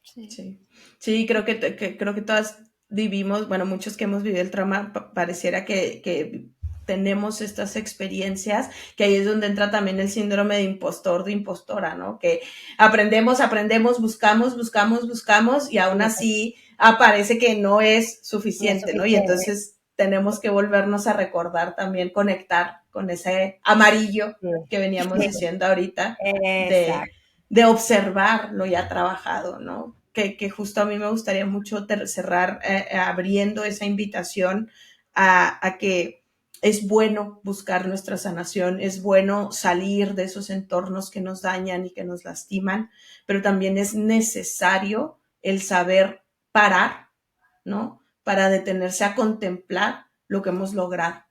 Sí. Sí, sí, creo que todas vivimos, bueno, muchos que hemos vivido el trauma, pareciera que tenemos estas experiencias, que ahí es donde entra también el síndrome de impostor, de impostora, ¿no? Que aprendemos, buscamos y aún así aparece que no es No es suficiente, ¿no? Y suficiente. entonces tenemos que volvernos a recordar también, conectar con ese amarillo Sí. que veníamos diciendo ahorita, de Exacto. observar lo ya trabajado, ¿no? Que justo a mí me gustaría mucho cerrar abriendo esa invitación a que es bueno buscar nuestra sanación, es bueno salir de esos entornos que nos dañan y que nos lastiman, pero también es necesario el saber parar, ¿no? Para detenerse a contemplar lo que hemos logrado,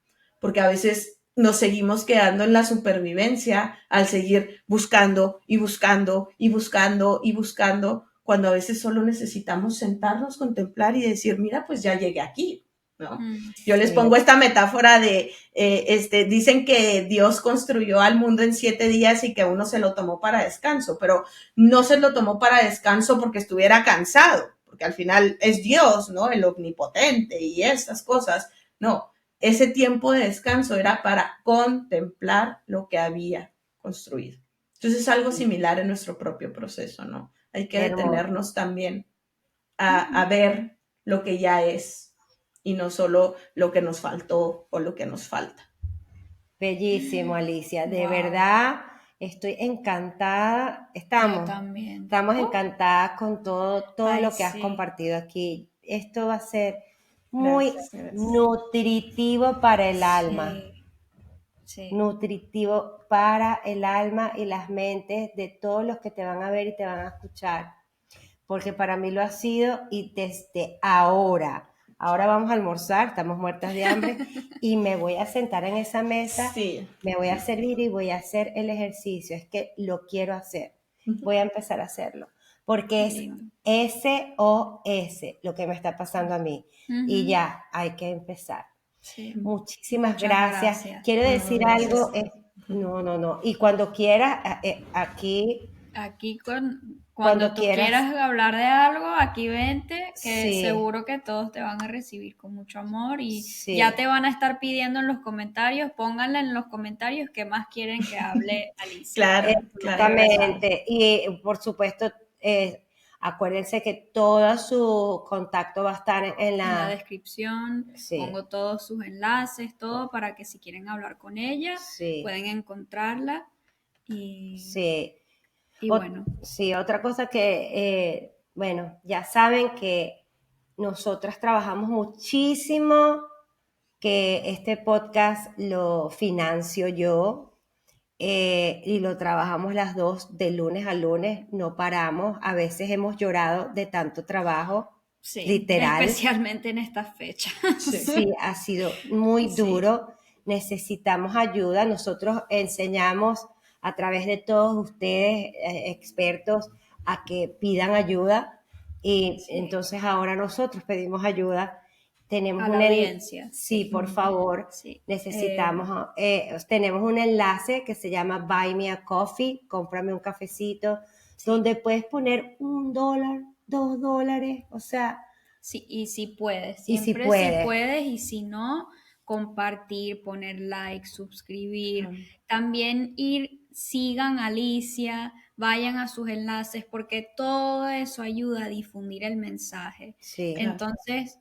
porque a veces nos seguimos quedando en la supervivencia al seguir buscando y buscando y buscando y buscando, cuando a veces solo necesitamos sentarnos, contemplar y decir, mira, pues ya llegué aquí, ¿no? Yo les Sí. pongo esta metáfora de, dicen que Dios construyó al mundo en 7 días y que uno se lo tomó para descanso, pero no se lo tomó para descanso porque estuviera cansado, porque al final es Dios, ¿no? El omnipotente y estas cosas. No, ese tiempo de descanso era para contemplar lo que había construido. Entonces es algo similar en nuestro propio proceso, ¿no? Hay que Hermoso. detenernos también a ver lo que ya es y no solo lo que nos faltó o lo que nos falta. Bellísimo, Alicia. De Wow, verdad, estoy encantada. yo también. Estamos encantadas con todo Ay, lo que has sí, compartido aquí. Esto va a ser muy Gracias, gracias. nutritivo para el alma, sí, sí. nutritivo para el alma y las mentes de todos los que te van a ver y te van a escuchar, porque para mí lo ha sido y desde ahora vamos a almorzar, estamos muertas de hambre y me voy a sentar en esa mesa, Sí. me voy a servir y voy a hacer el ejercicio, es que lo quiero hacer, voy a empezar a hacerlo, porque Qué es lindo. SOS lo que me está pasando a mí y Ujú, ya hay que empezar. sí, Muchísimas muchas gracias. gracias. Quiero No, decir algo, gracias. no, y cuando quieras, aquí, Aquí cuando cuando tú quieras, quieras hablar de algo, aquí vente, que sí. seguro que todos te van a recibir con mucho amor y ya te Sí, van a estar pidiendo en los comentarios, pónganle en los comentarios qué más quieren que hable Alicia, Claro, de claro. verdad. exactamente. Y por supuesto, acuérdense que todo su contacto va a estar en En la la... descripción Sí, pongo todos sus enlaces, todo para que si quieren hablar con ella, sí, pueden encontrarla y, sí. y bueno, Sí, otra cosa que, bueno, ya saben que nosotras trabajamos muchísimo, que este podcast lo financio yo. Y lo trabajamos las dos de lunes a lunes, no paramos. A veces hemos llorado de tanto trabajo, sí, literal. especialmente en esta fecha. Sí. Sí, ha sido muy Sí, duro. Necesitamos ayuda. Nosotros enseñamos a través de todos ustedes, expertos, a que pidan ayuda. Y sí, entonces ahora nosotros pedimos ayuda. Tenemos a la audiencia, sí, sí, por favor, sí. necesitamos, tenemos un enlace que se llama Buy Me a Coffee, cómprame un cafecito, Sí, donde puedes poner $1, $2, o sea, sí, y si puedes, y si siempre si puedes. puedes, y si no, compartir, poner like, suscribir, también sigan a Alicia, vayan a sus enlaces, porque todo eso ayuda a difundir el mensaje. Sí, Claro. Entonces,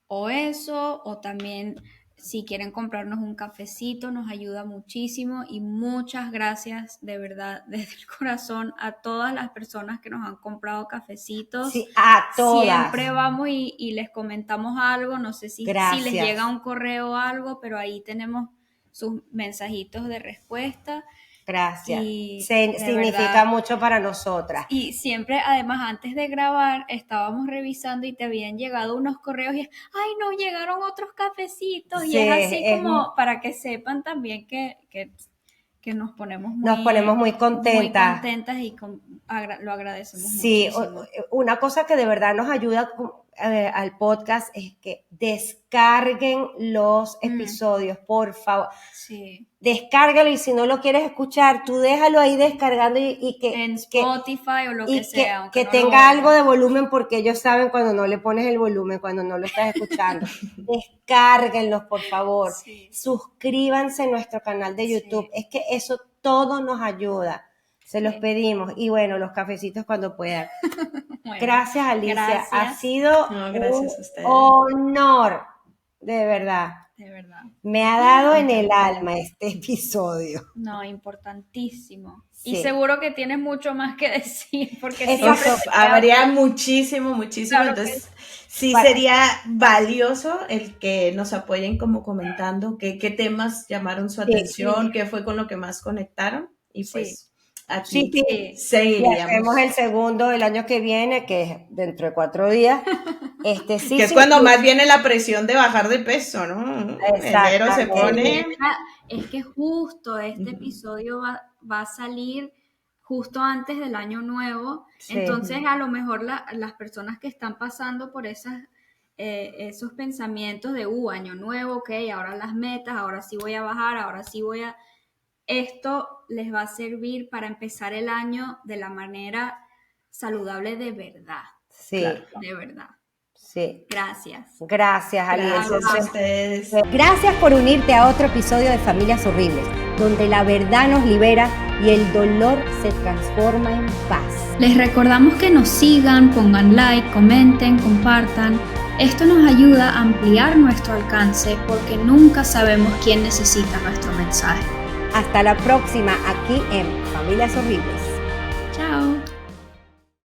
o eso, o también Si quieren comprarnos un cafecito, nos ayuda muchísimo y muchas gracias de verdad, desde el corazón, a todas las personas que nos han comprado cafecitos. Sí, a todas. Siempre vamos y les comentamos algo, no sé si les Gracias. llega un correo o algo, pero ahí tenemos sus mensajitos de respuesta. Gracias. Y Significa verdad, mucho para nosotras. y siempre, además, antes de grabar, estábamos revisando y te habían llegado unos correos y ay, no, llegaron otros cafecitos. Sí, Y es así es como para que sepan también que nos ponemos muy contentas. Y lo agradecemos Sí, muchísimo. una cosa que de verdad nos ayuda al podcast es que descarguen los episodios, por favor. Sí. Descárgalo y si no lo quieres escuchar, tú déjalo ahí descargando y que en Spotify o lo que sea. Que no tenga algo de volumen porque ellos saben cuando no le pones el volumen, cuando no lo estás escuchando. Descárguenlos, por favor. Sí. Suscríbanse a nuestro canal de YouTube. Sí. Es que eso todo nos ayuda. Se los pedimos. Y bueno, los cafecitos cuando puedan. Bueno, gracias, Alicia. Gracias. Ha sido un honor. De verdad. De verdad. Me ha dado en el alma este episodio. No, importantísimo. Sí. Y seguro que tienes mucho más que decir, porque habría muchísimo. Claro. Entonces, sí sería valioso el que nos apoyen como comentando qué temas llamaron su atención, qué fue con lo que más conectaron. Y pues aquí seguiríamos. Hacemos el segundo el año que viene, que es dentro de 4 días. Que es cuando más viene la presión de bajar de peso, ¿no? Enero se pone. Es que justo este episodio va a salir justo antes del año nuevo. Sí. Entonces, a lo mejor las personas que están pasando por esos pensamientos de año nuevo, ok, ahora las metas, ahora sí voy a bajar, ahora sí voy a. Esto les va a servir para empezar el año de la manera saludable de verdad. Sí. Claro. De verdad. Sí. Gracias. Gracias, Alicia. Gracias a ustedes. Gracias por unirte a otro episodio de Familias Horribles, donde la verdad nos libera y el dolor se transforma en paz. Les recordamos que nos sigan, pongan like, comenten, compartan. Esto nos ayuda a ampliar nuestro alcance porque nunca sabemos quién necesita nuestro mensaje. Hasta la próxima aquí en Familias Horribles. Chao.